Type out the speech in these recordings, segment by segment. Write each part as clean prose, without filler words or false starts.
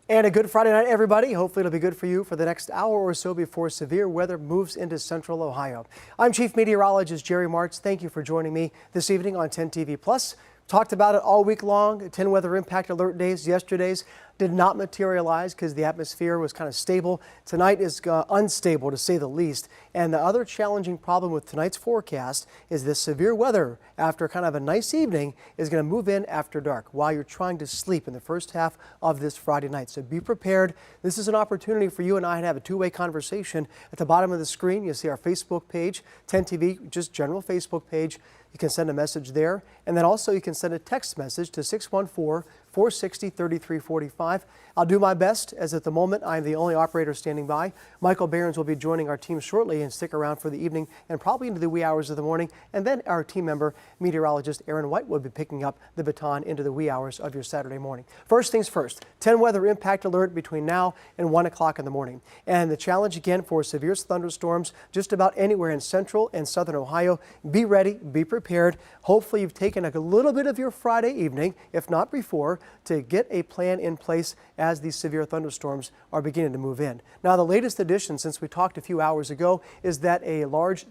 And a good Friday night, everybody. Hopefully it'll be good for you for the next hour or so before severe weather moves into central Ohio. I'm Chief Meteorologist Jerry Martz. Thank you for joining me this evening on 10 TV Plus. Talked about it all week long. 10 weather impact alert days. Yesterday's did not materialize because the atmosphere was kind of stable. Tonight is unstable, to say the least. And the other challenging problem with tonight's forecast is this severe weather after kind of a nice evening is going to move in after dark while you're trying to sleep in the first half of this Friday night. So be prepared. This is an opportunity for you and I to have a two-way conversation. At the bottom of the screen, you'll see our Facebook page, 10 TV, just general Facebook page. You can send a message there, and then also you can send a text message to 614-460-3345. I'll do my best, as at the moment I'm the only operator standing by. Michael Behrens will be joining our team shortly and stick around for the evening and probably into the wee hours of the morning. And then our team member, meteorologist Aaron White, will be picking up the baton into the wee hours of your Saturday morning. First things first, 10 weather impact alert between now and 1 o'clock in the morning. And the challenge again for severe thunderstorms just about anywhere in central and southern Ohio. Be ready, be prepared. Hopefully you've taken a little bit of your Friday evening, if not before, to get a plan in place as these severe thunderstorms are beginning to move in. Now, the latest addition since we talked a few hours ago is that a large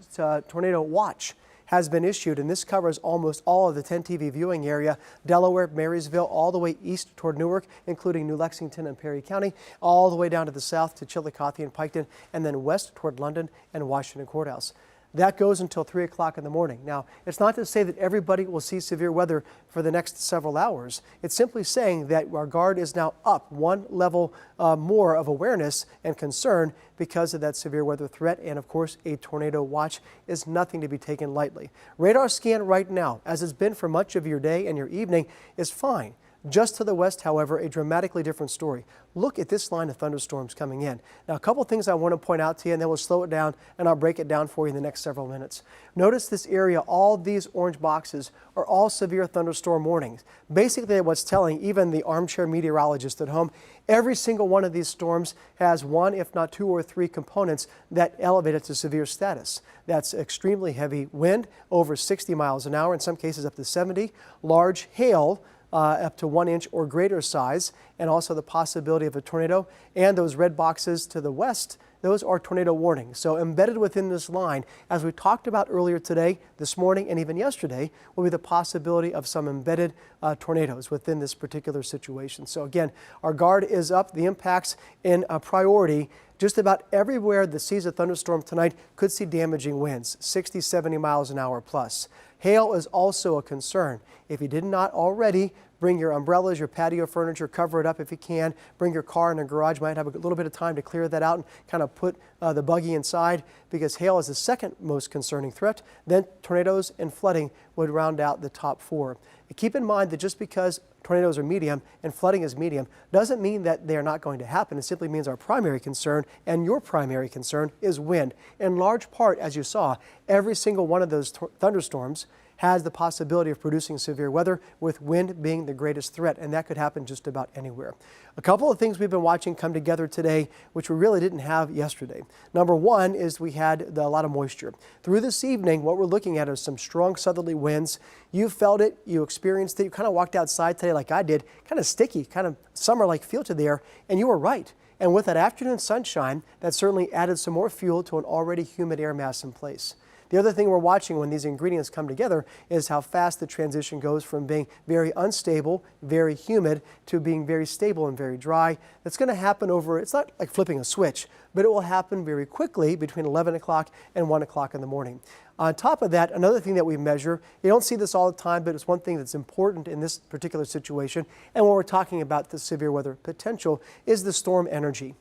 tornado watch has been issued, and this covers almost all of the 10 TV viewing area, Delaware, Marysville, all the way east toward Newark, including New Lexington and Perry County, all the way down to the south to Chillicothe and Piketon, and then west toward London and Washington Courthouse. That goes until 3 o'clock in the morning. Now, it's not to say that everybody will see severe weather for the next several hours. It's simply saying that our guard is now up one level more of awareness and concern because of that severe weather threat. And of course, a tornado watch is nothing to be taken lightly. Radar scan right now, as it's been for much of your day and your evening, is fine. Just to the west, however, a dramatically different story. Look at this line of thunderstorms coming in. Now, a couple things I want to point out to you, and then we'll slow it down, and I'll break it down for you in the next several minutes. Notice this area, all these orange boxes are all severe thunderstorm warnings. Basically, what's telling even the armchair meteorologist at home, every single one of these storms has one, if not two or three components that elevate it to severe status. That's extremely heavy wind, over 60 miles an hour, in some cases up to 70, large hail, up to 1 inch or greater size, and also the possibility of a tornado. And those red boxes to the west, those are tornado warnings. So embedded within this line, as we talked about earlier today, this morning, and even yesterday, will be the possibility of some embedded tornadoes within this particular situation. So again, our guard is up. The impacts in a priority. Just about everywhere that sees a thunderstorm tonight could see damaging winds, 60, 70 miles an hour plus. Hail is also a concern. If you did not already, bring your umbrellas, your patio furniture, cover it up if you can. Bring your car in the garage. Might have a little bit of time to clear that out and kind of put the buggy inside, because hail is the second most concerning threat. Then tornadoes and flooding would round out the top four. Keep in mind that just because tornadoes are medium and flooding is medium doesn't mean that they are not going to happen. It simply means our primary concern and your primary concern is wind. In large part, as you saw, every single one of those thunderstorms has the possibility of producing severe weather, with wind being the greatest threat, and that could happen just about anywhere. A couple of things we've been watching come together today, which we really didn't have yesterday. Number one is we had a lot of moisture. Through this evening, what we're looking at is some strong southerly winds. You felt it, you experienced it, you kind of walked outside today like I did, kind of sticky, kind of summer-like feel to the air, and you were right. And with that afternoon sunshine, that certainly added some more fuel to an already humid air mass in place. The other thing we're watching when these ingredients come together is how fast the transition goes from being very unstable, very humid, to being very stable and very dry. That's going to happen over, it's not like flipping a switch, but it will happen very quickly between 11 o'clock and 1 o'clock in the morning. On top of that, another thing that we measure, you don't see this all the time, but it's one thing that's important in this particular situation, and when we're talking about the severe weather potential, is the storm energy.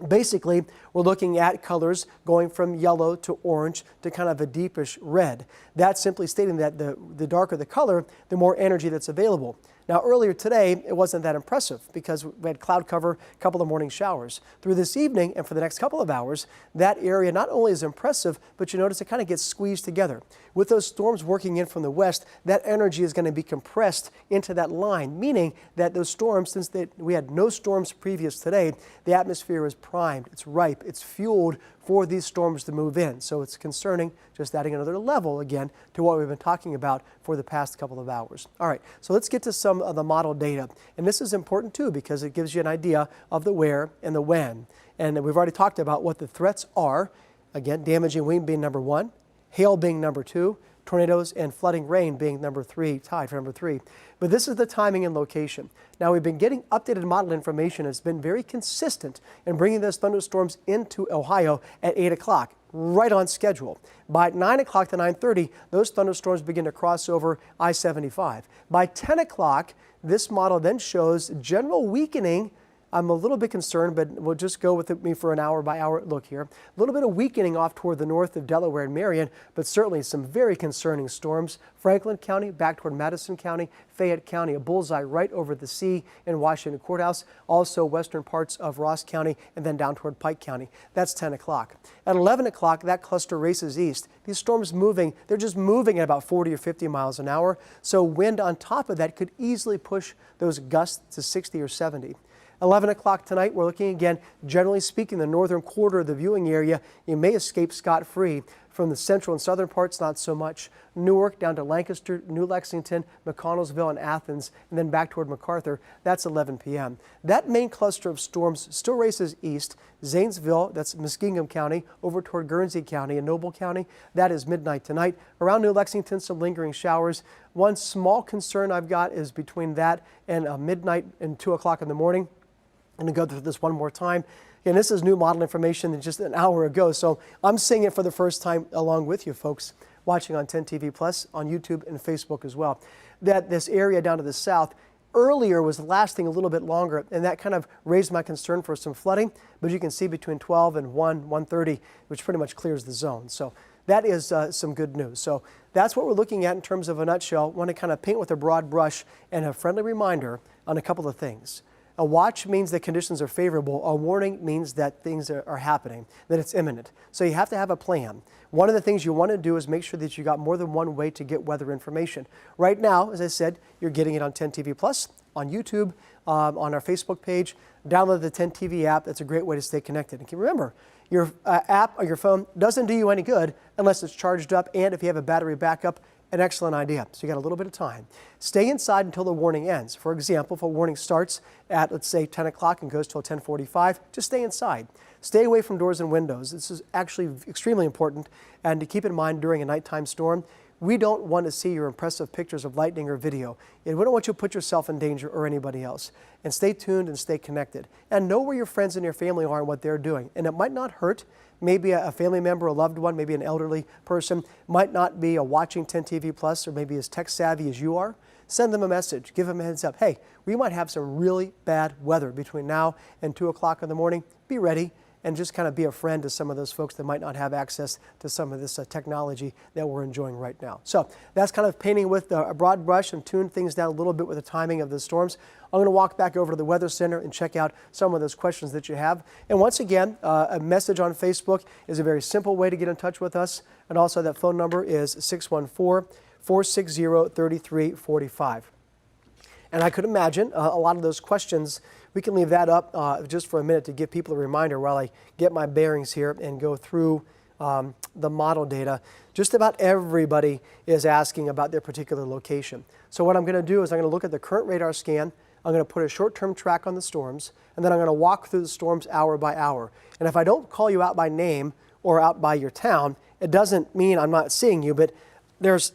Basically, we're looking at colors going from yellow to orange to kind of a deepish red. That's simply stating that the darker the color, the more energy that's available. Now, earlier today, it wasn't that impressive because we had cloud cover, a couple of morning showers. Through this evening and for the next couple of hours, that area not only is impressive, but you notice it kind of gets squeezed together. With those storms working in from the west, that energy is going to be compressed into that line, meaning that those storms, since we had no storms previous today, the atmosphere is primed, it's ripe, it's fueled for these storms to move in. So it's concerning, just adding another level again to what we've been talking about for the past couple of hours. All right, so let's get to some of the model data. And this is important too because it gives you an idea of the where and the when. And we've already talked about what the threats are. Again, damaging wind being number 1, hail being number 2, tornadoes and flooding rain being number 3, tied for number 3. But this is the timing and location. Now we've been getting updated model information. It's been very consistent in bringing those thunderstorms into Ohio at 8 o'clock, right on schedule. By 9 o'clock to 9:30, those thunderstorms begin to cross over I-75. By 10 o'clock, this model then shows general weakening. I'm a little bit concerned, but we'll just go with me for an hour by hour look here. A little bit of weakening off toward the north of Delaware and Marion, but certainly some very concerning storms. Franklin County back toward Madison County, Fayette County, a bullseye right over the sea in Washington Courthouse, also western parts of Ross County, and then down toward Pike County. That's 10 o'clock. At 11 o'clock, that cluster races east. These storms moving, they're just moving at about 40 or 50 miles an hour, so wind on top of that could easily push those gusts to 60 or 70. 11 o'clock tonight, we're looking again, generally speaking, the northern quarter of the viewing area, you may escape scot-free. From the central and southern parts, not so much. Newark down to Lancaster, New Lexington, McConnellsville, and Athens, and then back toward MacArthur. That's 11 p.m. That main cluster of storms still races east. Zanesville, that's Muskingum County, over toward Guernsey County and Noble County. That is midnight tonight. Around New Lexington, some lingering showers. One small concern I've got is between that and midnight and 2 o'clock in the morning. I'm going to go through this one more time. And this is new model information just an hour ago, so I'm seeing it for the first time along with you folks watching on 10 TV Plus, on YouTube and Facebook as well. That this area down to the south earlier was lasting a little bit longer, and that kind of raised my concern for some flooding. But you can see between 12 and 1:30, which pretty much clears the zone. So that is some good news. So that's what we're looking at in terms of a nutshell. I want to kind of paint with a broad brush and a friendly reminder on a couple of things. A watch means that conditions are favorable. A warning means that things are happening, that it's imminent. So you have to have a plan. One of the things you want to do is make sure that you got more than one way to get weather information. Right now, as I said, you're getting it on 10 TV Plus, on YouTube, on our Facebook page. Download the 10 TV app. That's a great way to stay connected. And remember, your app on your phone doesn't do you any good unless it's charged up and if you have a battery backup. An excellent idea. So you got a little bit of time. Stay inside until the warning ends. For example, if a warning starts at, let's say, 10 o'clock and goes till 10:45, just stay inside. Stay away from doors and windows. This is actually extremely important. And to keep in mind during a nighttime storm, we don't want to see your impressive pictures of lightning or video. And we don't want you to put yourself in danger or anybody else. And stay tuned and stay connected. And know where your friends and your family are and what they're doing. And it might not hurt. Maybe a family member, a loved one, maybe an elderly person, might not be watching 10 TV Plus or maybe as tech savvy as you are. Send them a message. Give them a heads up. Hey, we might have some really bad weather between now and 2 o'clock in the morning. Be ready and just kind of be a friend to some of those folks that might not have access to some of this technology that we're enjoying right now. So that's kind of painting with a broad brush and tune things down a little bit with the timing of the storms. I'm going to walk back over to the Weather Center and check out some of those questions that you have. And once again, a message on Facebook is a very simple way to get in touch with us. And also that phone number is 614-460-3345. And I could imagine a lot of those questions, we can leave that up just for a minute to give people a reminder while I get my bearings here and go through the model data. Just about everybody is asking about their particular location. So what I'm going to do is I'm going to look at the current radar scan. I'm going to put a short-term track on the storms, and then I'm going to walk through the storms hour by hour. And if I don't call you out by name or out by your town, it doesn't mean I'm not seeing you, but there's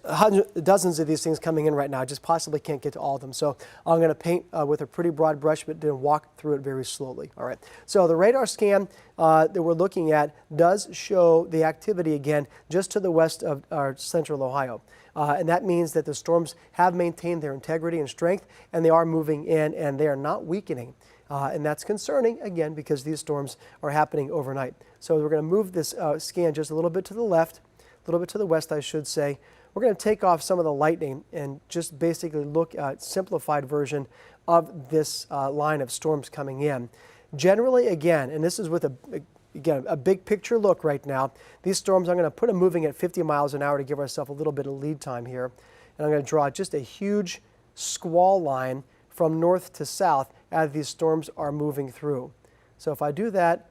dozens of these things coming in right now. I just possibly can't get to all of them. So I'm going to paint with a pretty broad brush, but then walk through it very slowly. All right. So the radar scan that we're looking at does show the activity again just to the west of our central Ohio. And that means that the storms have maintained their integrity and strength, and they are moving in, and they are not weakening. And that's concerning, again, because these storms are happening overnight. So we're going to move this scan just a little bit to the left, a little bit to the west, I should say. We're going to take off some of the lightning and just basically look at a simplified version of this line of storms coming in. Generally, again, and this is with a big picture look right now, these storms, I'm going to put them moving at 50 miles an hour to give ourselves a little bit of lead time here. And I'm going to draw just a huge squall line from north to south as these storms are moving through. So if I do that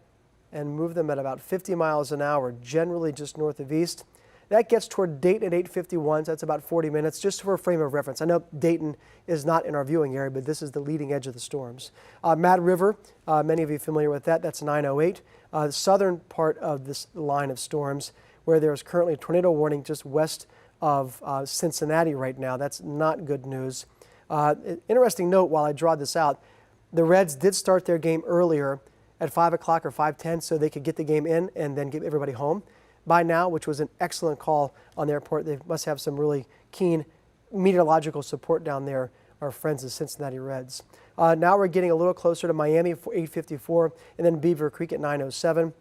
and move them at about 50 miles an hour, generally just north of east. That gets toward Dayton at 8:51, so that's about 40 minutes, just for a frame of reference. I know Dayton is not in our viewing area, but this is the leading edge of the storms. Mad River, many of you familiar with that, that's 9:08. The southern part of this line of storms, where there is currently a tornado warning just west of Cincinnati right now. That's not good news. Interesting note while I draw this out, the Reds did start their game earlier at 5 o'clock or 5:10 so they could get the game in and then get everybody home by now, which was an excellent call on their part. They must have some really keen meteorological support down there, our friends the Cincinnati Reds. Now we're getting a little closer to Miami for 8:54 and then Beaver Creek at 9:07.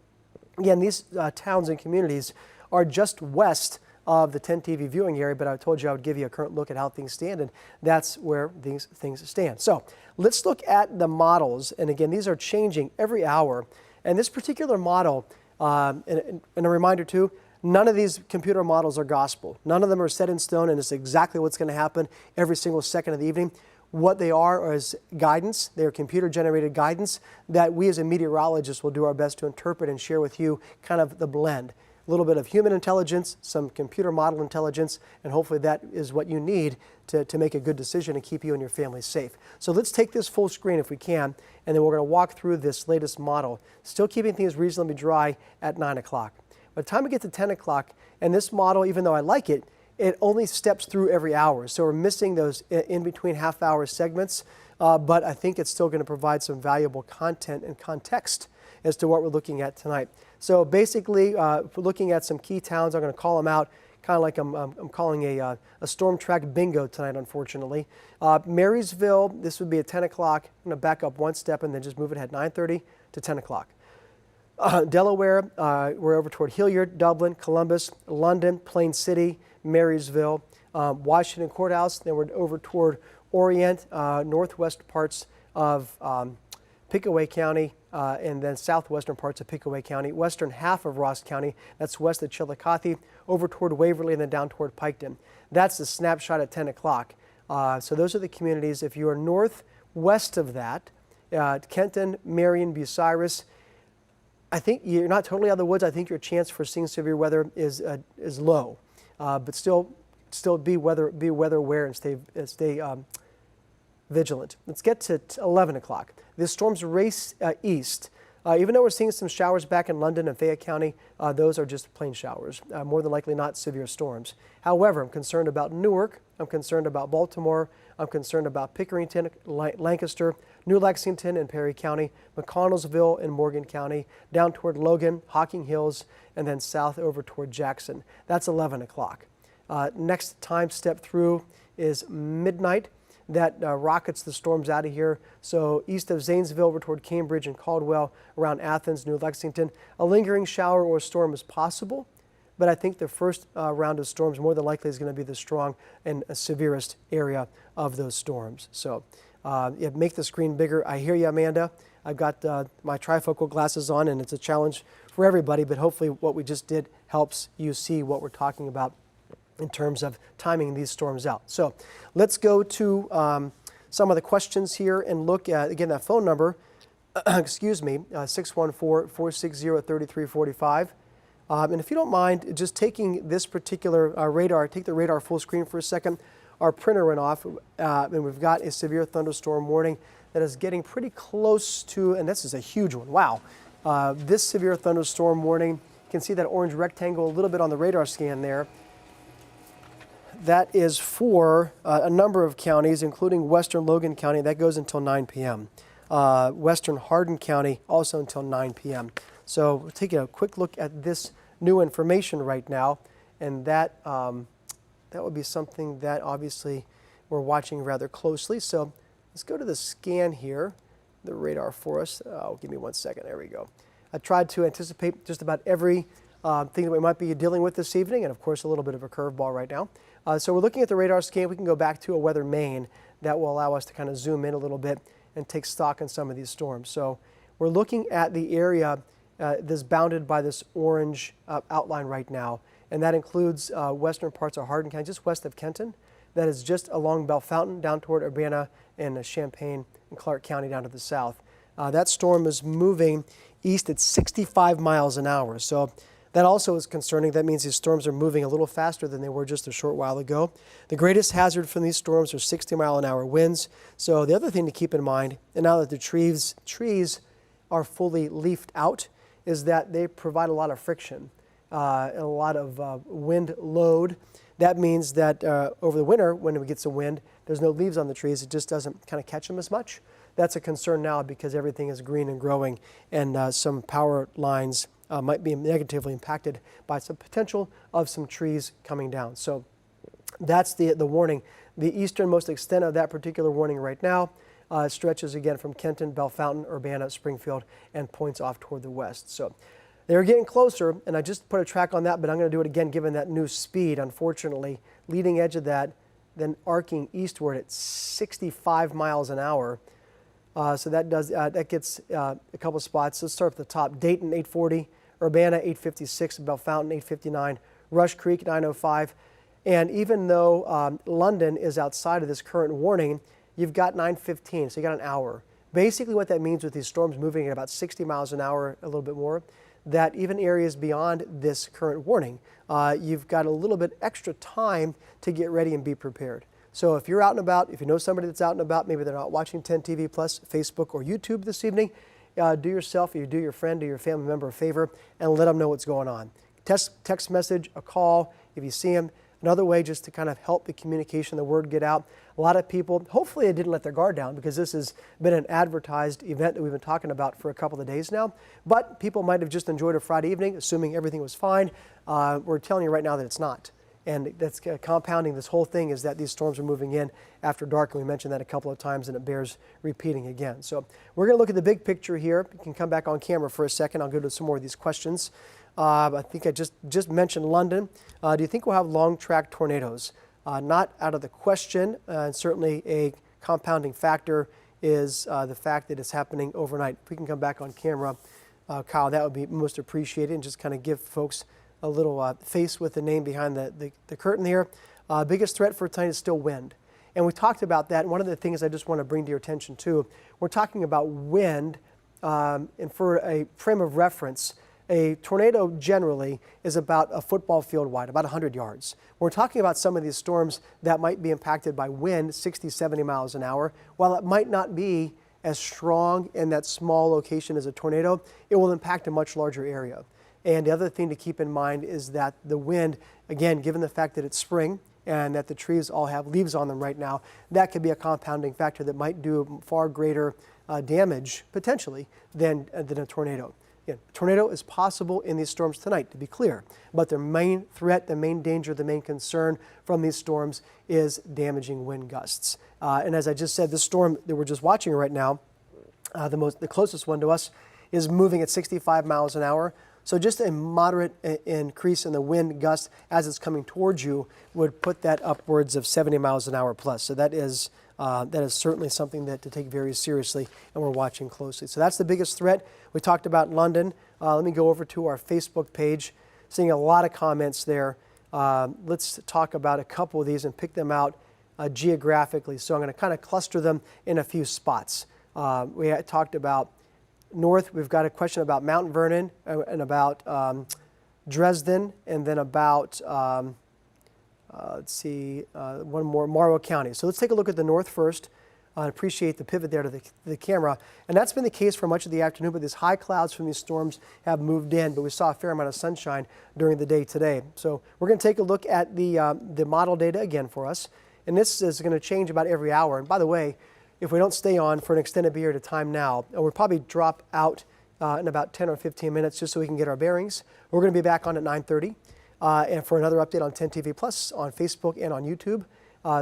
Again, these towns and communities are just west of the 10 TV viewing area, but I told you I would give you a current look at how things stand, and that's where these things stand. So let's look at the models, and again, these are changing every hour. And this particular model, and a reminder too, none of these computer models are gospel. None of them are set in stone, and it's exactly what's going to happen every single second of the evening. What they are is guidance. They're computer-generated guidance that we as a meteorologist will do our best to interpret and share with you kind of the blend. A little bit of human intelligence, some computer model intelligence, and hopefully that is what you need to make a good decision and keep you and your family safe. So let's take this full screen if we can, and then we're going to walk through this latest model, still keeping things reasonably dry at 9 o'clock. By the time we get to 10 o'clock, and this model, even though I like it, it only steps through every hour. So we're missing those in-between half-hour segments, but I think it's still going to provide some valuable content and context as to what we're looking at tonight. So basically, we're looking at some key towns. I'm going to call them out, kind of like I'm calling a storm track bingo tonight, unfortunately. Marysville, this would be at 10 o'clock. I'm going to back up one step and then just move it at 9:30 to 10 o'clock. Delaware, we're over toward Hilliard, Dublin, Columbus, London, Plain City, Marysville, Washington Courthouse. Then we're over toward Orient, northwest parts of Pickaway County, and then southwestern parts of Pickaway County, western half of Ross County, that's west of Chillicothe, over toward Waverly, and then down toward Piketon. That's the snapshot at 10 o'clock. So those are the communities. If you are northwest of that, Kenton, Marion, Bucyrus, I think you're not totally out of the woods. I think your chance for seeing severe weather is low, but still be weather aware and stay vigilant. Let's get to 11 o'clock. This storm's race east. Even though we're seeing some showers back in London and Fayette County, those are just plain showers, more than likely not severe storms. However, I'm concerned about Newark, I'm concerned about Baltimore, I'm concerned about Pickerington, Lancaster, New Lexington and Perry County, McConnellsville and Morgan County, down toward Logan, Hocking Hills, and then south over toward Jackson. That's 11 o'clock. Next time step through is midnight. That rockets the storms out of here. So east of Zanesville over toward Cambridge and Caldwell, around Athens, New Lexington. A lingering shower or storm is possible, but I think the first round of storms more than likely is going to be the strong and severest area of those storms. So make the screen bigger. I hear you, Amanda. I've got my trifocal glasses on, and it's a challenge for everybody, but hopefully what we just did helps you see what we're talking about in terms of timing these storms out. So let's go to some of the questions here and look at, again, that phone number, excuse me, 614-460-3345. And if you don't mind, just taking this particular radar, take the radar full screen for a second. Our printer went off, and we've got a severe thunderstorm warning that is getting pretty close to, and this is a huge one, wow. This severe thunderstorm warning, you can see that orange rectangle a little bit on the radar scan there. That is for a number of counties, including western Logan County. That goes until 9 p.m. Western Hardin County also until 9 p.m. So we're taking a quick look at this new information right now, and that would be something that obviously we're watching rather closely. So let's go to the scan here, the radar for us. Oh, give me 1 second. There we go. I tried to anticipate just about every thing that we might be dealing with this evening, and of course a little bit of a curveball right now. So we're looking at the radar scan. We can go back to a weather main that will allow us to kind of zoom in a little bit and take stock in some of these storms. So we're looking at the area that's bounded by this orange outline right now, and that includes western parts of Hardin County, just west of Kenton. That is just along Bellefontaine down toward Urbana and Champaign and Clark County down to the south. That storm is moving east at 65 miles an hour. So that also is concerning. That means these storms are moving a little faster than they were just a short while ago. The greatest hazard from these storms are 60-mile-an-hour winds. So the other thing to keep in mind, and now that the trees are fully leafed out, is that they provide a lot of friction, a lot of wind load. That means that over the winter, when it gets a wind, there's no leaves on the trees. It just doesn't kind of catch them as much. That's a concern now because everything is green and growing, and some power lines might be negatively impacted by some potential of some trees coming down. So that's the warning. The easternmost extent of that particular warning right now stretches again from Kenton, Bellefontaine, Urbana, Springfield, and points off toward the west. So they're getting closer, and I just put a track on that, but I'm going to do it again given that new speed, unfortunately. Leading edge of that, then arcing eastward at 65 miles an hour. So that gets a couple spots. Let's start at the top. Dayton, 840. Urbana, 856. Bellefontaine, 859. Rush Creek, 905. And even though London is outside of this current warning, you've got 9:15, so you got an hour. Basically what that means with these storms moving at about 60 miles an hour, a little bit more, that even areas beyond this current warning, you've got a little bit extra time to get ready and be prepared. So if you're out and about, if you know somebody that's out and about, maybe they're not watching 10 TV Plus, Facebook, or YouTube this evening, do yourself, or you do your friend, do your family member a favor, and let them know what's going on. Text message, a call, if you see them. Another way just to kind of help the communication, the word get out. A lot of people, hopefully they didn't let their guard down because this has been an advertised event that we've been talking about for a couple of days now. But people might have just enjoyed a Friday evening, assuming everything was fine. We're telling you right now that it's not. And that's compounding this whole thing is that these storms are moving in after dark, and we mentioned that a couple of times, and it bears repeating again. So we're going to look at the big picture here. You can come back on camera for a second. I'll go to some more of these questions. I think I just mentioned London. Do you think we'll have long-track tornadoes? Not out of the question, and certainly a compounding factor is the fact that it's happening overnight. If we can come back on camera, Kyle, that would be most appreciated, and just kind of give folks a little face with the name behind the curtain here. Biggest threat for tonight is still wind. And we talked about that, and one of the things I just want to bring to your attention too, we're talking about wind, and for a frame of reference, a tornado generally is about a football field wide, about 100 yards. We're talking about some of these storms that might be impacted by wind, 60, 70 miles an hour. While it might not be as strong in that small location as a tornado, it will impact a much larger area. And the other thing to keep in mind is that the wind, again, given the fact that it's spring and that the trees all have leaves on them right now, that could be a compounding factor that might do far greater damage, potentially, than a tornado. Again, a tornado is possible in these storms tonight, to be clear, but the main threat, the main danger, the main concern from these storms is damaging wind gusts. And as I just said, this storm that we're just watching right now, the closest one to us, is moving at 65 miles an hour. So just a moderate increase in the wind gust as it's coming towards you would put that upwards of 70 miles an hour plus. So that is certainly something that to take very seriously, and we're watching closely. So that's the biggest threat. We talked about London. Let me go over to our Facebook page, seeing a lot of comments there. Let's talk about a couple of these and pick them out geographically. So I'm going to kind of cluster them in a few spots. We had talked about north. We've got a question about Mount Vernon and about Dresden, and then about one more, Morrow County. So let's take a look at the north first. I appreciate the pivot there to the camera. And that's been the case for much of the afternoon, but these high clouds from these storms have moved in, but we saw a fair amount of sunshine during the day today. So we're going to take a look at the model data again for us. And this is going to change about every hour. And by the way, if we don't stay on for an extended period of time now, we'll probably drop out in about 10 or 15 minutes just so we can get our bearings. We're going to be back on at 9:30 and for another update on 10 TV Plus on Facebook and on YouTube.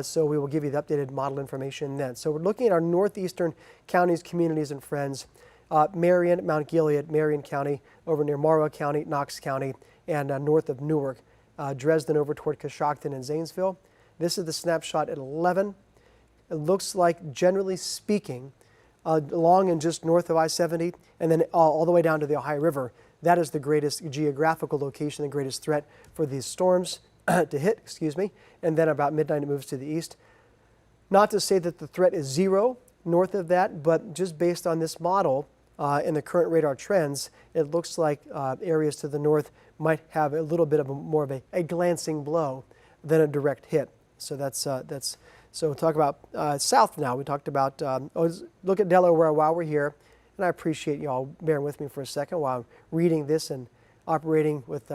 So we will give you the updated model information then. So we're looking at our northeastern counties, communities, and friends. Marion, Mount Gilead, Marion County, over near Morrow County, Knox County, and north of Newark. Dresden over toward Coshocton and Zanesville. This is the snapshot at 11. It looks like, generally speaking, along and just north of I-70, and then all the way down to the Ohio River, that is the greatest geographical location, the greatest threat for these storms to hit, and then about midnight it moves to the east. Not to say that the threat is zero north of that, but just based on this model, in the current radar trends, it looks like areas to the north might have a little bit of more of a glancing blow than a direct hit. So so we'll talk about south now. We talked about, look at Delaware while we're here. And I appreciate you all bearing with me for a second while I'm reading this and operating with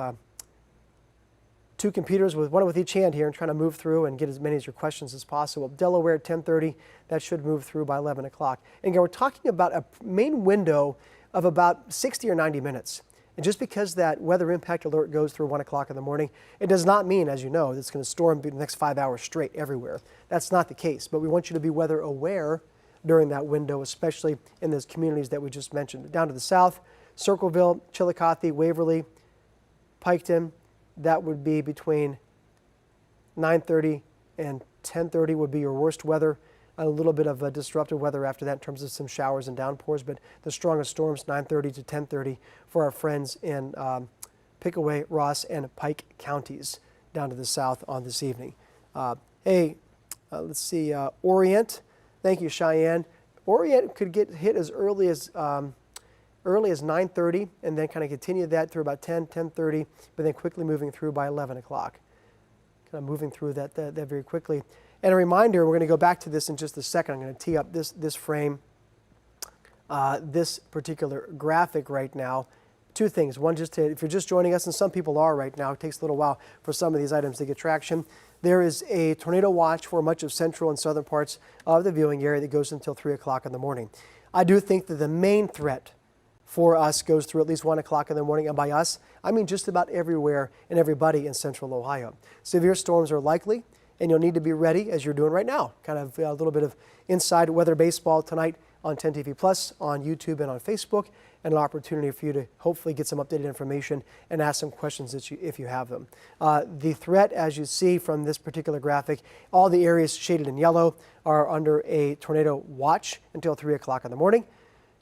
two computers, one with each hand here, and trying to move through and get as many of your questions as possible. Delaware at 10:30, that should move through by 11 o'clock. And again, we're talking about a main window of about 60 or 90 minutes. And just because that weather impact alert goes through 1 o'clock in the morning, it does not mean, as you know, that it's going to storm the next 5 hours straight everywhere. That's not the case. But we want you to be weather aware during that window, especially in those communities that we just mentioned. Down to the south, Circleville, Chillicothe, Waverly, Piketon, that would be between 9:30 and 10:30 would be your worst weather. A little bit of disruptive weather after that in terms of some showers and downpours, but the strongest storms 9:30 to 10:30 for our friends in Pickaway, Ross, and Pike counties down to the south on this evening. Let's see, Orient. Thank you, Cheyenne. Orient could get hit as early as 9:30 and then kind of continue that through about 10:30, but then quickly moving through by 11 o'clock. Kind of moving through that very quickly. And a reminder, we're going to go back to this in just a second. I'm going to tee up this frame, this particular graphic right now. Two things. One, if you're just joining us, and some people are right now, it takes a little while for some of these items to get traction. There is a tornado watch for much of central and southern parts of the viewing area that goes until 3 o'clock in the morning. I do think that the main threat for us goes through at least 1 o'clock in the morning, and by us, I mean just about everywhere and everybody in central Ohio. Severe storms are likely, and you'll need to be ready as you're doing right now. Kind of a little bit of inside weather baseball tonight on 10 TV Plus, on YouTube and on Facebook, and an opportunity for you to hopefully get some updated information and ask some questions if you have them. The threat, as you see from this particular graphic, all the areas shaded in yellow are under a tornado watch until 3 o'clock in the morning.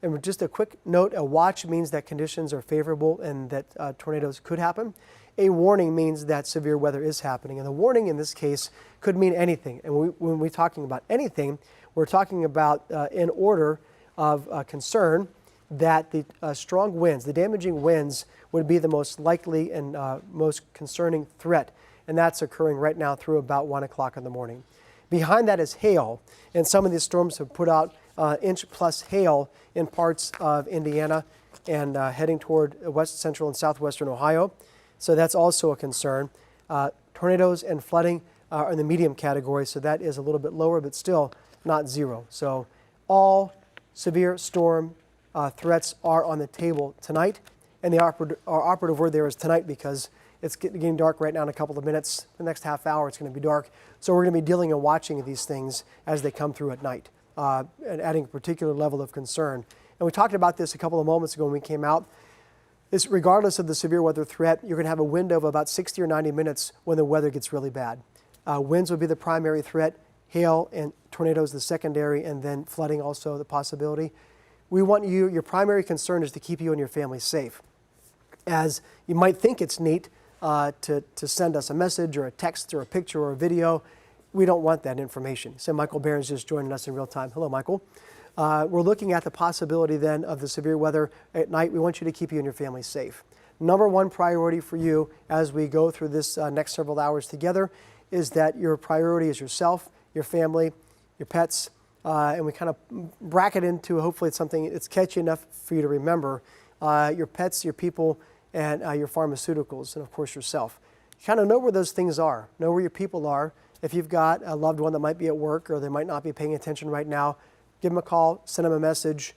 And just a quick note, a watch means that conditions are favorable and that tornadoes could happen. A warning means that severe weather is happening. And the warning in this case could mean anything. And when we're talking about anything, we're talking about in order of concern that the strong winds, the damaging winds, would be the most likely and most concerning threat. And that's occurring right now through about 1 o'clock in the morning. Behind that is hail. And some of these storms have put out inch-plus hail in parts of Indiana and heading toward west central and southwestern Ohio. So that's also a concern. Tornadoes and flooding are in the medium category, so that is a little bit lower, but still not zero. So all severe storm threats are on the table tonight. And our operative word there is tonight because it's getting dark right now in a couple of minutes. The next half hour it's going to be dark. So we're going to be dealing and watching these things as they come through at night. And adding a particular level of concern. And we talked about this a couple of moments ago when we came out. Regardless of the severe weather threat, you're going to have a window of about 60 or 90 minutes when the weather gets really bad. Winds would be the primary threat, hail and tornadoes the secondary, and then flooding also the possibility. We want your primary concern is to keep you and your family safe. As you might think it's neat to send us a message or a text or a picture or a video. We don't want that information. So Michael Barron's just joining us in real time. Hello, Michael. We're looking at the possibility then of the severe weather at night. We want you to keep you and your family safe. Number one priority for you as we go through this next several hours together is that your priority is yourself, your family, your pets, and we kind of bracket into hopefully it's something that's catchy enough for you to remember. Your pets, your people, and your pharmaceuticals, and of course yourself. You kind of know where those things are, know where your people are. If you've got a loved one that might be at work or they might not be paying attention right now, give them a call, send them a message,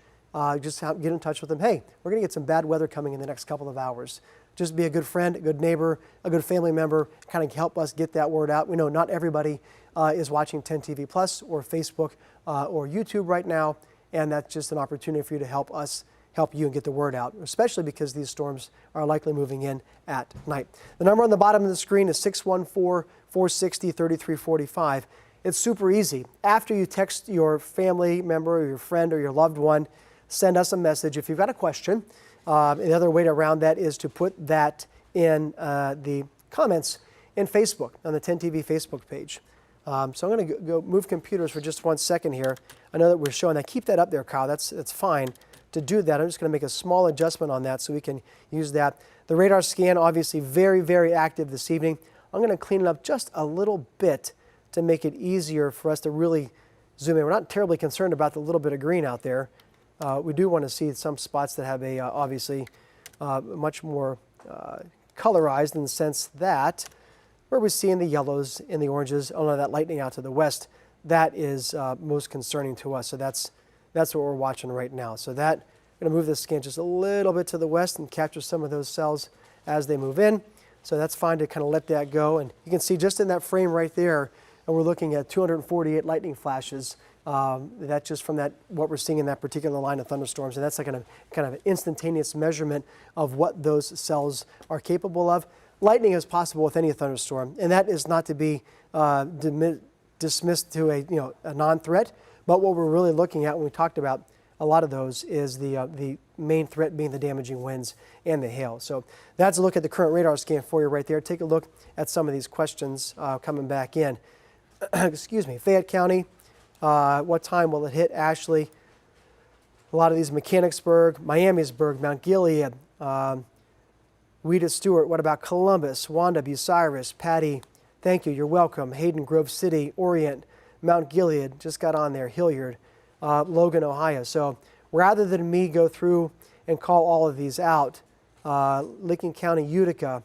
just get in touch with them. Hey, we're going to get some bad weather coming in the next couple of hours. Just be a good friend, a good neighbor, a good family member, kind of help us get that word out. We know not everybody is watching 10 TV Plus or Facebook or YouTube right now, and that's just an opportunity for you to help us help you and get the word out, especially because these storms are likely moving in at night. The number on the bottom of the screen is 614-460-3345. It's super easy. After you text your family member or your friend or your loved one, send us a message. If you've got a question, another way around that is to put that in the comments in Facebook, on the 10 TV Facebook page. So I'm going to go move computers for just 1 second here. I know that we're showing that. Keep that up there, Kyle. That's fine. to do that. I'm just going to make a small adjustment on that so we can use that. The radar scan, obviously very, very active this evening. I'm going to clean it up just a little bit to make it easier for us to really zoom in. We're not terribly concerned about the little bit of green out there. We do want to see some spots that have a obviously much more colorized in the sense that where we're seeing the yellows and the oranges, oh no, that lightning out to the west, that is most concerning to us. So that's what we're watching right now. So that, I'm going to move this scan just a little bit to the west and capture some of those cells as they move in. So that's fine to kind of let that go. And you can see just in that frame right there, and we're looking at 248 lightning flashes. That's just from that what we're seeing in that particular line of thunderstorms. And that's like kind of an instantaneous measurement of what those cells are capable of. Lightning is possible with any thunderstorm, and that is not to be dismissed to a non-threat. But what we're really looking at when we talked about a lot of those is the main threat being the damaging winds and the hail. So that's a look at the current radar scan for you right there. Take a look at some of these questions coming back in. Excuse me, Fayette County, what time will it hit Ashley? A lot of these, Mechanicsburg, Miamisburg, Mount Gilead, Wheaton Stewart. What about Columbus, Wanda, Bucyrus, Patty? Thank you, you're welcome. Hayden, Grove City, Orient, Mount Gilead, just got on there, Hilliard, Logan, Ohio. So rather than me go through and call all of these out, Licking County, Utica,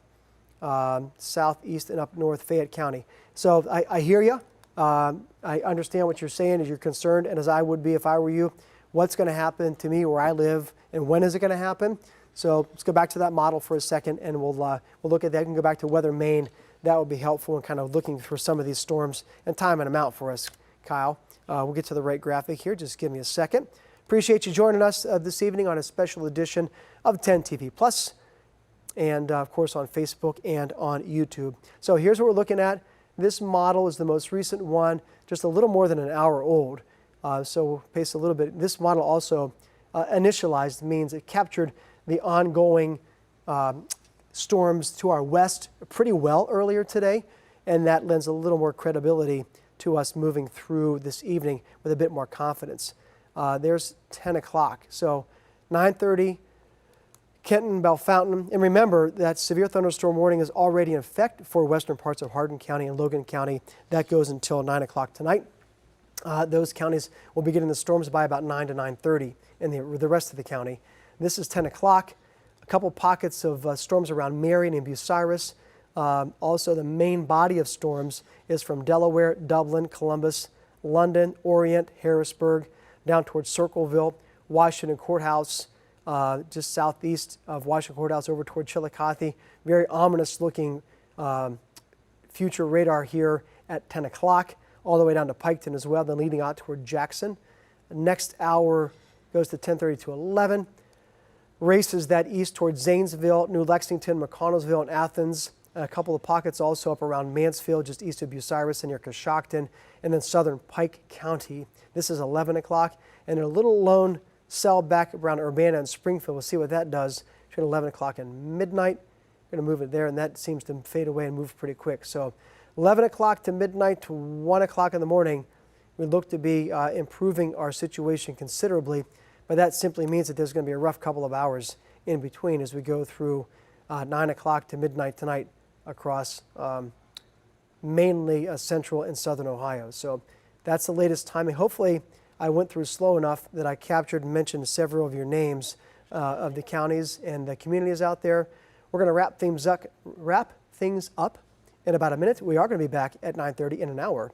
southeast and up north, Fayette County. So I hear you. I understand what you're saying as you're concerned, and as I would be if I were you. What's going to happen to me where I live, and when is it going to happen? So let's go back to that model for a second, and we'll look at that. We can go back to Weather Maine. That would be helpful in kind of looking for some of these storms and timing them out for us, Kyle. We'll get to the right graphic here. Just give me a second. Appreciate you joining us this evening on a special edition of 10 TV Plus, and of course on Facebook and on YouTube. So here's what we're looking at. This model is the most recent one, just a little more than an hour old. So we'll pace a little bit. This model also initialized means it captured the ongoing storms to our west pretty well earlier today, and that lends a little more credibility to us moving through this evening with a bit more confidence. There's 10 o'clock. So 9:30, Kenton, Bellefontaine. And remember that severe thunderstorm warning is already in effect for western parts of Hardin County and Logan County. That goes until 9 o'clock tonight. Those counties will be getting the storms by about 9 to 9:30 in the rest of the county. This is 10 o'clock. A couple pockets of storms around Marion and Bucyrus. Also, the main body of storms is from Delaware, Dublin, Columbus, London, Orient, Harrisburg, down towards Circleville, Washington Courthouse, just southeast of Washington Courthouse over toward Chillicothe. Very ominous looking future radar here at 10 o'clock, all the way down to Piketon as well, then leading out toward Jackson. The next hour goes to 10:30 to 11. Races that east towards Zanesville, New Lexington, McConnellsville, and Athens. A couple of pockets also up around Mansfield, just east of Bucyrus and near Coshocton, and then southern Pike County. This is 11 o'clock, and a little lone cell back around Urbana and Springfield. We'll see what that does between 11 o'clock and midnight. We're going to move it there, and that seems to fade away and move pretty quick. So 11 o'clock to midnight to 1 o'clock in the morning, we look to be improving our situation considerably, but that simply means that there's going to be a rough couple of hours in between as we go through 9 o'clock to midnight tonight across mainly central and southern Ohio. So that's the latest timing. Hopefully I went through slow enough that I captured and mentioned several of your names of the counties and the communities out there. We're going to wrap things up in about a minute. We are going to be back at 9:30 in an hour.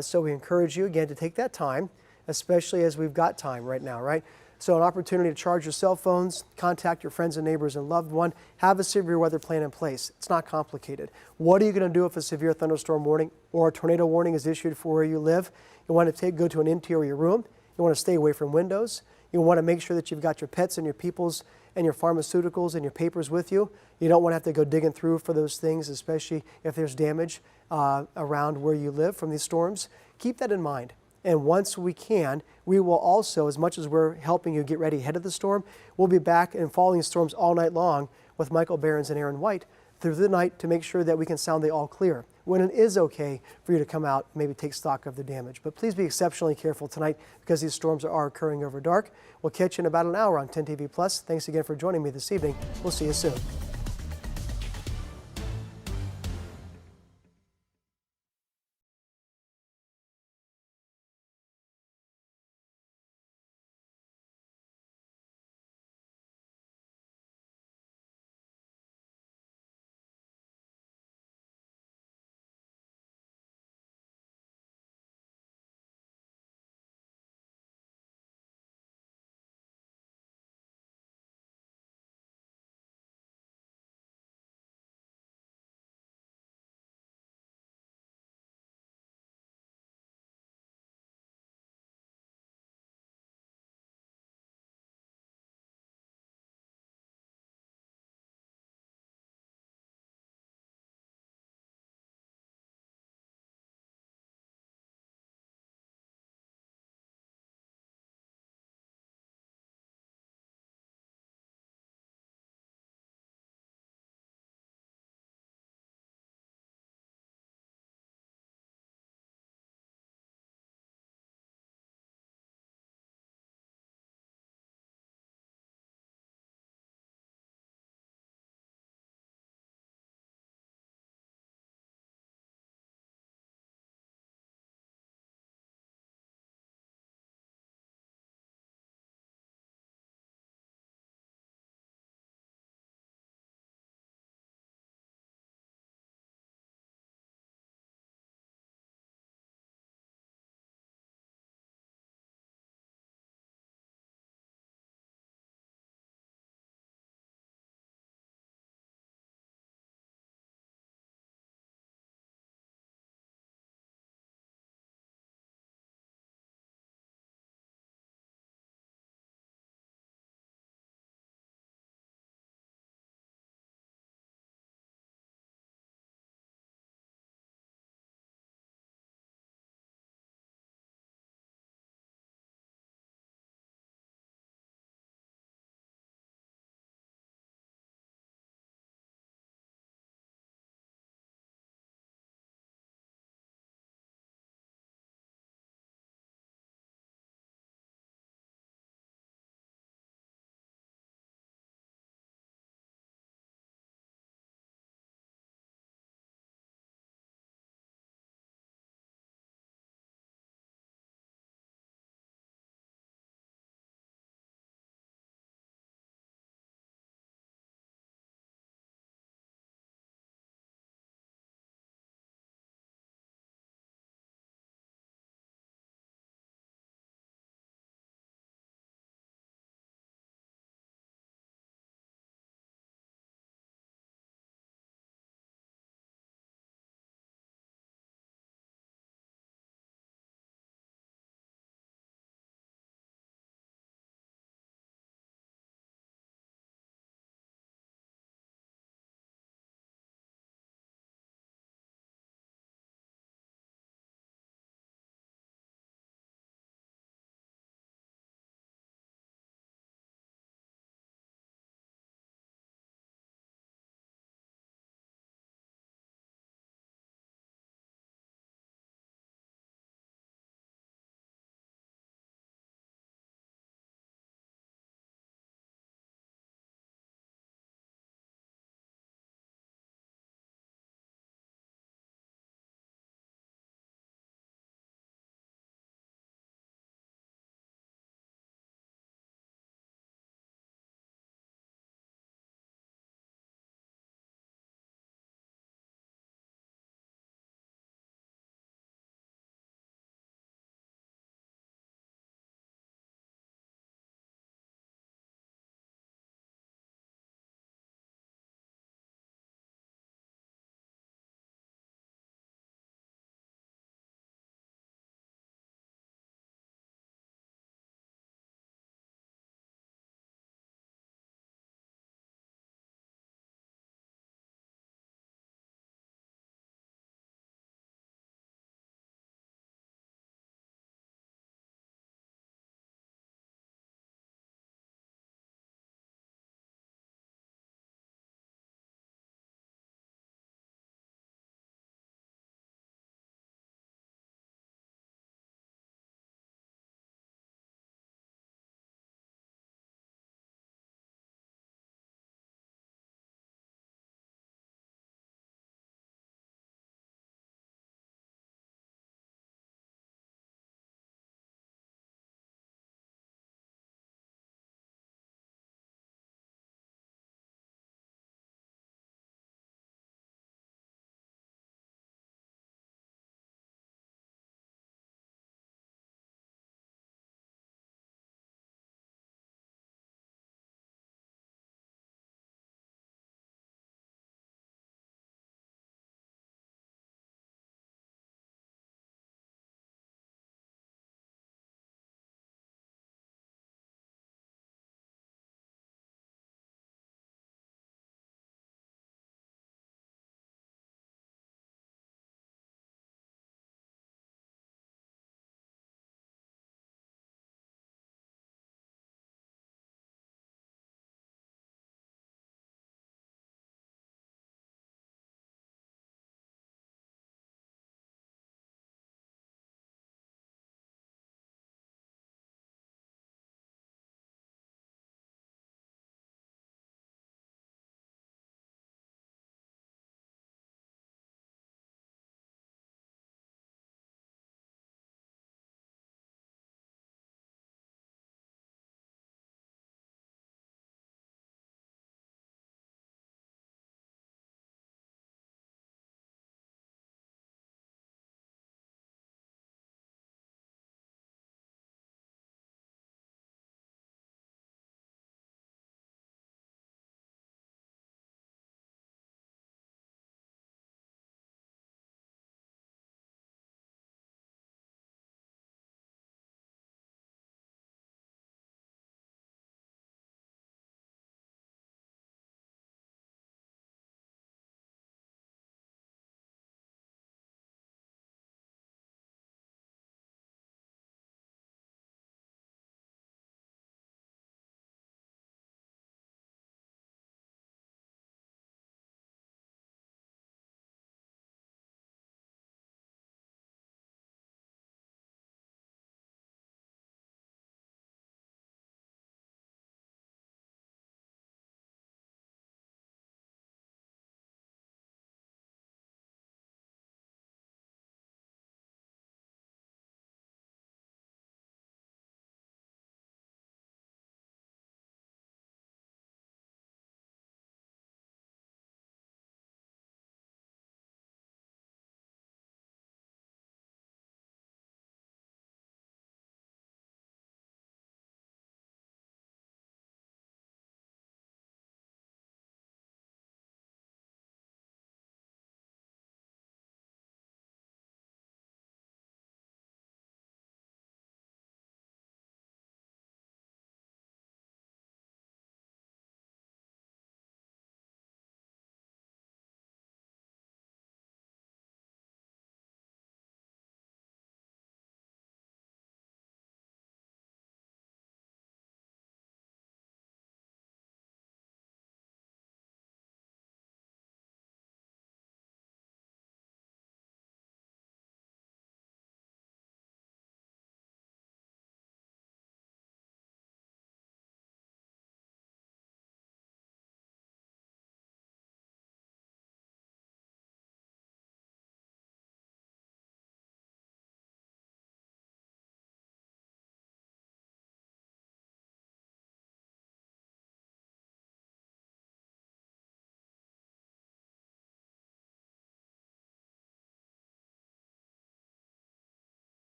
So we encourage you again to take that time, especially as we've got time right now, right? So an opportunity to charge your cell phones, contact your friends and neighbors and loved one, have a severe weather plan in place. It's not complicated. What are you going to do if a severe thunderstorm warning or a tornado warning is issued for where you live? You want to go to an interior room. You want to stay away from windows. You want to make sure that you've got your pets and your peoples and your pharmaceuticals and your papers with you. You don't want to have to go digging through for those things, especially if there's damage around where you live from these storms. Keep that in mind. And once we can, we will also, as much as we're helping you get ready ahead of the storm, we'll be back and following storms all night long with Michael Behrens and Aaron White through the night to make sure that we can sound the all clear when it is okay for you to come out and maybe take stock of the damage. But please be exceptionally careful tonight because these storms are occurring over dark. We'll catch you in about an hour on 10 TV Plus. Thanks again for joining me this evening. We'll see you soon.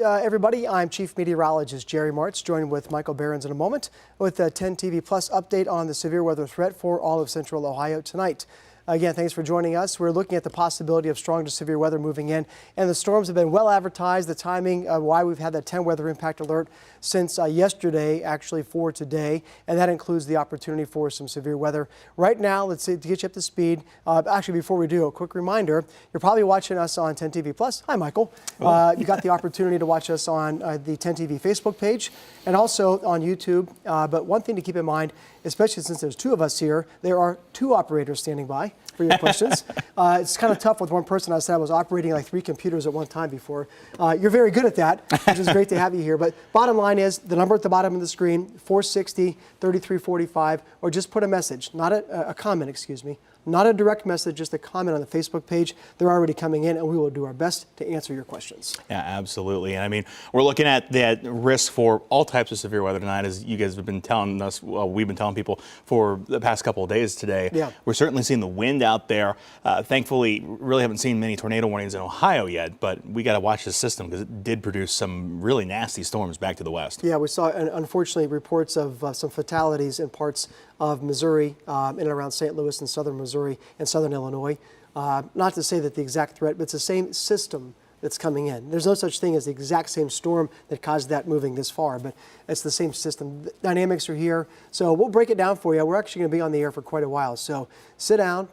everybody. I'm Chief Meteorologist Jerry Martz, joined with Michael Behrens in a moment with a 10 TV Plus update on the severe weather threat for all of central Ohio tonight. Again, thanks for joining us. We're looking at the possibility of strong to severe weather moving in, and the storms have been well advertised. The timing, why we've had that 10 weather impact alert since yesterday, actually for today, and that includes the opportunity for some severe weather. Right now, let's see, to get you up to speed. Actually, before we do, a quick reminder: you're probably watching us on 10 TV Plus. Hi, Michael. You got the opportunity to watch us on the 10 TV Facebook page and also on YouTube. But one thing to keep in mind, especially since there's two of us here, there are two operators standing by for your questions. It's kind of tough with one person. I said I was operating like 3 computers at one time before. You're very good at that, which is great to have you here. But bottom line is the number at the bottom of the screen, 460-3345, or just put a message, not a comment, excuse me. Not a direct message, just a comment on the Facebook page. They're already coming in, and we will do our best to answer your questions. Yeah, absolutely. And I mean, we're looking at that risk for all types of severe weather tonight, as you guys have been telling us. Well, we've been telling people for the past couple of days today. Yeah. We're certainly seeing the wind out there. Thankfully, really haven't seen many tornado warnings in Ohio yet, but we got to watch this system because it did produce some really nasty storms back to the west. Yeah, we saw, unfortunately, reports of some fatalities in parts of Missouri, in and around St. Louis and southern Missouri and southern Illinois. Not to say that the exact threat, but it's the same system that's coming in. There's no such thing as the exact same storm that caused that moving this far, but it's the same system. The dynamics are here, so we'll break it down for you. We're actually going to be on the air for quite a while, so sit down,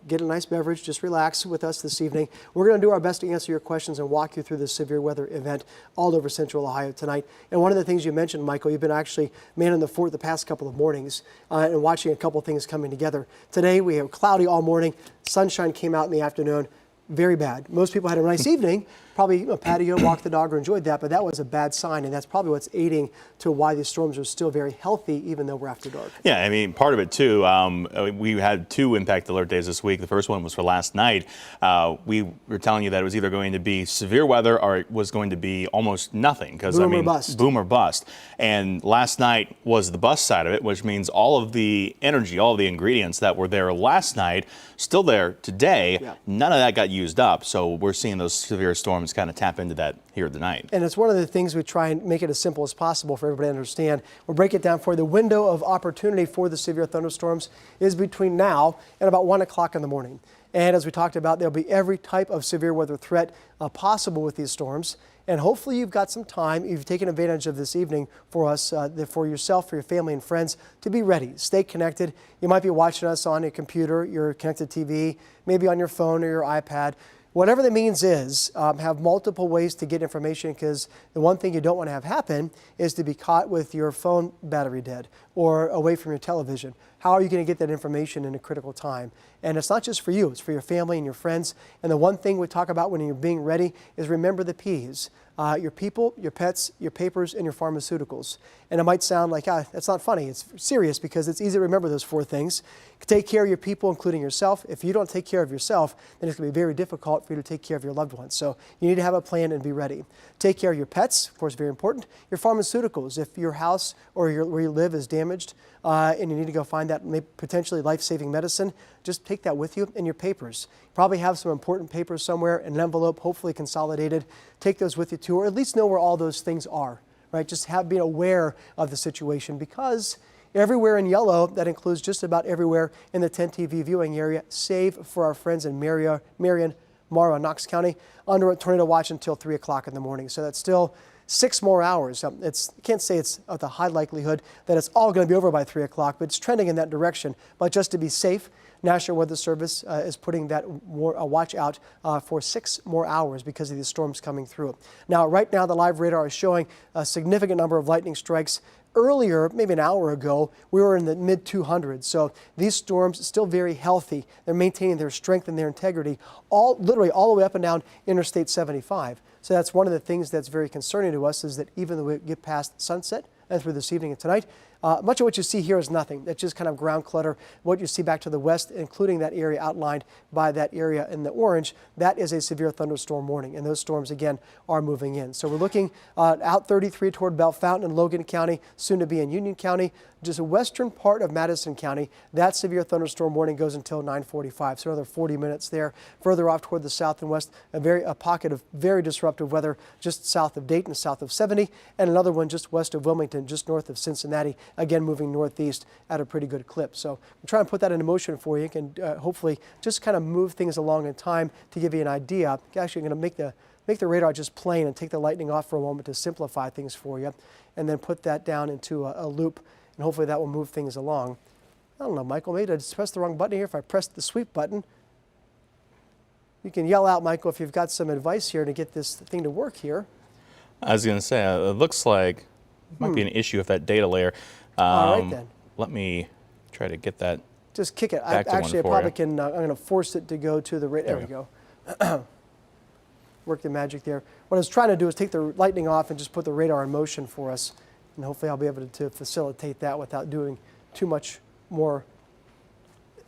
get a nice beverage, just relax with us this evening. We're going to do our best to answer your questions and walk you through this severe weather event all over central Ohio tonight. And one of the things you mentioned, Michael, you've been actually manning the fort the past couple of mornings and watching a couple of things coming together. Today we have cloudy all morning. Sunshine came out in the afternoon. Very bad. Most people had a nice evening, probably a patio, walked the dog, or enjoyed that, but that was a bad sign, and that's probably what's aiding to why these storms are still very healthy, even though we're after dark. Yeah, I mean, part of it too, we had 2 impact alert days this week. The first one was for last night. We were telling you that it was either going to be severe weather or it was going to be almost nothing. Boom or bust. Boom or bust. And last night was the bust side of it, which means all of the energy, all of the ingredients that were there last night, still there today. Yeah. None of that got used up, so we're seeing those severe storms kind of tap into that here tonight. And it's one of the things we try and make it as simple as possible for everybody to understand. We'll break it down for you. The window of opportunity for the severe thunderstorms is between now and about 1 o'clock in the morning. And as we talked about, there'll be every type of severe weather threat possible with these storms. And hopefully you've got some time, you've taken advantage of this evening for us, for yourself, for your family and friends, to be ready. Stay connected. You might be watching us on a computer, your connected TV, maybe on your phone or your iPad. Whatever the means is, have multiple ways to get information, because the one thing you don't want to have happen is to be caught with your phone battery dead or away from your television. How are you going to get that information in a critical time? And it's not just for you, it's for your family and your friends. And the one thing we talk about when you're being ready is remember the P's. Your people, your pets, your papers, and your pharmaceuticals. And it might sound like, that's not funny. It's serious because it's easy to remember those 4 things. Take care of your people, including yourself. If you don't take care of yourself, then it's going to be very difficult for you to take care of your loved ones. So you need to have a plan and be ready. Take care of your pets, of course, very important. Your pharmaceuticals, if your house or where you live is damaged and you need to go find that potentially life-saving medicine, just take that with you. And your papers. You probably have some important papers somewhere, an envelope, hopefully consolidated. Take those with you too, or at least know where all those things are, right? Just being aware of the situation, because everywhere in yellow, that includes just about everywhere in the 10 TV viewing area, save for our friends in Marion, Morrow, Knox County, under a tornado watch until 3 o'clock in the morning. So that's still 6 more hours. I can't say it's of the high likelihood that it's all going to be over by 3 o'clock, but it's trending in that direction. But just to be safe, National Weather Service is putting that watch out for 6 more hours because of these storms coming through. Now, right now, the live radar is showing a significant number of lightning strikes. Earlier, maybe an hour ago, we were in the mid-200s. So these storms still very healthy. They're maintaining their strength and their integrity, literally all the way up and down Interstate 75. So that's one of the things that's very concerning to us, is that even though we get past sunset and through this evening and tonight, much of what you see here is nothing. That's just kind of ground clutter. What you see back to the west, including that area outlined by that area in the orange, that is a severe thunderstorm warning. And those storms, again, are moving in. So we're looking out 33 toward Bell Fountain and Logan County. soon to be in Union County. Just a western part of Madison County, that severe thunderstorm warning goes until 9:45, so another 40 minutes there. Further off toward the south and west, a pocket of very disruptive weather just south of Dayton, south of 70, and another one just west of Wilmington, just north of Cincinnati, again moving northeast at a pretty good clip. So I'm trying to put that into motion for you and hopefully just kind of move things along in time to give you an idea. Actually, I'm going to make the radar just plain and take the lightning off for a moment to simplify things for you, and then put that down into a loop, and hopefully that will move things along. I don't know, Michael, maybe I just pressed the wrong button here. If I pressed the sweep button, you can yell out, Michael, if you've got some advice here to get this thing to work here. I was going to say, it looks like it might be an issue with that data layer. All right, then. Let me try to get that. Just kick it. Actually, I probably can. I'm going to force it to go to the right. There we go. Work the magic there. What I was trying to do is take the lightning off and just put the radar in motion for us. And hopefully I'll be able to facilitate that without doing too much more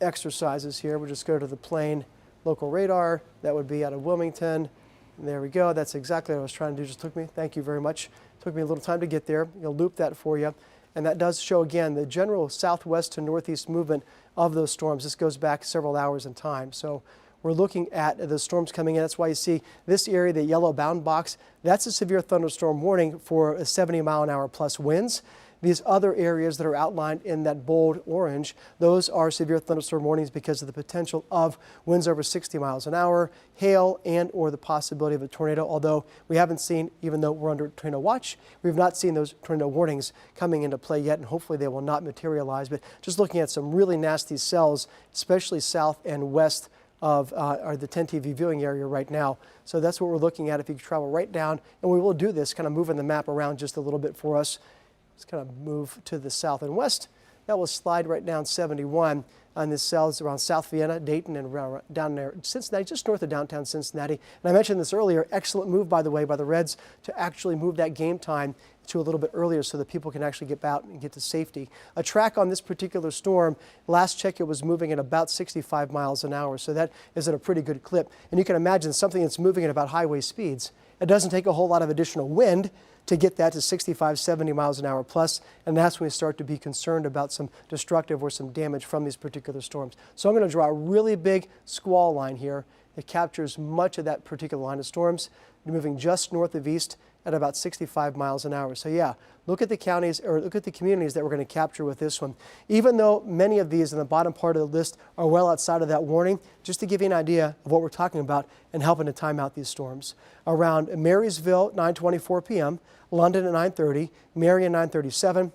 exercises here. We'll just go to the plain local radar. That would be out of Wilmington. And there we go. That's exactly what I was trying to do. Just took me, thank you very much. Took me a little time to get there. You'll loop that for you. And that does show, again, the general southwest to northeast movement of those storms. This goes back several hours in time. So we're looking at the storms coming in. That's why you see this area, the yellow bound box, that's a severe thunderstorm warning for 70-mile-an-hour plus winds. These other areas that are outlined in that bold orange, those are severe thunderstorm warnings because of the potential of winds over 60 miles an hour, hail, and or the possibility of a tornado, although we haven't seen, even though we're under tornado watch, we've not seen those tornado warnings coming into play yet, and hopefully they will not materialize. But just looking at some really nasty cells, especially south and west of the 10 TV viewing area right now. So that's what we're looking at if you travel right down, and we will do this, kind of moving the map around just a little bit for us. Let's kind of move to the south and west. That will slide right down 71 on this cells around South Vienna, Dayton, and around down there, Cincinnati, just north of downtown Cincinnati. And I mentioned this earlier, excellent move, by the way, by the Reds to actually move that game time to a little bit earlier so that people can actually get out and get to safety. A track on this particular storm, last check it was moving at about 65 miles an hour, so that is at a pretty good clip. And you can imagine something that's moving at about highway speeds. It doesn't take a whole lot of additional wind to get that to 65, 70 miles an hour plus, and that's when we start to be concerned about some destructive or some damage from these particular storms. So I'm going to draw a really big squall line here that captures much of that particular line of storms, moving just north of east at about 65 miles an hour. So yeah, look at the counties, or look at the communities that we're going to capture with this one. Even though many of these in the bottom part of the list are well outside of that warning, just to give you an idea of what we're talking about and helping to time out these storms. Around Marysville, 9:24 p.m., London at 9:30, Marion 9:37,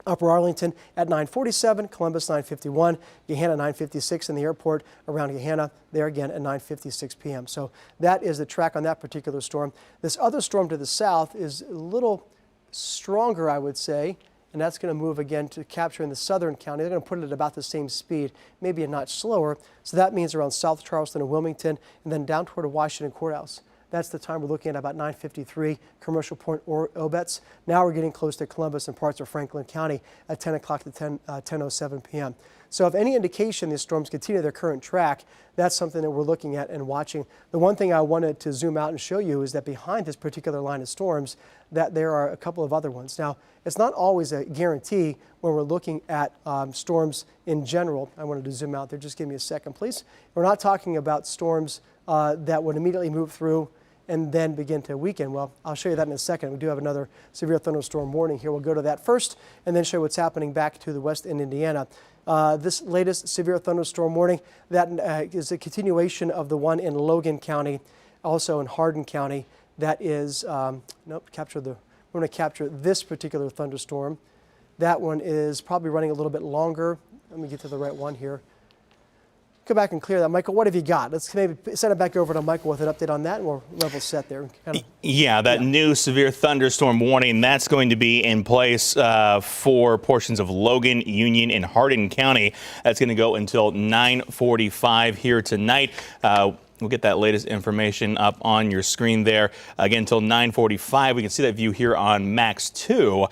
Upper Arlington at 9:47, Columbus 9:51, Gahanna 9:56, and the airport around Gahanna there again at 9:56 p.m. So that is the track on that particular storm. This other storm to the south is a little stronger, I would say, and that's going to move again to capture in the southern county. They're going to put it at about the same speed, maybe a notch slower. So that means around South Charleston and Wilmington, and then down toward the Washington Courthouse. That's the time we're looking at about 9:53, Commercial Point or Obetz. Now we're getting close to Columbus and parts of Franklin County at 10 o'clock to 10:07 p.m. So if any indication these storms continue their current track, that's something that we're looking at and watching. The one thing I wanted to zoom out and show you is that behind this particular line of storms, that there are a couple of other ones. Now, it's not always a guarantee when we're looking at storms in general. I wanted to zoom out there. Just give me a second, please. We're not talking about storms that would immediately move through and then begin to weaken. Well, I'll show you that in a second. We do have another severe thunderstorm warning here. We'll go to that first and then show you what's happening back to the west in Indiana. This latest severe thunderstorm warning, that is a continuation of the one in Logan County, also in Hardin County. That is, we're going to capture this particular thunderstorm. That one is probably running a little bit longer. Let me get to the right one here. Go back and clear that. Michael, what have you got? Let's maybe send it back over to Michael with an update on that, and we'll level set there. New severe thunderstorm warning, that's going to be in place for portions of Logan, Union, and Hardin County. That's going to go until 9:45 here tonight. We'll get that latest information up on your screen there. Again, until 9:45. We can see that view here on Max 2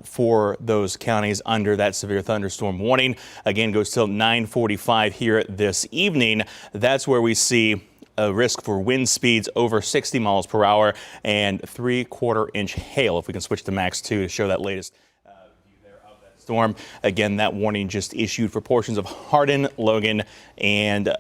for those counties under that severe thunderstorm warning. Again, goes till 9:45 here this evening. That's where we see a risk for wind speeds over 60 miles per hour and 3/4 inch hail. If we can switch to Max 2 to show that latest storm. Again, that warning just issued for portions of Hardin, Logan, and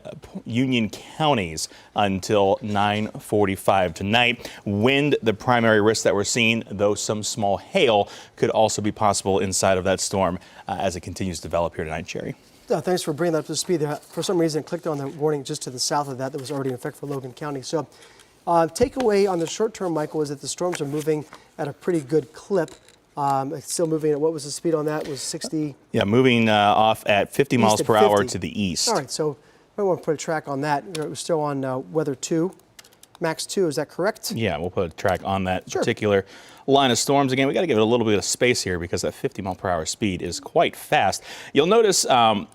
Union counties until 9:45 tonight. Wind, the primary risk that we're seeing, though some small hail could also be possible inside of that storm as it continues to develop here tonight, Jerry. Thanks for bringing that up to speed. For some reason, I clicked on the warning just to the south of that was already in effect for Logan County. So takeaway on the short term, Michael, is that the storms are moving at a pretty good clip. It's still moving at, what was the speed on that? It was 60? Yeah, moving off at 50 miles per hour to the east. All right, so I want to put a track on that. We're still on weather 2, max 2, is that correct? Yeah, we'll put a track on that particular line of storms. Again, we got to give it a little bit of space here because that 50 mile per hour speed is quite fast. You'll notice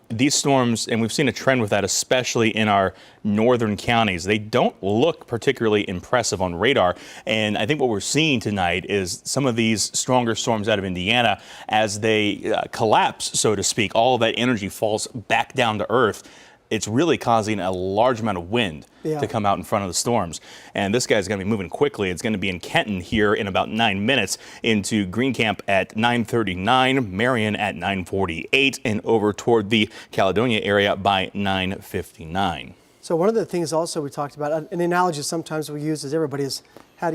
these storms, and we've seen a trend with that, especially in our northern counties. They don't look particularly impressive on radar. And I think what we're seeing tonight is some of these stronger storms out of Indiana, as they collapse, so to speak, all of that energy falls back down to earth. It's really causing a large amount of wind to come out in front of the storms. And this guy's going to be moving quickly. It's going to be in Kenton here in about 9 minutes, into Greencamp at 9:39, Marion at 9:48, and over toward the Caledonia area by 9:59. So one of the things also we talked about, an analogy sometimes we use is everybody has had,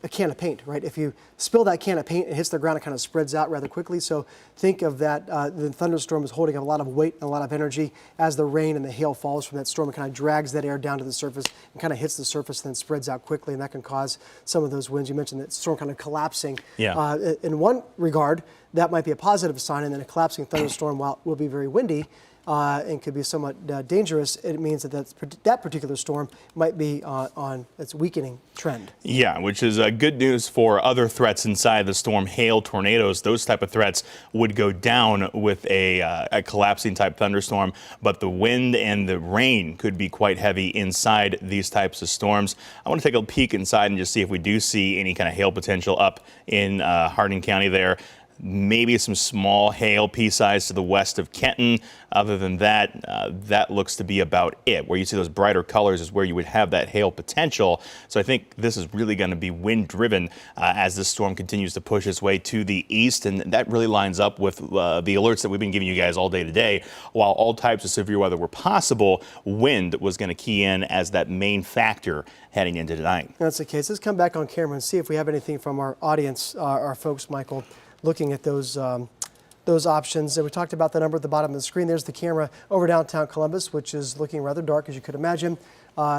a can of paint, right? If you spill that can of paint, it hits the ground, it kind of spreads out rather quickly. So think of that, the thunderstorm is holding a lot of weight and a lot of energy. As the rain and the hail falls from that storm, it kind of drags that air down to the surface and kind of hits the surface and then spreads out quickly, and that can cause some of those winds. You mentioned that storm kind of collapsing. In one regard, that might be a positive sign, and then a collapsing thunderstorm, while it will be very windy, and could be somewhat dangerous, it means that particular storm might be on its weakening trend. Yeah, which is good news for other threats inside the storm. Hail, tornadoes, those type of threats would go down with a collapsing type thunderstorm, but the wind and the rain could be quite heavy inside these types of storms. I want to take a peek inside and just see if we do see any kind of hail potential up in Hardin County there. Maybe some small hail pea-size to the west of Kenton. Other than that, that looks to be about it. Where you see those brighter colors is where you would have that hail potential. So I think this is really going to be wind-driven as this storm continues to push its way to the east. And that really lines up with the alerts that we've been giving you guys all day today. While all types of severe weather were possible, wind was going to key in as that main factor heading into tonight. That's the case. Let's come back on camera and see if we have anything from our audience, our folks, Michael, looking at those options. And we talked about the number at the bottom of the screen. There's the camera over downtown Columbus, which is looking rather dark, as you could imagine.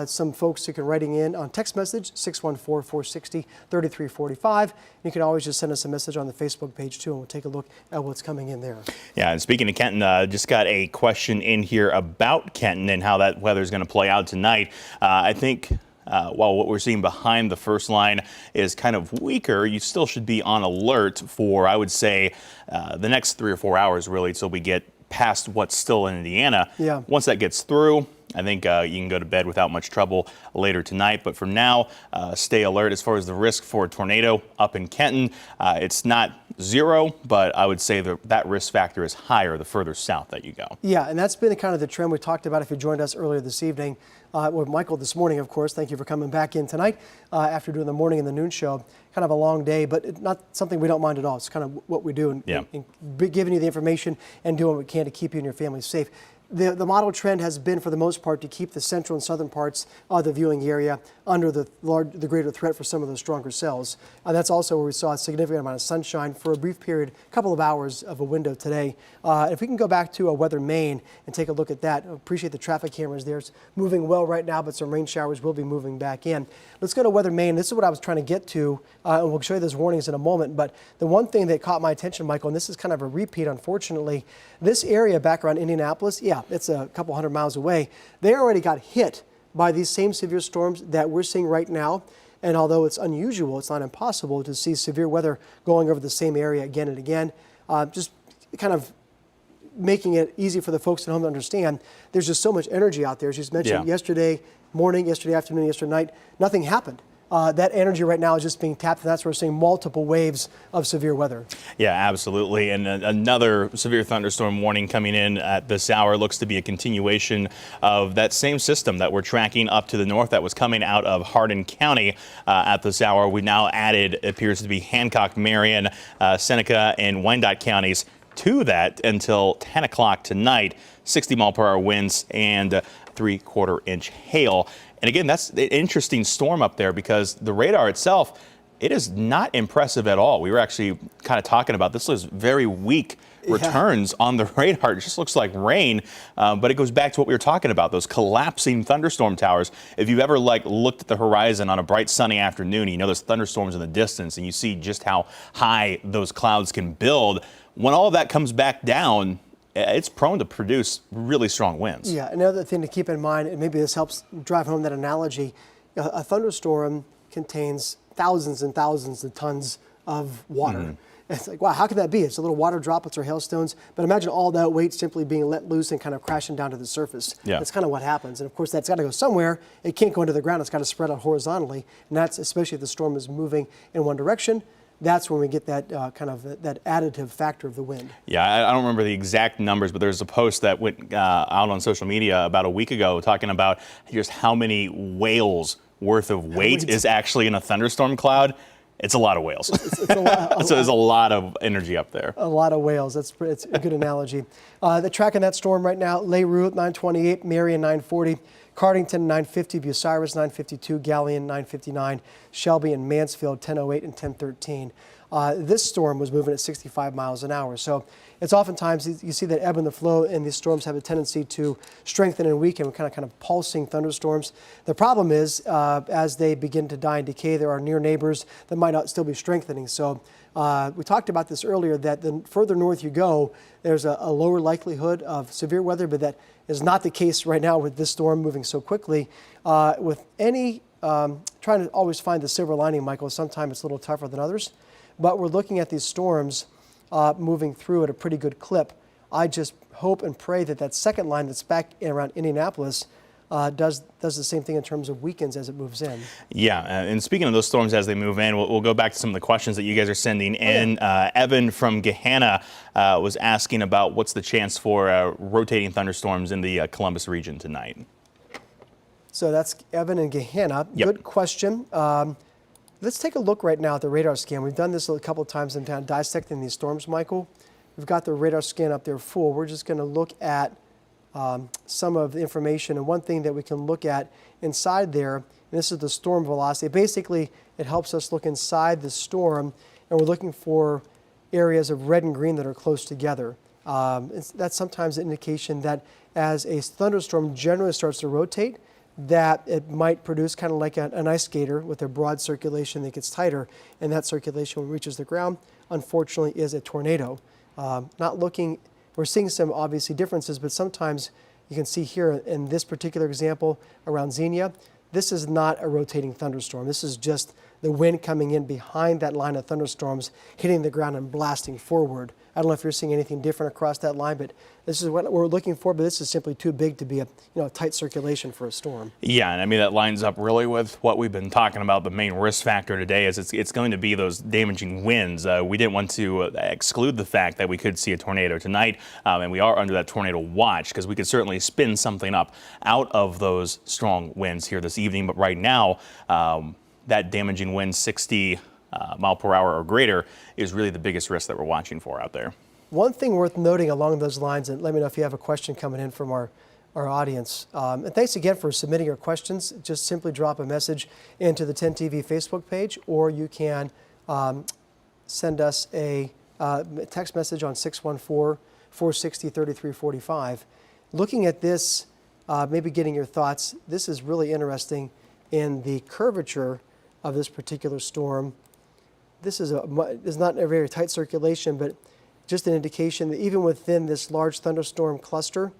Some folks who can writing in on text message, 614-460-3345. You can always just send us a message on the Facebook page, too, and we'll take a look at what's coming in there. Yeah, and speaking of Kenton, just got a question in here about Kenton and how that weather is going to play out tonight. I think while what we're seeing behind the first line is kind of weaker, you still should be on alert for, I would say, the next 3 or 4 hours, really, until we get past what's still in Indiana. Yeah. Once that gets through, I think you can go to bed without much trouble later tonight. But for now, stay alert as far as the risk for a tornado up in Kenton. It's not zero, but I would say that risk factor is higher the further south that you go. Yeah, and that's been kind of the trend we talked about if you joined us earlier this evening. With Michael this morning, of course. Thank you for coming back in tonight after doing the morning and the noon show. Kind of a long day, but not something we don't mind at all. It's kind of what we do, and giving you the information and doing what we can to keep you and your family safe. The model trend has been, for the most part, to keep the central and southern parts of the viewing area under the greater threat for some of those stronger cells. That's also where we saw a significant amount of sunshine for a brief period, a couple of hours of a window today. If we can go back to Weather Maine and take a look at that, I appreciate the traffic cameras there. It's moving well right now, but some rain showers will be moving back in. Let's go to Weather Maine. This is what I was trying to get to, and we'll show you those warnings in a moment. But the one thing that caught my attention, Michael, and this is kind of a repeat, unfortunately, this area back around Indianapolis, it's a couple hundred miles away. They already got hit by these same severe storms that we're seeing right now. And although it's unusual, it's not impossible to see severe weather going over the same area again and again. Just kind of making it easy for the folks at home to understand, there's just so much energy out there. As you mentioned, yesterday morning, yesterday afternoon, yesterday night, nothing happened. That energy right now is just being tapped, and that's where we're seeing multiple waves of severe weather. Yeah, absolutely. And another severe thunderstorm warning coming in at this hour looks to be a continuation of that same system that we're tracking up to the north that was coming out of Hardin County at this hour. We now added, appears to be Hancock, Marion, Seneca, and Wyandotte counties to that until 10 o'clock tonight. 60-mile-per-hour winds and 3/4-inch hail. And again, that's an interesting storm up there because the radar itself, it is not impressive at all. We were actually kind of talking about this was very weak returns on the radar. It just looks like rain, but it goes back to what we were talking about, those collapsing thunderstorm towers. If you've ever looked at the horizon on a bright sunny afternoon, you know there's thunderstorms in the distance and you see just how high those clouds can build. When all of that comes back down, it's prone to produce really strong winds. Yeah, another thing to keep in mind, and maybe this helps drive home that analogy, a thunderstorm contains thousands and thousands of tons of water. It's like, wow, how could that be? It's a little water droplets or hailstones, but imagine all that weight simply being let loose and kind of crashing down to the surface. Yeah. That's kind of what happens. And of course, that's got to go somewhere. It can't go into the ground. It's got to spread out horizontally. And that's especially if the storm is moving in one direction. That's when we get that that additive factor of the wind. Yeah, I don't remember the exact numbers, but there's a post that went out on social media about a week ago talking about just how many whales worth of weight is actually in a thunderstorm cloud. It's a lot of whales. It's a lot, so there's a lot of energy up there. A lot of whales. It's a good analogy. The track in that storm right now: Leroux 928, Marion 940, Cardington 950, Bucyrus 952, Galleon 959, Shelby and Mansfield 1008 and 1013. This storm was moving at 65 miles an hour. So it's oftentimes you see that ebb and the flow, and these storms have a tendency to strengthen and weaken. We're kind of pulsing thunderstorms. The problem is as they begin to die and decay, there are near neighbors that might not still be strengthening. So we talked about this earlier, that the further north you go, there's a lower likelihood of severe weather, but that is not the case right now with this storm moving so quickly. With any, trying to always find the silver lining, Michael, sometimes it's a little tougher than others, but we're looking at these storms moving through at a pretty good clip. I just hope and pray that that second line that's back around Indianapolis does the same thing in terms of weekends as it moves in. Yeah, and speaking of those storms as they move in, we'll go back to some of the questions that you guys are sending in. Evan from Gahanna was asking about what's the chance for rotating thunderstorms in the Columbus region tonight. So that's Evan and Gahanna. Yep. Good question. Let's take a look right now at the radar scan. We've done this a couple of times in town, dissecting these storms, Michael. We've got the radar scan up there full. We're just going to look at some of the information. And one thing that we can look at inside there, and this is the storm velocity. Basically, it helps us look inside the storm, and we're looking for areas of red and green that are close together. That's sometimes an indication that as a thunderstorm generally starts to rotate, that it might produce kind of like an ice skater with a broad circulation that gets tighter, and that circulation, when it reaches the ground, unfortunately is a tornado. We're seeing some obviously differences, but sometimes you can see here in this particular example around Xenia, this is not a rotating thunderstorm. This is just the wind coming in behind that line of thunderstorms, hitting the ground and blasting forward. I don't know if you're seeing anything different across that line, but this is what we're looking for. But this is simply too big to be a tight circulation for a storm. Yeah, and I mean that lines up really with what we've been talking about. The main risk factor today is it's going to be those damaging winds. We didn't want to exclude the fact that we could see a tornado tonight, and we are under that tornado watch because we could certainly spin something up out of those strong winds here this evening. But right now, that damaging wind, 60 mile per hour or greater, is really the biggest risk that we're watching for out there. One thing worth noting along those lines, and let me know if you have a question coming in from our audience. And thanks again for submitting your questions. Just simply drop a message into the 10 TV Facebook page, or you can send us a text message on 614-460-3345. Looking at this, maybe getting your thoughts, this is really interesting in the curvature of this particular storm. This is not a very tight circulation, but just an indication that even within this large thunderstorm cluster,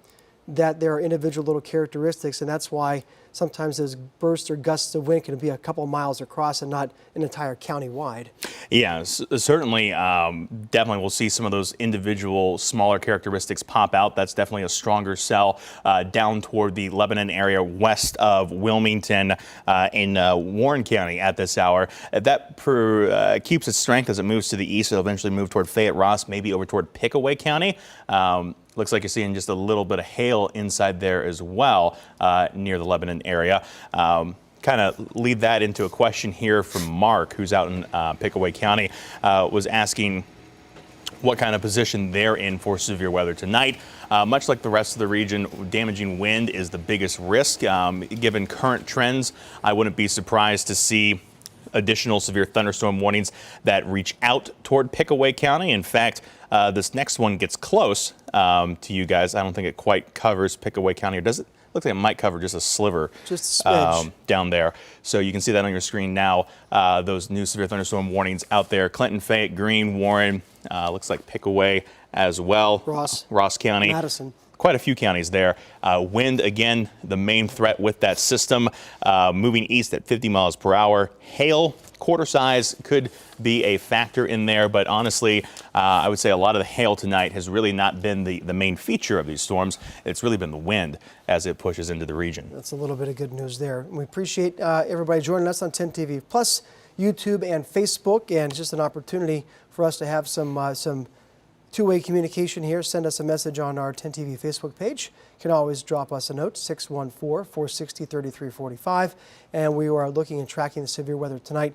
that there are individual little characteristics, and that's why sometimes those bursts or gusts of wind can be a couple of miles across and not an entire county wide. Yeah, certainly, definitely we'll see some of those individual smaller characteristics pop out. That's definitely a stronger cell down toward the Lebanon area west of Wilmington in Warren County at this hour. That keeps its strength as it moves to the east. It'll eventually move toward Fayette Ross, maybe over toward Pickaway County. Looks like you're seeing just a little bit of hail inside there as well near the Lebanon area. Kind of lead that into a question here from Mark, who's out in Pickaway County, was asking, what kind of position they're in for severe weather tonight. Much like the rest of the region, damaging wind is the biggest risk. Given current trends, I wouldn't be surprised to see additional severe thunderstorm warnings that reach out toward Pickaway County. In fact, this next one gets close to you guys. I don't think it quite covers Pickaway County, or does it? Looks like it might cover just a sliver down there. So you can see that on your screen now. Those new severe thunderstorm warnings out there. Clinton, Fayette, Greene, Warren, looks like Pickaway as well. Ross County. Madison. Quite a few counties there. Wind, again, the main threat with that system, moving east at 50 miles per hour. Hail, quarter size, could be a factor in there, but honestly, I would say a lot of the hail tonight has really not been the main feature of these storms. It's really been the wind as it pushes into the region. That's a little bit of good news there. We appreciate everybody joining us on 10 TV Plus, YouTube, and Facebook, and it's just an opportunity for us to have some two-way communication here. Send us a message on our 10 TV Facebook page. You can always drop us a note, 614-460-3345. And we are looking and tracking the severe weather tonight.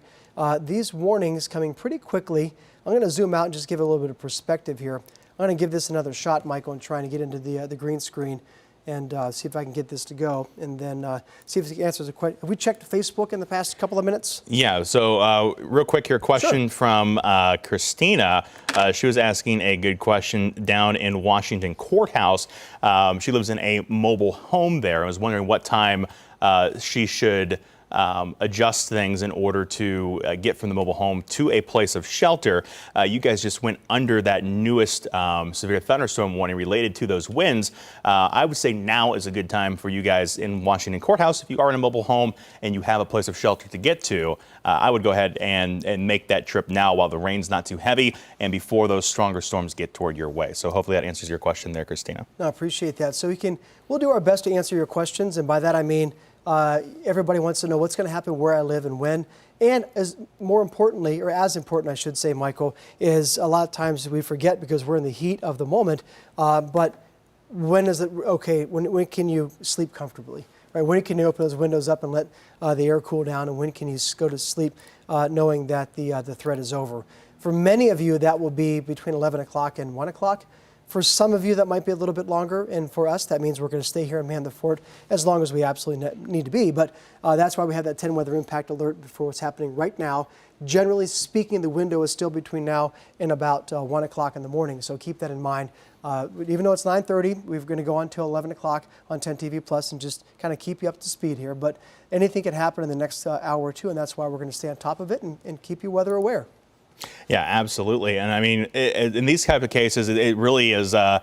These warnings coming pretty quickly. I'm going to zoom out and just give a little bit of perspective here. I'm going to give this another shot, Michael, and trying to get into the green screen and see if I can get this to go, and then see if it answers a question. Have we checked Facebook in the past couple of minutes? Yeah, so real quick here, question from Christina. She was asking a good question down in Washington Courthouse. She lives in a mobile home there. I was wondering what time she should adjust things in order to get from the mobile home to a place of shelter. You guys just went under that newest severe thunderstorm warning related to those winds. I would say now is a good time for you guys in Washington Courthouse. If you are in a mobile home and you have a place of shelter to get to, I would go ahead and make that trip now while the rain's not too heavy and before those stronger storms get toward your way. So hopefully that answers your question there, Christina. No, I appreciate that. So we'll do our best to answer your questions, and by that I mean everybody wants to know what's going to happen where I live and when. And as more importantly, or as important, I should say, Michael, is a lot of times we forget because we're in the heat of the moment. But when is it okay? When can you sleep comfortably? Right? When can you open those windows up and let the air cool down? And when can you go to sleep knowing that the threat is over? For many of you, that will be between 11 o'clock and 1 o'clock. For some of you, that might be a little bit longer, and for us, that means we're going to stay here and man the fort as long as we absolutely need to be. But that's why we have that 10 weather impact alert for what's happening right now. Generally speaking, the window is still between now and about 1 o'clock in the morning, so keep that in mind. Even though it's 9:30, we're going to go on until 11 o'clock on 10 TV Plus and just kind of keep you up to speed here. But anything can happen in the next hour or two, and that's why we're going to stay on top of it and keep you weather aware. Yeah, absolutely. And I mean, in these type of cases, it really is a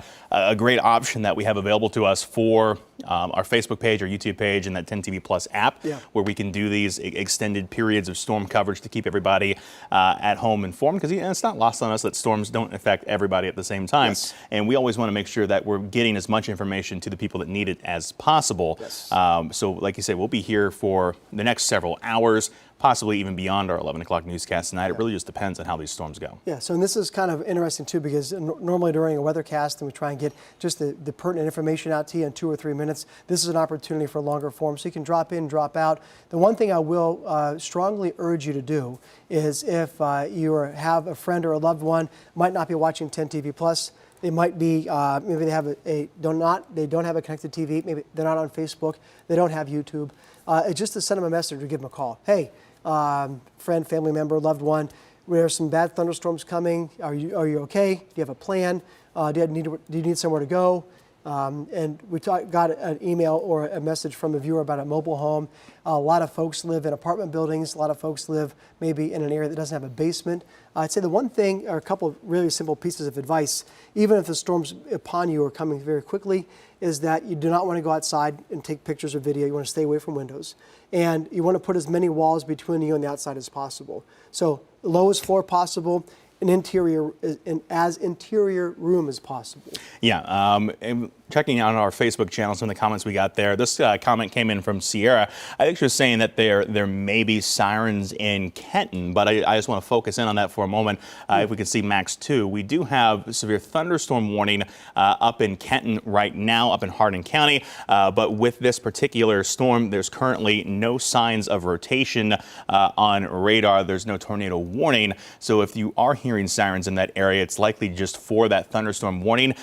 great option that we have available to us for our Facebook page, our YouTube page, and that 10 TV Plus app, where we can do these extended periods of storm coverage to keep everybody at home informed. Because it's not lost on us that storms don't affect everybody at the same time. Yes. And we always want to make sure that we're getting as much information to the people that need it as possible. Yes. So like you said, we'll be here for the next several hours, possibly even beyond our 11 o'clock newscast tonight. It really just depends on how these storms go. Yeah, so and this is kind of interesting too, because normally during a weathercast, and we try and get just the pertinent information out to you in 2 or 3 minutes. This is an opportunity for a longer form, so you can drop in, drop out. The one thing I will strongly urge you to do is if you have a friend or a loved one, might not be watching 10 TV Plus, they might be, maybe they don't have a connected TV, maybe they're not on Facebook, they don't have YouTube. Just to send them a message or give them a call. Hey, friend, family member, loved one, there's some bad thunderstorms coming. Are you okay? Do you have a plan? Do you need somewhere to go? And we got an email or a message from a viewer about a mobile home. A lot of folks live in apartment buildings. A lot of folks live maybe in an area that doesn't have a basement. I'd say the one thing, or a couple of really simple pieces of advice, even if the storms upon you are coming very quickly, is that you do not want to go outside and take pictures or video. You want to stay away from windows. And you want to put as many walls between you and the outside as possible. So lowest floor possible, as interior room as possible. Yeah, and checking out our Facebook channel, some of the comments we got there. This comment came in from Sierra. I think she was saying that there may be sirens in Kenton, but I just want to focus in on that for a moment. If we can see Max 2, we do have severe thunderstorm warning up in Kenton right now, up in Hardin County. But with this particular storm, there's currently no signs of rotation on radar. There's no tornado warning. So if you are hearing sirens in that area, it's likely just for that thunderstorm warning.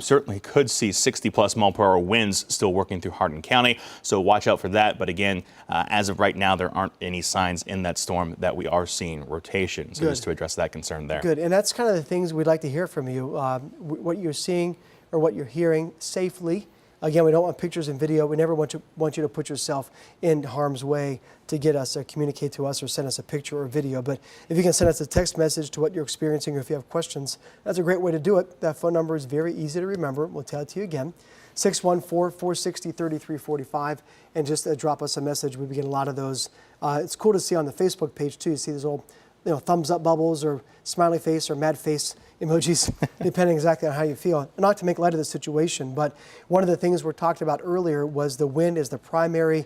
Certainly could see 60+ mile per hour winds still working through Hardin County. So watch out for that. But again, as of right now, there aren't any signs in that storm that we are seeing rotation. So just to address that concern there. Good. And that's kind of the things we'd like to hear from you. What you're seeing or what you're hearing safely. Again, we don't want pictures and video. We never want you to put yourself in harm's way to get us or communicate to us or send us a picture or video. But if you can send us a text message to what you're experiencing, or if you have questions, that's a great way to do it. That phone number is very easy to remember. We'll tell it to you again. 614-460-3345, and just drop us a message. We get a lot of those. It's cool to see on the Facebook page too. You see these old, thumbs up bubbles or smiley face or mad face emojis, depending exactly on how you feel. Not to make light of the situation, but one of the things we talked about earlier was the wind is the primary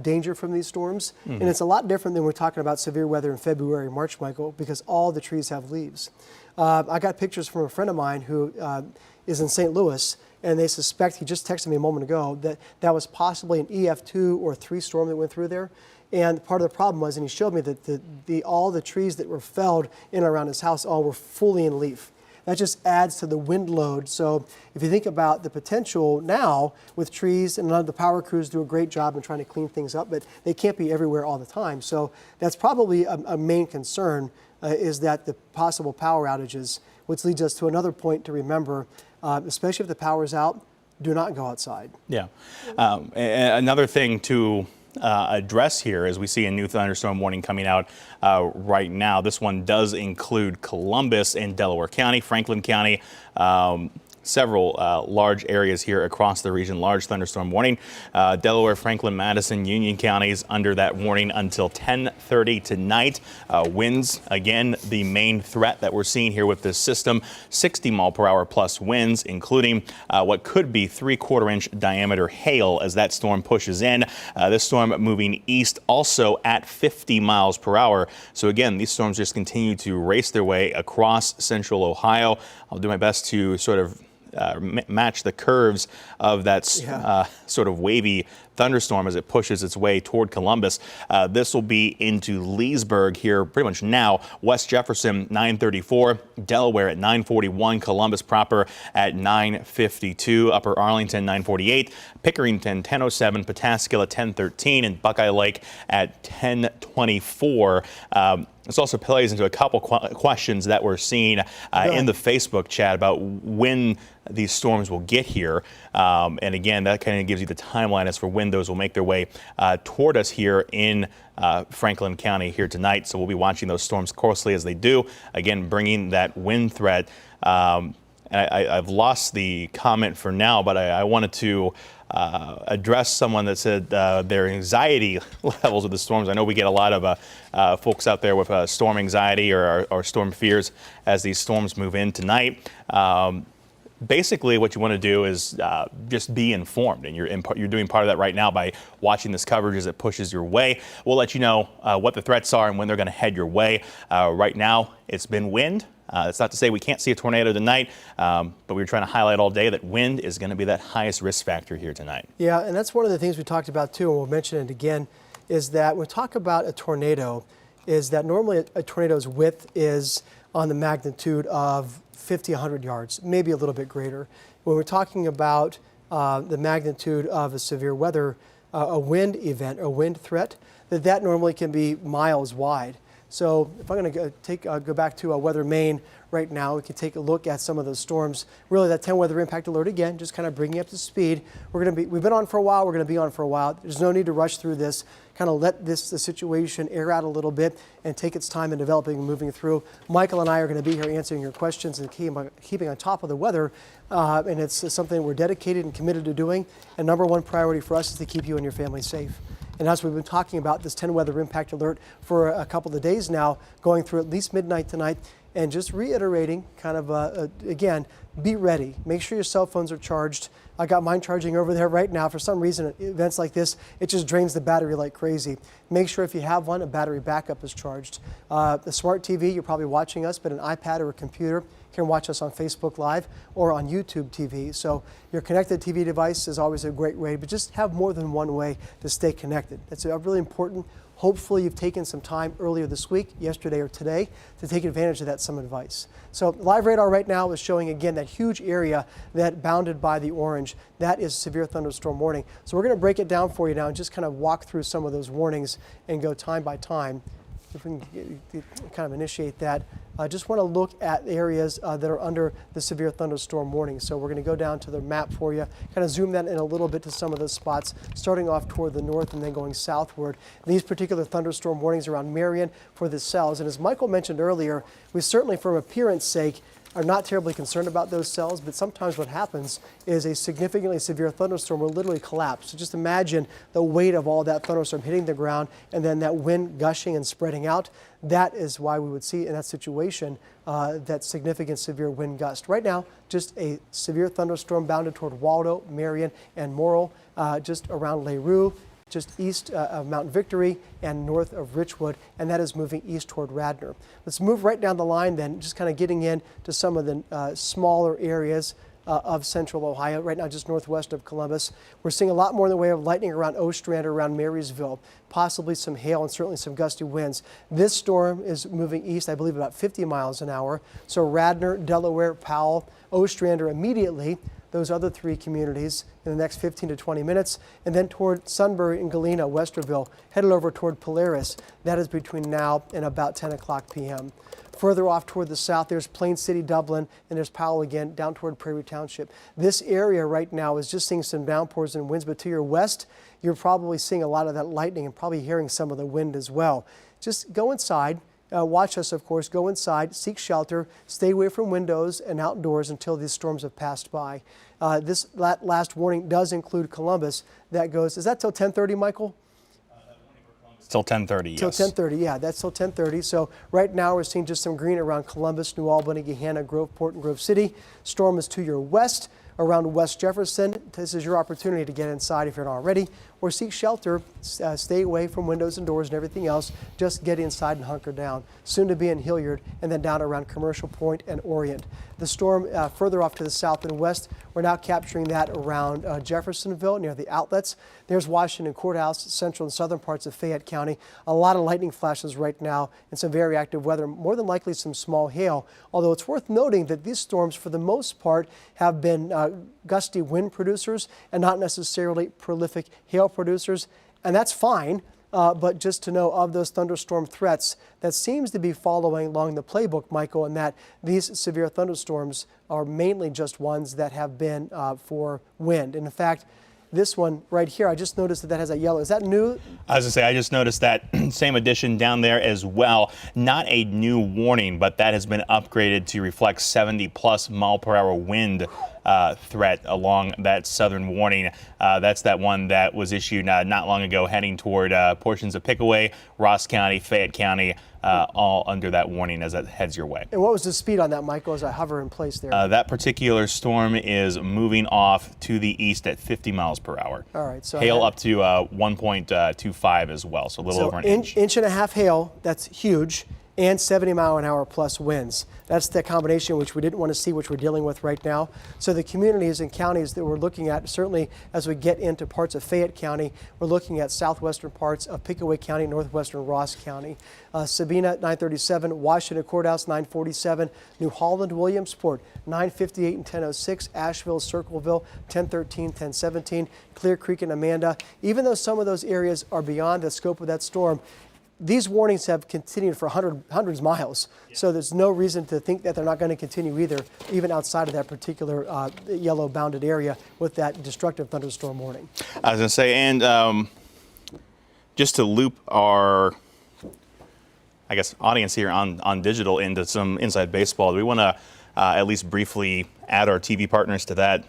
danger from these storms. And it's a lot different than we're talking about severe weather in February and March, Michael, because all the trees have leaves. I got pictures from a friend of mine who is in St. Louis, and they suspect, he just texted me a moment ago, that that was possibly an EF2 or 3 storm that went through there. And part of the problem was, and he showed me that all the trees that were felled in and around his house all were fully in leaf. That just adds to the wind load. So if you think about the potential now with trees, and a lot of the power crews do a great job in trying to clean things up, but they can't be everywhere all the time. So that's probably a main concern, is that the possible power outages, which leads us to another point to remember, especially if the power's out, do not go outside. Yeah. Another thing to address here as we see a new thunderstorm warning coming out right now. This one does include Columbus and Delaware County, Franklin County, several large areas here across the region, large thunderstorm warning. Delaware, Franklin, Madison, Union counties under that warning until 10:30 tonight. Winds, again, the main threat that we're seeing here with this system, 60 mile per hour plus winds, including what could be 3/4 inch diameter hail as that storm pushes in. This storm moving east also at 50 miles per hour. So again, these storms just continue to race their way across central Ohio. I'll do my best to sort of match the curves of that sort of wavy thunderstorm as it pushes its way toward Columbus. This will be into Leesburg here pretty much now. West Jefferson 9:34, Delaware at 9:41, Columbus proper at 9:52, Upper Arlington 9:48, Pickerington 10:07, Pataskala 10:13, and Buckeye Lake at 10:24. This also plays into a couple questions that we're seeing in the Facebook chat about when these storms will get here. And again, that kind of gives you the timeline as for when those will make their way toward us here in Franklin County here tonight. So we'll be watching those storms closely as they do. Again, bringing that wind threat. I've lost the comment for now, but I wanted to address someone that said their anxiety levels with the storms. I know we get a lot of folks out there with storm anxiety or storm fears as these storms move in tonight. Basically, what you want to do is just be informed, and you're doing part of that right now by watching this coverage as it pushes your way. We'll let you know what the threats are and when they're going to head your way. Right now, it's been wind. It's not to say we can't see a tornado tonight, but we were trying to highlight all day that wind is going to be that highest risk factor here tonight. Yeah, and that's one of the things we talked about too, and we'll mention it again, is that when we talk about a tornado, is that normally a tornado's width is on the magnitude of 50, 100 yards, maybe a little bit greater. When we're talking about the magnitude of a severe weather, a wind event, a wind threat, that normally can be miles wide. So if I'm going to go back to Weather Maine right now, we can take a look at some of those storms. Really, that 10 weather impact alert again, just kind of bringing you up to speed. We've been on for a while. We're going to be on for a while. There's no need to rush through this. Kind of let the situation air out a little bit and take its time in developing and moving through. Michael and I are going to be here answering your questions and keeping on top of the weather. And it's something we're dedicated and committed to doing. And number one priority for us is to keep you and your family safe. And as we've been talking about this 10 weather impact alert for a couple of days now, going through at least midnight tonight and just reiterating kind of, again, be ready. Make sure your cell phones are charged. I got mine charging over there right now. For some reason, at events like this, it just drains the battery like crazy. Make sure if you have one, a battery backup is charged. The smart TV, you're probably watching us, but an iPad or a computer, you can watch us on Facebook Live or on YouTube TV. So your connected TV device is always a great way, but just have more than one way to stay connected. That's really important. Hopefully you've taken some time earlier this week, yesterday or today, to take advantage of some advice. So live radar right now is showing again that huge area that bounded by the orange. That is severe thunderstorm warning. So we're going to break it down for you now and just kind of walk through some of those warnings and go time by time. If we can kind of initiate that. I just want to look at areas that are under the severe thunderstorm warning. So we're going to go down to the map for you, kind of zoom that in a little bit to some of those spots, starting off toward the north and then going southward. These particular thunderstorm warnings around Marion for the cells. And as Michael mentioned earlier, we certainly, for appearance sake, are not terribly concerned about those cells, but sometimes what happens is a significantly severe thunderstorm will literally collapse. So just imagine the weight of all that thunderstorm hitting the ground and then that wind gushing and spreading out. That is why we would see in that situation that significant severe wind gust. Right now, just a severe thunderstorm bounded toward Waldo, Marion, and Morrill, just around Leroux, just east of Mount Victory and north of Richwood, and that is moving east toward Radnor. Let's move right down the line then, just kind of getting in to some of the smaller areas of central Ohio, right now just northwest of Columbus. We're seeing a lot more in the way of lightning around Ostrander, around Marysville, possibly some hail and certainly some gusty winds. This storm is moving east, I believe, about 50 miles an hour. So Radnor, Delaware, Powell, Ostrander immediately, those other three communities in the next 15 to 20 minutes, and then toward Sunbury and Galena, Westerville, headed over toward Polaris. That is between now and about 10 o'clock p.m. Further off toward the south, there's Plain City, Dublin, and there's Powell again, down toward Prairie Township. This area right now is just seeing some downpours and winds, but to your west, you're probably seeing a lot of that lightning and probably hearing some of the wind as well. Just go inside. Watch us, of course. Go inside, seek shelter, stay away from windows and outdoors until these storms have passed by. This last warning does include Columbus. That goes, is that till 10:30, Michael? Till 10:30, yes. Till 10:30, yeah, that's till 10:30. So right now we're seeing just some green around Columbus, New Albany, Gahanna, Groveport, and Grove City. Storm is to your west around West Jefferson. This is your opportunity to get inside if you're not already, or seek shelter, stay away from windows and doors and everything else. Just get inside and hunker down. Soon to be in Hilliard and then down around Commercial Point and Orient. The storm further off to the south and west, we're now capturing that around Jeffersonville near the outlets. There's Washington Courthouse, central and southern parts of Fayette County. A lot of lightning flashes right now and some very active weather, more than likely some small hail. Although it's worth noting that these storms, for the most part, have been gusty wind producers and not necessarily prolific hail producers. And that's fine. But just to know of those thunderstorm threats, that seems to be following along the playbook, Michael, and that these severe thunderstorms are mainly just ones that have been for wind. And in fact, this one right here, I just noticed that has a yellow. Is that new? I was going to say, I just noticed that same addition down there as well. Not a new warning, but that has been upgraded to reflect 70+ mile per hour wind threat along that southern warning. That's that one that was issued not long ago, heading toward portions of Pickaway, Ross County, Fayette County, all under that warning as it heads your way. And what was the speed on that, Michael, as I hover in place there? That particular storm is moving off to the east at 50 miles per hour. All right. So hail up to 1.25 as well, so a little over an inch. Inch and a half hail, that's huge, and 70-mile-an-hour plus winds. That's the combination which we didn't want to see, which we're dealing with right now. So the communities and counties that we're looking at, certainly as we get into parts of Fayette County, we're looking at southwestern parts of Pickaway County, northwestern Ross County. Sabina, 937, Washington Courthouse, 947, New Holland, Williamsport, 958 and 1006, Asheville, Circleville, 1013, 1017, Clear Creek and Amanda. Even though some of those areas are beyond the scope of that storm, these warnings have continued for hundreds of miles, so there's no reason to think that they're not going to continue either, even outside of that particular yellow bounded area with that destructive thunderstorm warning. I was going to say, and just to loop our, I guess, audience here on digital into some inside baseball, do we want to at least briefly add our TV partners to that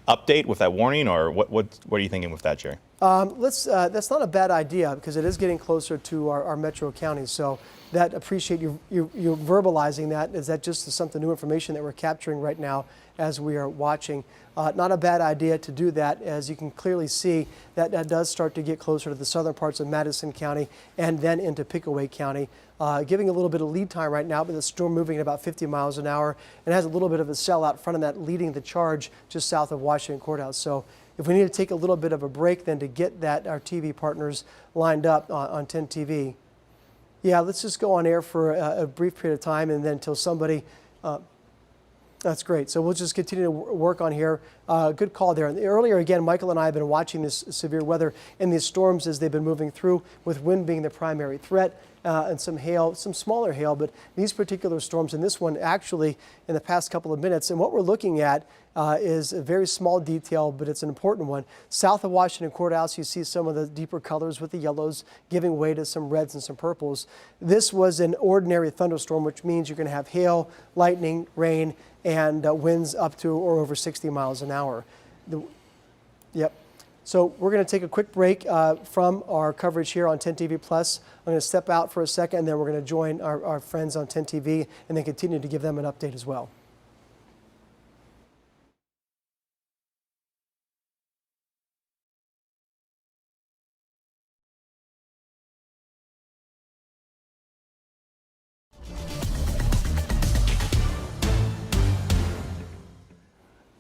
update with that warning, or what are you thinking with that, Jerry? That's not a bad idea because it is getting closer to our metro counties. So that appreciate you verbalizing that. Is that just something new information that we're capturing right now as we are watching? Not a bad idea to do that, as you can clearly see that does start to get closer to the southern parts of Madison County and then into Pickaway County. Giving a little bit of lead time right now, but the storm moving at about 50 miles an hour and has a little bit of a cell out front of that leading the charge just south of Washington Courthouse. So if we need to take a little bit of a break then to get our TV partners lined up on 10 TV, yeah, let's just go on air for a brief period of time and then until somebody, that's great. So we'll just continue to work on here. Good call there. And earlier, again, Michael and I have been watching this severe weather and these storms as they've been moving through, with wind being the primary threat. And some hail, some smaller hail, but these particular storms, and this one actually in the past couple of minutes, and what we're looking at is a very small detail, but it's an important one. South of Washington Courthouse, you see some of the deeper colors with the yellows giving way to some reds and some purples. This was an ordinary thunderstorm, which means you're going to have hail, lightning, rain, and winds up to or over 60 miles an hour. Yep. So we're going to take a quick break from our coverage here on 10 TV Plus. I'm going to step out for a second, and then we're going to join our friends on 10 TV and then continue to give them an update as well.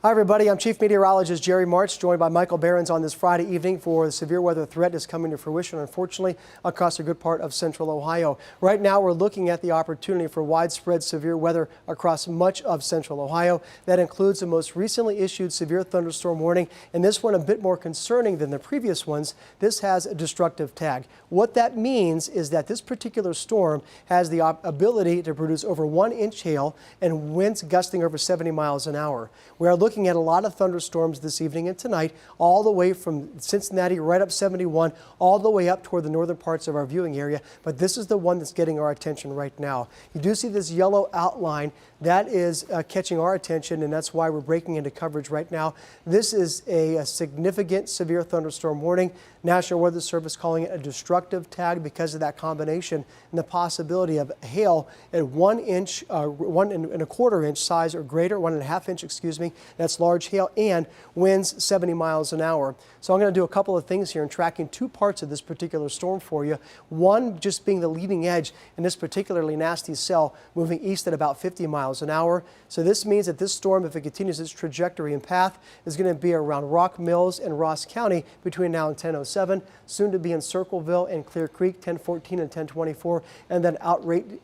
Hi, everybody. I'm Chief Meteorologist Jerry March, joined by Michael Behrens on this Friday evening for the severe weather threat is coming to fruition, unfortunately, across a good part of central Ohio. Right now, we're looking at the opportunity for widespread severe weather across much of central Ohio. That includes the most recently issued severe thunderstorm warning, and this one a bit more concerning than the previous ones. This has a destructive tag. What that means is that this particular storm has the ability to produce over 1-inch hail and winds gusting over 70 miles an hour. We are looking at a lot of thunderstorms this evening and tonight, all the way from Cincinnati right up 71, all the way up toward the northern parts of our viewing area. But this is the one that's getting our attention right now. You do see this yellow outline. That is catching our attention, and that's why we're breaking into coverage right now. This is a significant severe thunderstorm warning. National Weather Service calling it a destructive tag because of that combination and the possibility of hail at 1 inch, 1¼ inch size or greater, 1½ inch, excuse me. That's large hail, and winds 70 miles an hour. So I'm going to do a couple of things here in tracking two parts of this particular storm for you. One just being the leading edge in this particularly nasty cell moving east at about 50 miles an hour. So this means that this storm, if it continues its trajectory and path, is going to be around Rock Mills and Ross County between now and 10:07, soon to be in Circleville and Clear Creek 10:14 and 10:24, and then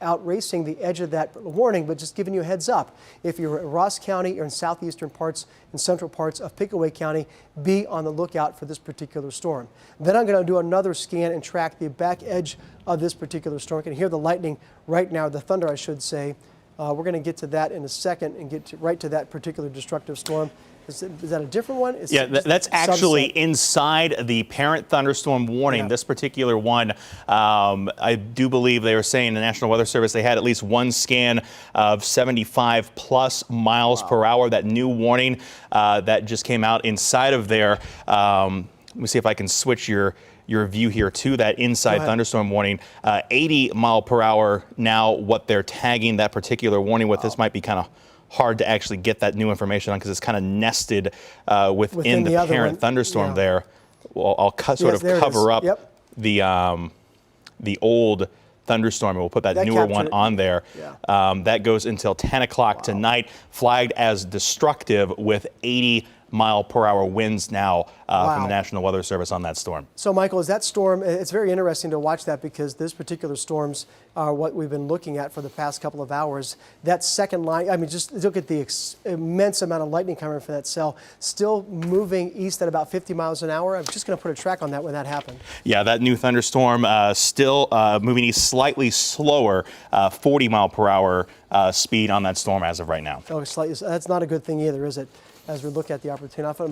outracing the edge of that warning, but just giving you a heads up. If you're in Ross County or in southeastern parts and central parts of Pickaway County, be on the lookout for this particular storm. Then I'm going to do another scan and track the back edge of this particular storm. You can hear the lightning right now, the thunder, I should say. We're going to get to that in a second and get right to that particular destructive storm. Is that a different one? Yeah, that's actually inside the parent thunderstorm warning. Yeah. This particular one, I do believe they were saying the National Weather Service, they had at least one scan of 75 plus miles per hour. That new warning that just came out inside of there. Let me see if I can switch your view here to that inside thunderstorm warning. 80 mile per hour now, what they're tagging that particular warning with. This might be kind of hard to actually get that new information on because it's kind of nested within the parent thunderstorm there. Well, I'll sort of cover up the old thunderstorm, and we'll put that newer one on there. Yeah. That goes until 10 o'clock tonight, flagged as destructive with 80 mile per hour winds now from the National Weather Service on that storm. So, Michael, is that storm, it's very interesting to watch that because this particular storms are what we've been looking at for the past couple of hours. That second line, I mean, just look at the immense amount of lightning coming from that cell, still moving east at about 50 miles an hour. I'm just going to put a track on that when that happened. Yeah, that new thunderstorm still moving east slightly slower, 40 mile per hour speed on that storm as of right now. Oh, slightly. That's not a good thing either, is it? As we look at the opportunity.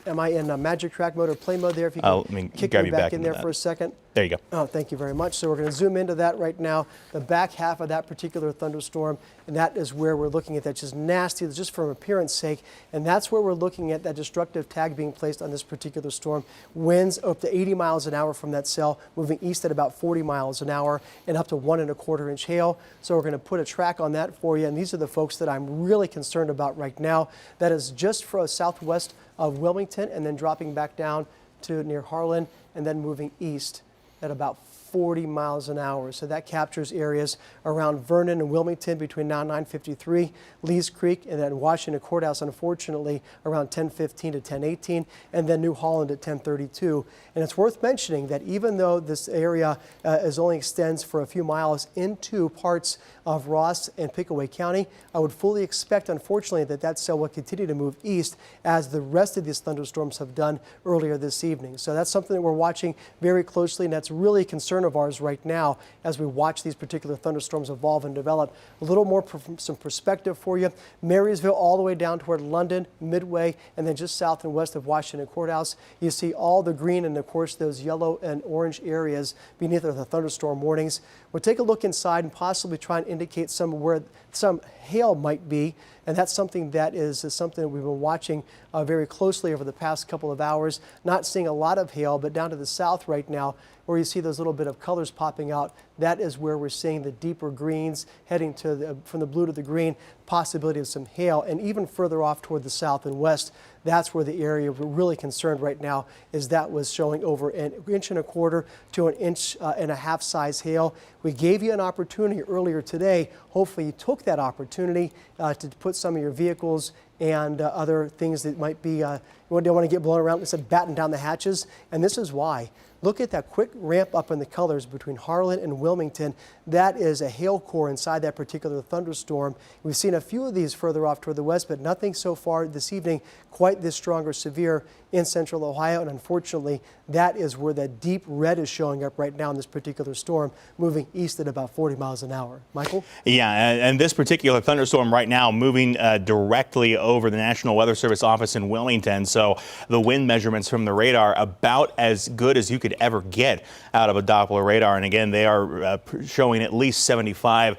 Am I in magic track mode or play mode there? If you can kick me back in there for a second. There you go. Oh, thank you very much. So we're going to zoom into that right now. now, the back half of that particular thunderstorm, and that is where we're looking at that just nasty, just for appearance sake, and that's where we're looking at that destructive tag being placed on this particular storm. Winds up to 80 miles an hour from that cell, moving east at about 40 miles an hour, and up to 1¼ inch hail. So we're going to put a track on that for you, and these are the folks that I'm really concerned about right now. That is just for southwest of Wilmington, and then dropping back down to near Harlan, and then moving east at about 40 miles an hour. So that captures areas around Vernon and Wilmington between now 9:53, Lees Creek, and then Washington Courthouse, unfortunately, around 10:15 to 10:18, and then New Holland at 10:32. And it's worth mentioning that even though this area only extends for a few miles into parts of Ross and Pickaway County, I would fully expect, unfortunately, that that cell will continue to move east as the rest of these thunderstorms have done earlier this evening. So that's something that we're watching very closely, and that's really a concern of ours right now as we watch these particular thunderstorms evolve and develop. A little more some perspective for you. Marysville all the way down toward London, Midway, and then just south and west of Washington Courthouse. You see all the green and, of course, those yellow and orange areas beneath the thunderstorm warnings. We'll take a look inside and possibly try and indicate where some hail might be, and that's something that is something that we've been watching very closely over the past couple of hours. Not seeing a lot of hail, but down to the south right now, where you see those little bit of colors popping out, that is where we're seeing the deeper greens heading to from the blue to the green, possibility of some hail. And even further off toward the south and west, that's where the area we're really concerned right now is that was showing over 1¼ to 1.5 inch size hail. We gave you an opportunity earlier today. Hopefully you took that opportunity to put some of your vehicles and other things that might be, you don't want to get blown around. We said batten down the hatches, and this is why. Look at that quick ramp up in the colors between Harlan and Wilmington. That is a hail core inside that particular thunderstorm. We've seen a few of these further off toward the west, but nothing so far this evening quite this strong or severe in central Ohio. And unfortunately, that is where that deep red is showing up right now in this particular storm, moving east at about 40 miles an hour. Michael? Yeah, and this particular thunderstorm right now moving directly over the National Weather Service office in Wilmington. So the wind measurements from the radar about as good as you could ever get out of a Doppler radar. And again, they are showing at least 75+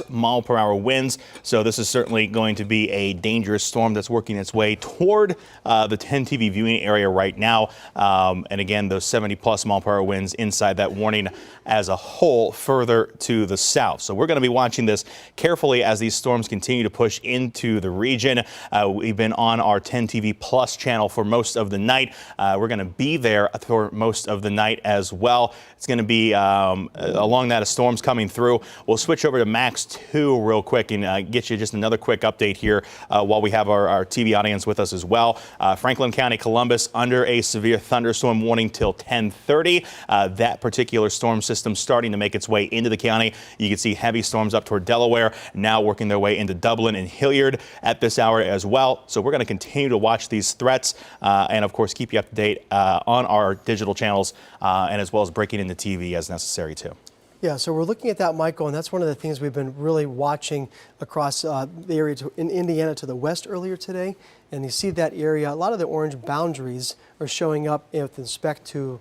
mile-per-hour winds. So this is certainly going to be a dangerous storm that's working its way toward the 10 TV viewing area right now. And again, those 70+ mile-per-hour winds inside that warning as a whole further to the south. So we're going to be watching this carefully as these storms continue to push into the region. We've been on our 10 TV Plus channel for most of the night. We're going to be there for most of the night as well. It's going to be along that as storms coming through. We'll switch over to Max 2 real quick and get you just another quick update here while we have our TV audience with us as well. Franklin County, Columbus under a severe thunderstorm warning till 10:30. That particular storm system starting to make its way into the county. You can see heavy storms up toward Delaware now working their way into Dublin and Hilliard at this hour as well. So we're going to continue to watch these threats and of course keep you up to date on our digital channels and as well as breaking into TV as necessary too. Yeah, so we're looking at that, Michael, and that's one of the things we've been really watching across the area in Indiana to the west earlier today. And you see that area, a lot of the orange boundaries are showing up with respect to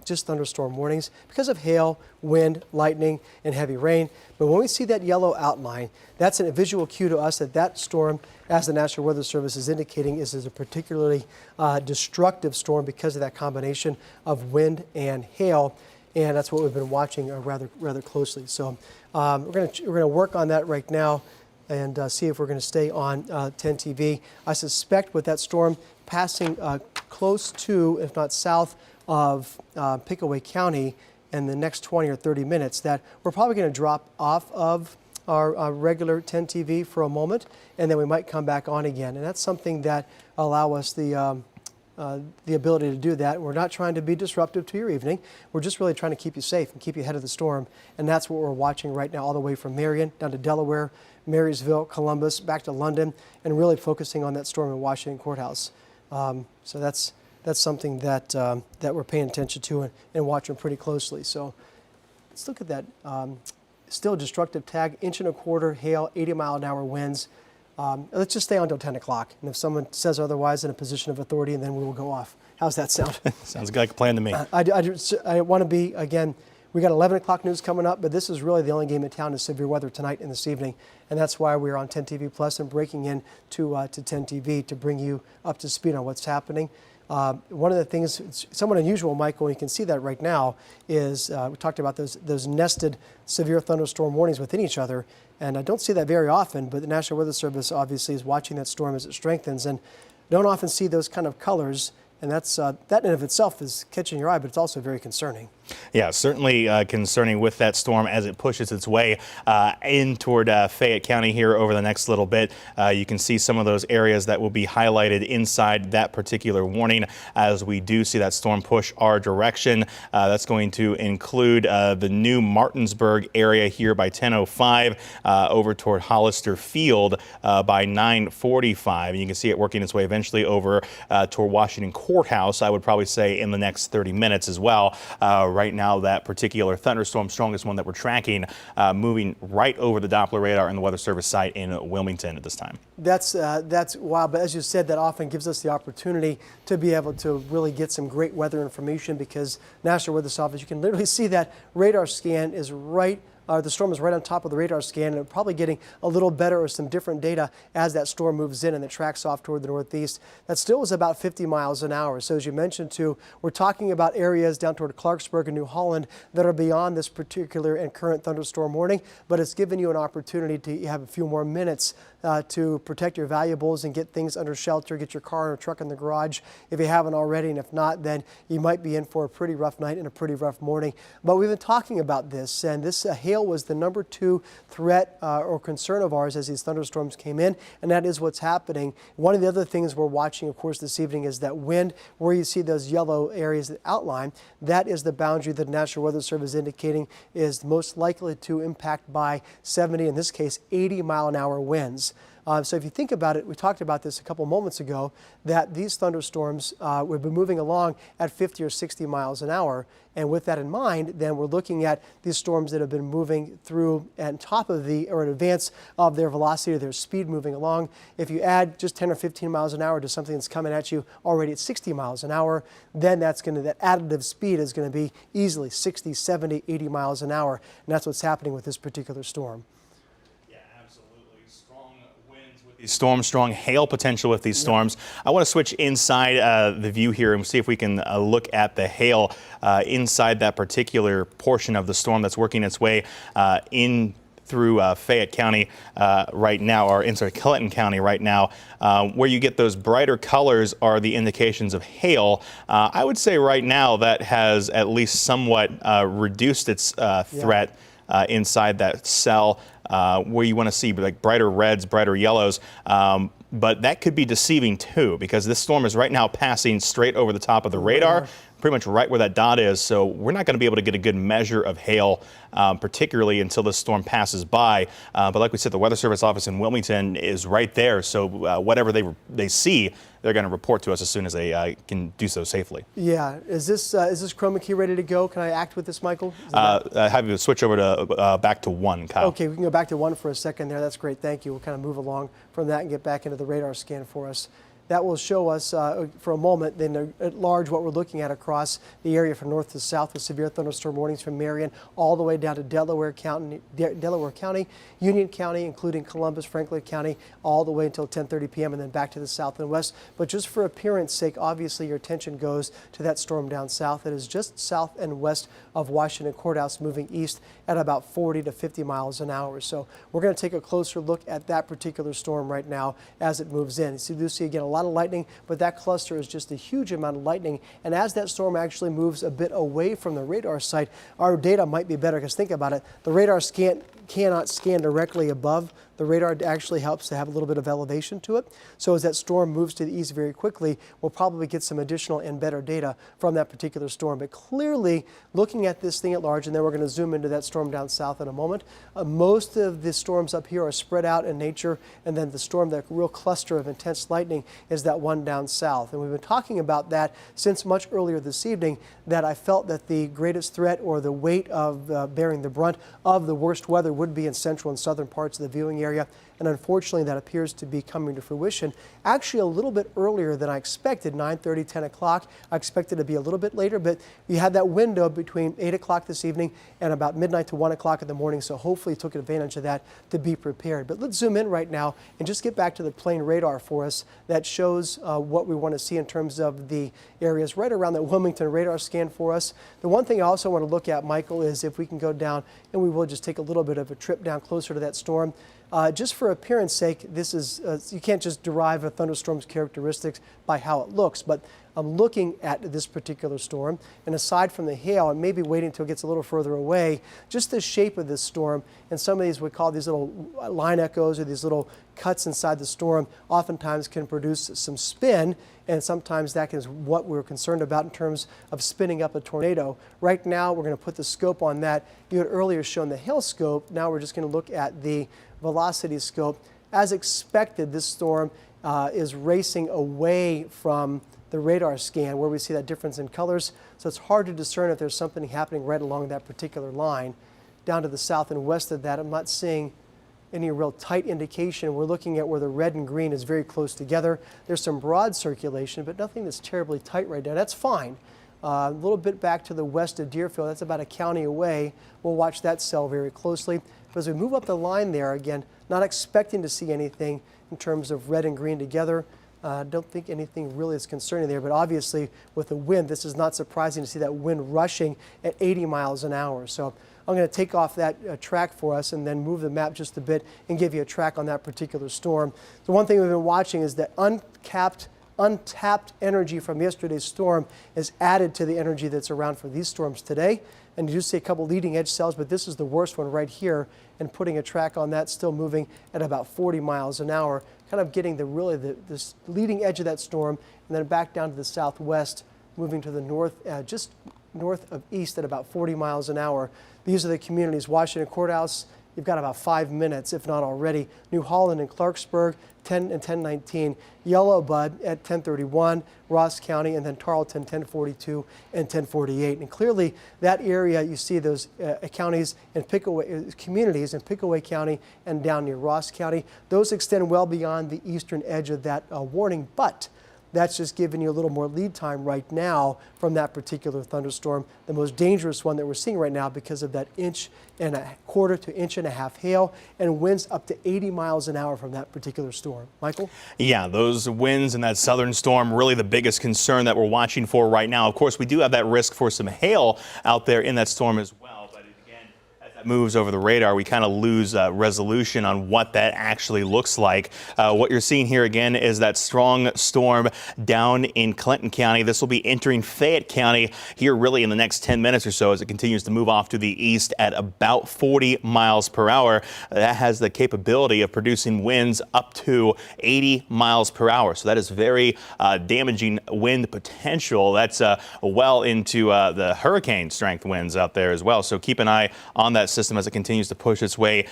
just thunderstorm warnings because of hail, wind, lightning, and heavy rain. But when we see that yellow outline, that's a visual cue to us that that storm, as the National Weather Service is indicating, is a particularly destructive storm because of that combination of wind and hail. And that's what we've been watching rather closely. So we're going to work on that right now and see if we're going to stay on 10 TV. I suspect with that storm passing close to, if not south of Pickaway County in the next 20 or 30 minutes, that we're probably going to drop off of our regular 10 TV for a moment, and then we might come back on again. And that's something that allow us the ability to do that. We're not trying to be disruptive to your evening. We're just really trying to keep you safe and keep you ahead of the storm. And that's what we're watching right now all the way from Marion down to Delaware, Marysville, Columbus, back to London, and really focusing on that storm in Washington Courthouse. So that's something that that we're paying attention to and watching pretty closely. So let's look at that. Still destructive tag, 1¼ inch hail, 80-mile-an-hour winds. Let's just stay on until 10 o'clock. And if someone says otherwise, in a position of authority, and then we will go off. How's that sound? Sounds like a plan to me. I want to be, again, We got 11 o'clock news coming up, but this is really the only game in town is severe weather tonight and this evening. And that's why we're on 10 TV Plus and breaking in to 10 TV to bring you up to speed on what's happening. One of the things, it's somewhat unusual, Michael, and you can see that right now, is we talked about those nested severe thunderstorm warnings within each other. And I don't see that very often, but the National Weather Service obviously is watching that storm as it strengthens and don't often see those kind of colors. And that's that in and of itself is catching your eye, but it's also very concerning. Yeah, certainly concerning with that storm as it pushes its way in toward Fayette County here over the next little bit. You can see some of those areas that will be highlighted inside that particular warning as we do see that storm push our direction. That's going to include the new Martinsburg area here by 10:05 over toward Hollister Field by 9:45. You can see it working its way eventually over toward Washington Courthouse, I would probably say in the next 30 minutes as well. Right now, that particular thunderstorm, strongest one that we're tracking, moving right over the Doppler radar in the Weather Service site in Wilmington at this time. That's wild, but as you said, that often gives us the opportunity to be able to really get some great weather information because National Weather Service, you can literally see that radar scan is right. The storm is right on top of the radar scan and probably getting a little better or some different data as that storm moves in and it tracks off toward the northeast. That still was about 50 miles an hour. So as you mentioned too, we're talking about areas down toward Clarksburg and New Holland that are beyond this particular and current thunderstorm warning, but it's given you an opportunity to have a few more minutes to protect your valuables and get things under shelter, get your car or truck in the garage if you haven't already, and if not, then you might be in for a pretty rough night and a pretty rough morning. But we've been talking about this, and this hail was the number 2 threat or concern of ours as these thunderstorms came in, and that is what's happening. One of the other things we're watching, of course, this evening is that wind, where you see those yellow areas that outline, that is the boundary that the National Weather Service is indicating is most likely to impact by 70, in this case, 80-mile-an-hour winds. So if you think about it, we talked about this a couple moments ago, that these thunderstorms would be moving along at 50 or 60 miles an hour. And with that in mind, then we're looking at these storms that have been moving through on top of or in advance of their velocity or their speed moving along. If you add just 10 or 15 miles an hour to something that's coming at you already at 60 miles an hour, then that additive speed is going to be easily 60, 70, 80 miles an hour. And that's what's happening with this particular storm. Storms, strong hail potential with these storms. I want to switch inside the view here and see if we can look at the hail inside that particular portion of the storm that's working its way in through Fayette County right now, or inside Clinton County right now. Where you get those brighter colors are the indications of hail. I would say right now that has at least somewhat reduced its threat inside that cell. Where you want to see like brighter reds, brighter yellows. But that could be deceiving too, because this storm is right now passing straight over the top of the radar, pretty much right where that dot is. So we're not going to be able to get a good measure of hail, particularly until this storm passes by. But like we said, the Weather Service office in Wilmington is right there. So whatever they see, they're going to report to us as soon as they can do so safely. Yeah. Is this chroma key ready to go? Can I act with this, Michael? Have you switch over to back to 1, Kyle. Okay, we can go back to 1 for a second there. That's great. Thank you. We'll kind of move along from that and get back into the radar scan for us. That will show us for a moment then at large what we're looking at across the area from north to south with severe thunderstorm warnings from Marion all the way down to Delaware County, Union County, including Columbus, Franklin County, all the way until 10:30 p.m. and then back to the south and west. But just for appearance sake, obviously your attention goes to that storm down south. It is just south and west of Washington Courthouse, moving east at about 40 to 50 miles an hour. So we're going to take a closer look at that particular storm right now as it moves in. So you see again a lot of lightning, but that cluster is just a huge amount of lightning. And as that storm actually moves a bit away from the radar site, our data might be better, because think about it, the radar cannot scan directly above. The radar actually helps to have a little bit of elevation to it. So as that storm moves to the east very quickly, we'll probably get some additional and better data from that particular storm. But clearly, looking at this thing at large, and then we're going to zoom into that storm down south in a moment, most of the storms up here are spread out in nature, and then the storm, that real cluster of intense lightning, is that one down south. And we've been talking about that since much earlier this evening, that I felt that the greatest threat or the weight of bearing the brunt of the worst weather would be in central and southern parts of the viewing area. and unfortunately that appears to be coming to fruition actually a little bit earlier than I expected, 9:30, 10 o'clock. I expected it to be a little bit later, but we had that window between 8 o'clock this evening and about midnight to 1 o'clock in the morning, so hopefully took advantage of that to be prepared. But let's zoom in right now and just get back to the plane radar for us that shows what we want to see in terms of the areas right around that Wilmington radar scan for us. The one thing I also want to look at, Michael, is if we can go down, and we will just take a little bit of a trip down closer to that storm. Just for appearance sake, this is you can't just derive a thunderstorm's characteristics by how it looks, but I'm looking at this particular storm, and aside from the hail, and maybe waiting until it gets a little further away, just the shape of this storm, and some of these we call these little line echoes or these little cuts inside the storm oftentimes can produce some spin, and sometimes that is what we're concerned about in terms of spinning up a tornado. Right now, we're going to put the scope on that. You had earlier shown the hail scope. Now we're just going to look at the velocity scope. As expected, this storm is racing away from the radar scan where we see that difference in colors, so it's hard to discern if there's something happening right along that particular line. Down to the south and west of that, I'm not seeing any real tight indication. We're looking at where the red and green is very close together. There's some broad circulation, but nothing that's terribly tight right now. That's fine. A little bit back to the west of Deerfield, that's about a county away. We'll watch that cell very closely. But as we move up the line there, again, not expecting to see anything in terms of red and green together. Don't think anything really is concerning there, but obviously with the wind, this is not surprising to see that wind rushing at 80 miles an hour. So I'm going to take off that track for us and then move the map just a bit and give you a track on that particular storm. The one thing we've been watching is that untapped energy from yesterday's storm is added to the energy that's around for these storms today. And you do see a couple leading edge cells, but this is the worst one right here, and putting a track on that, still moving at about 40 miles an hour, kind of getting this leading edge of that storm, and then back down to the southwest, moving to the north, just north of east at about 40 miles an hour. These are the communities. Washington Courthouse, you've got about 5 minutes, if not already. New Holland and Clarksburg, 10 and 10:19. Yellowbud at 10:31. Ross County, and then Tarleton, 10:42 and 10:48. And clearly, that area, you see those counties and communities in Pickaway County and down near Ross County. Those extend well beyond the eastern edge of that warning, but that's just giving you a little more lead time right now from that particular thunderstorm, the most dangerous one that we're seeing right now because of that 1.25 to 1.5 inches hail and winds up to 80 miles an hour from that particular storm. Michael? Yeah, those winds and that southern storm, really the biggest concern that we're watching for right now. Of course, we do have that risk for some hail out there in that storm as well. Moves over the radar, we kind of lose resolution on what that actually looks like. What you're seeing here again is that strong storm down in Clinton County. This will be entering Fayette County here really in the next 10 minutes or so as it continues to move off to the east at about 40 miles per hour. That has the capability of producing winds up to 80 miles per hour. So that is very damaging wind potential. That's well into the hurricane strength winds out there as well. So keep an eye on that system as it continues to push its way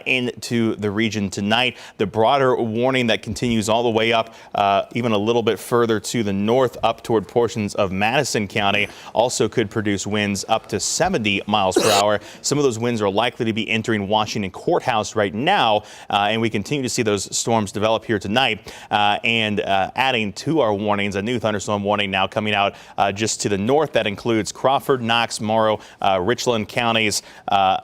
into the region tonight. The broader warning that continues all the way up even a little bit further to the north up toward portions of Madison County also could produce winds up to 70 miles per hour. Some of those winds are likely to be entering Washington Courthouse right now, and we continue to see those storms develop here tonight. And adding to our warnings, a new thunderstorm warning now coming out just to the north that includes Crawford, Knox, Morrow, Richland counties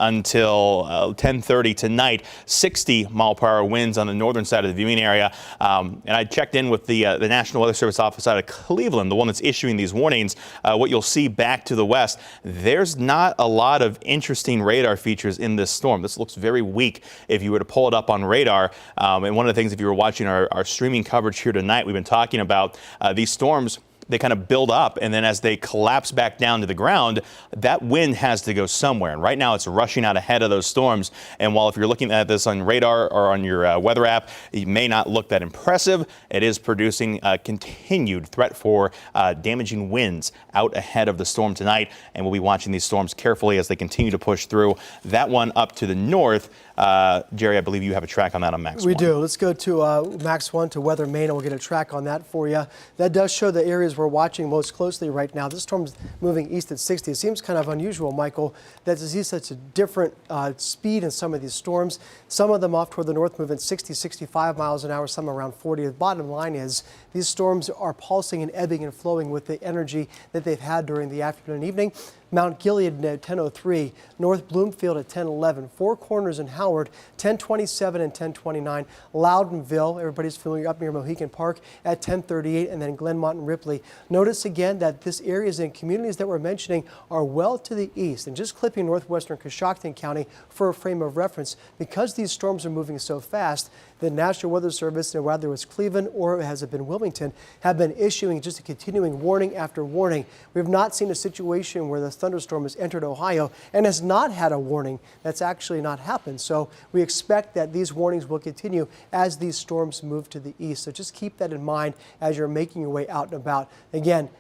until 10:30 tonight. 60 mile per hour winds on the northern side of the viewing area. And I checked in with the National Weather Service office out of Cleveland, the one that's issuing these warnings. What you'll see back to the west, there's not a lot of interesting radar features in this storm. This looks very weak if you were to pull it up on radar. And one of the things, if you were watching our streaming coverage here tonight, we've been talking about these storms. They kind of build up, and then as they collapse back down to the ground, that wind has to go somewhere. And right now it's rushing out ahead of those storms. And while if you're looking at this on radar or on your weather app, it may not look that impressive, it is producing a continued threat for damaging winds out ahead of the storm tonight. And we'll be watching these storms carefully as they continue to push through. That one up to the north, Jerry, I believe you have a track on that on Max 1. We do. Let's go to Max 1 to Weather Main, and we'll get a track on that for you. That does show the areas as we're watching most closely right now, this storm's moving east at 60. It seems kind of unusual, Michael, that to see such a different speed in some of these storms. Some of them off toward the north moving 60, 65 miles an hour, some around 40. The bottom line is these storms are pulsing and ebbing and flowing with the energy that they've had during the afternoon and evening. Mount Gilead at 10:03, North Bloomfield at 10:11, Four Corners and Howard 10:27 and 10:29, Loudonville, everybody's familiar up near Mohegan Park at 10:38, and then Glenmont and Ripley. Notice again that this areas and communities that we're mentioning are well to the east, and just clipping northwestern Coshocton County for a frame of reference. Because these storms are moving so fast, the National Weather Service, and whether it's Cleveland or has it been Wilmington, have been issuing just a continuing warning after warning. We have not seen a situation where the thunderstorm has entered Ohio and has not had a warning. That's actually not happened. So we expect that these warnings will continue as these storms move to the east. So just keep that in mind as you're making your way out and about. Again,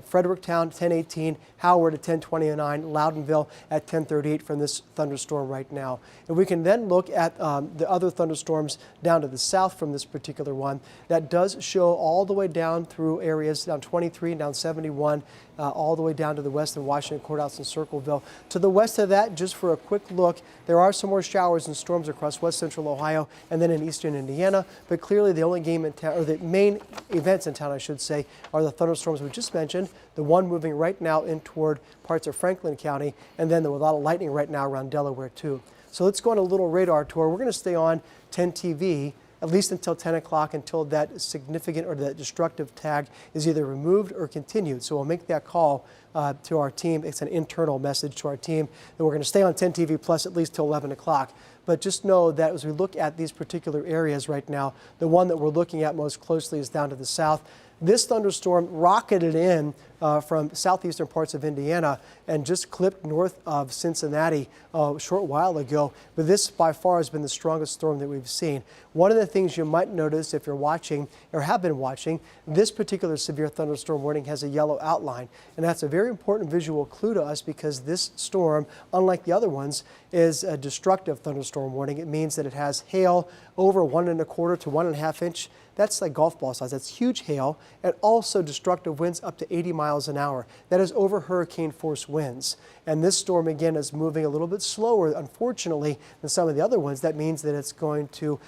Fredericktown 10:18, Howard at 10:29, Loudonville at 10:38 from this thunderstorm right now. And we can then look at the other thunderstorms down to the south from this particular one. That does show all the way down through areas down 23 and down 71, all the way down to the west in Washington Courthouse and Circleville. To the west of that, just for a quick look, there are some more showers and storms across west central Ohio and then in eastern Indiana. But clearly the only game in town, or the main events in town, I should say, are the thunderstorms we just mentioned. The one moving right now in toward parts of Franklin County, and then with a lot of lightning right now around Delaware too. So let's go on a little radar tour. We're going to stay on 10 TV at least until 10 o'clock, until that significant or that destructive tag is either removed or continued. So we'll make that call to our team. It's an internal message to our team that we're going to stay on 10 TV plus at least till 11 o'clock. But just know that as we look at these particular areas right now, the one that we're looking at most closely is down to the south. This thunderstorm rocketed in from southeastern parts of Indiana and just clipped north of Cincinnati a short while ago. But this by far has been the strongest storm that we've seen. One of the things you might notice if you're watching or have been watching, this particular severe thunderstorm warning has a yellow outline. And that's a very important visual clue to us because this storm, unlike the other ones, is a destructive thunderstorm warning. It means that it has hail over 1 1/4 to 1 1/2 inch. That's like golf ball size. That's huge hail, and also destructive winds up to 80 miles an hour. That is over hurricane force winds. And this storm, again, is moving a little bit slower, unfortunately, than some of the other ones. That means that it's going to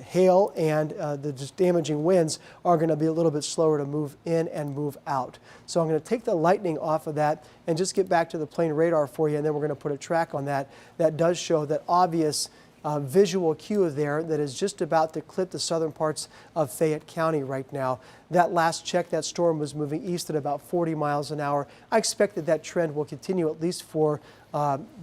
hail and the just damaging winds are going to be a little bit slower to move in and move out. So I'm going to take the lightning off of that and just get back to the plane radar for you, and then we're going to put a track on that. That does show that obvious visual cue there that is just about to clip the southern parts of Fayette County right now. That last check, that storm was moving east at about 40 miles an hour. I expect that that trend will continue at least for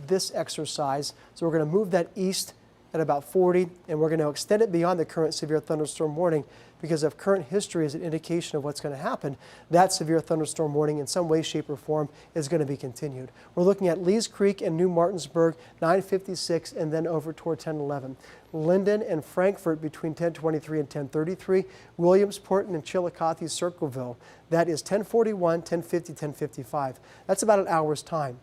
this exercise. So we're going to move that east at about 40, and we're going to extend it beyond the current severe thunderstorm warning because of current history as an indication of what's going to happen. That severe thunderstorm warning in some way, shape, or form is going to be continued. We're looking at Lees Creek and New Martinsburg, 9:56, and then over toward 10:11. Linden and Frankfort between 10:23 and 10:33. Williamsport and Chillicothe, Circleville. That is 10:41, 10:50, 10:55. That's about an hour's time.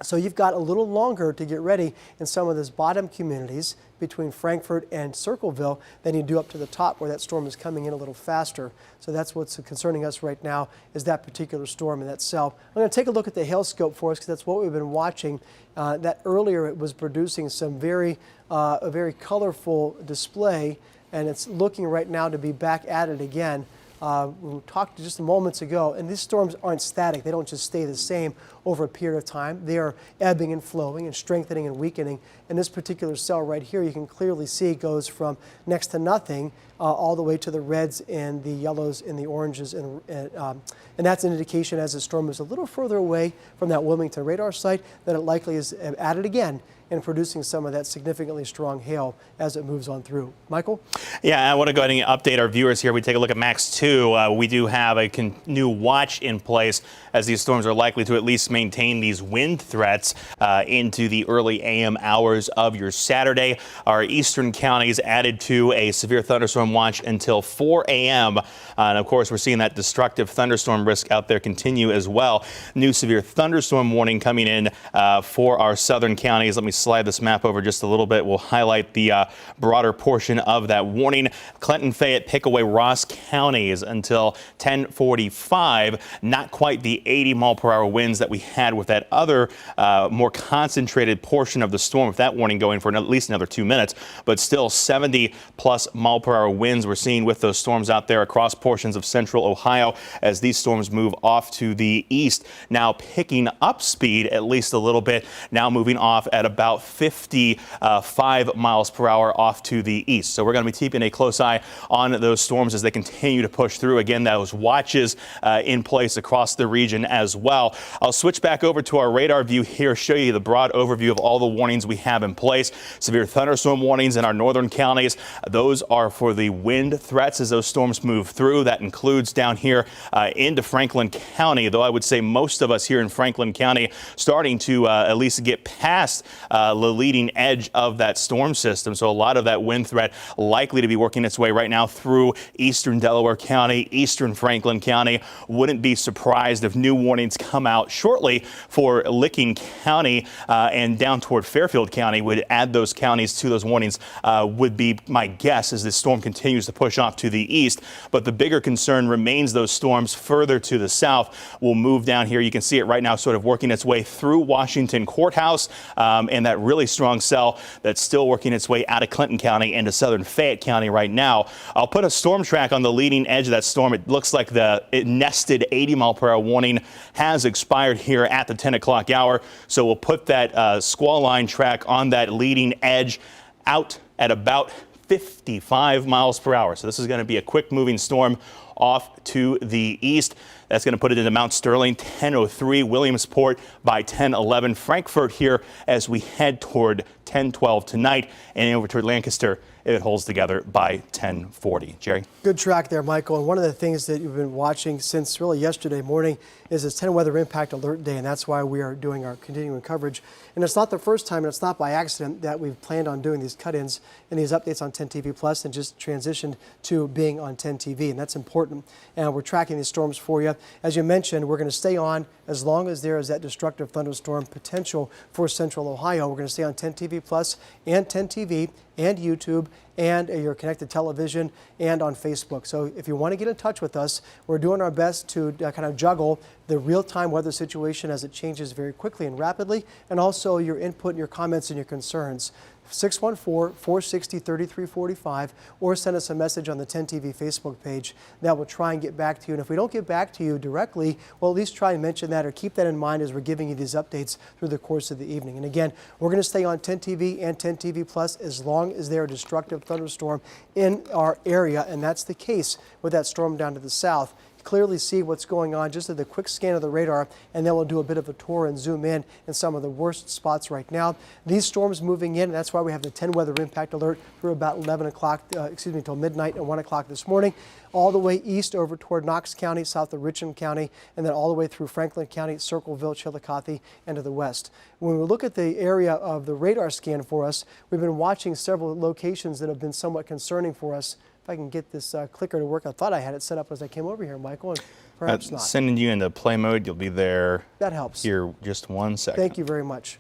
So you've got a little longer to get ready in some of those bottom communities between Frankfort and Circleville than you do up to the top where that storm is coming in a little faster. So that's what's concerning us right now is that particular storm in itself. I'm going to take a look at the hail scope for us because that's what we've been watching. That earlier it was producing some a very colorful display, and it's looking right now to be back at it again. We talked just moments ago, and these storms aren't static. They don't just stay the same over a period of time. They are ebbing and flowing and strengthening and weakening. And this particular cell right here, you can clearly see goes from next to nothing all the way to the reds and the yellows and the oranges. And that's an indication as the storm is a little further away from that Wilmington radar site that it likely is at it again and producing some of that significantly strong hail as it moves on through. Michael? Yeah, I want to go ahead and update our viewers here. We take a look at Max 2. We do have a new watch in place as these storms are likely to at least maintain these wind threats into the early AM hours of your Saturday. Our eastern counties added to a severe thunderstorm thunderstorm watch until 4 a.m. And of course, we're seeing that destructive thunderstorm risk out there continue as well. New severe thunderstorm warning coming in for our southern counties. Let me slide this map over just a little bit. We'll highlight the broader portion of that warning. Clinton, Fayette, Pickaway, Ross counties until 10:45. Not quite the 80-mile-per-hour winds that we had with that other more concentrated portion of the storm, with that warning going for at least another 2 minutes, but still 70-plus mile-per-hour winds we're seeing with those storms out there across portions of central Ohio as these storms move off to the east. Now picking up speed at least a little bit, now moving off at about 55 miles per hour off to the east. So we're going to be keeping a close eye on those storms as they continue to push through. Again, those watches in place across the region as well. I'll switch back over to our radar view here, show you the broad overview of all the warnings we have in place. Severe thunderstorm warnings in our northern counties. Those are for the wind threats as those storms move through. That includes down here into Franklin County, though I would say most of us here in Franklin County starting to at least get past the leading edge of that storm system. So a lot of that wind threat likely to be working its way right now through eastern Delaware County, eastern Franklin County. Wouldn't be surprised if new warnings come out shortly for Licking County and down toward Fairfield County. Would add those counties to those warnings would be my guess as this storm continues to push off to the east. But the bigger concern remains those storms further to the south will move down here. You can see it right now sort of working its way through Washington Courthouse and that really strong cell that's still working its way out of Clinton County into southern Fayette County right now. I'll put a storm track on the leading edge of that storm. It looks like the nested 80-mile-per-hour warning has expired here at the 10 o'clock hour. So we'll put that squall line track on that leading edge out at about 55 miles per hour. So this is going to be a quick moving storm off to the east. That's going to put it into Mount Sterling, 10:03, Williamsport by 10:11, Frankfort here as we head toward 10:12 tonight, and over toward Lancaster, it holds together by 10:40. Jerry? Good track there, Michael. And one of the things that you've been watching since really yesterday morning is this 10 weather impact alert day, and that's why we are doing our continuing coverage. And it's not the first time, and it's not by accident, that we've planned on doing these cut-ins and these updates on 10 TV Plus and just transitioned to being on 10 TV, and that's important. And we're tracking these storms for you. As you mentioned, we're going to stay on as long as there is that destructive thunderstorm potential for central Ohio. We're going to stay on 10 TV Plus and 10 TV and YouTube and your connected television and on Facebook. So if you want to get in touch with us, we're doing our best to kind of juggle the real-time weather situation as it changes very quickly and rapidly, and also your input and your comments and your concerns. 614-460-3345, or send us a message on the 10 TV Facebook page. That will try and get back to you. And if we don't get back to you directly, we'll at least try and mention that or keep that in mind as we're giving you these updates through the course of the evening. And again, we're going to stay on 10 TV and 10 TV Plus as long as there are destructive thunderstorm in our area, and that's the case with that storm down to the south. Clearly see what's going on just at the quick scan of the radar, and then we'll do a bit of a tour and zoom in some of the worst spots right now. These storms moving in, and that's why we have the 10 weather impact alert through about 11 o'clock, until midnight and 1 o'clock this morning, all the way east over toward Knox County, south of Richland County, and then all the way through Franklin County, Circleville, Chillicothe, and to the west. When we look at the area of the radar scan for us, we've been watching several locations that have been somewhat concerning for us. If I can get this clicker to work. I thought I had it set up as I came over here, Michael, and perhaps not. Sending you into play mode. You'll be there. That helps. Here just 1 second. Thank you very much.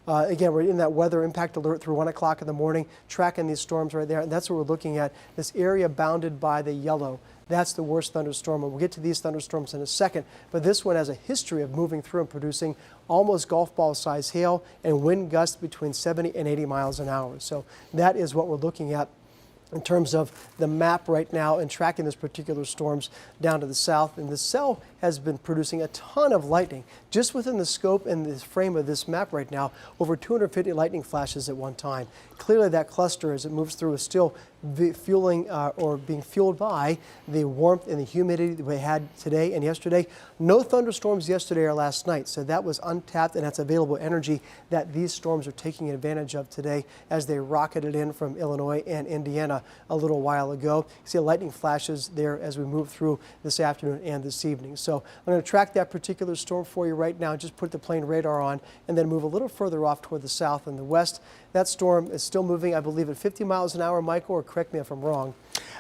Again, we're in that weather impact alert through 1 o'clock in the morning, tracking these storms right there. And that's what we're looking at, this area bounded by the yellow. That's the worst thunderstorm, and we'll get to these thunderstorms in a second. But this one has a history of moving through and producing almost golf ball size hail and wind gusts between 70 and 80 miles an hour. So that is what we're looking at in terms of the map right now and tracking those particular storms down to the south. And the cell has been producing a ton of lightning. Just within the scope and the frame of this map right now, over 250 lightning flashes at one time. Clearly that cluster as it moves through is still fueling or being fueled by the warmth and the humidity that we had today and yesterday. No thunderstorms yesterday or last night, so that was untapped, and that's available energy that these storms are taking advantage of today as they rocketed in from Illinois and Indiana. a little while ago. You see lightning flashes there as we move through this afternoon and this evening. So I'm going to track that particular storm for you right now, just put the plane radar on, and then move a little further off toward the south and the west. That storm is still moving, I believe, at 50 miles an hour, Michael, or correct me if I'm wrong.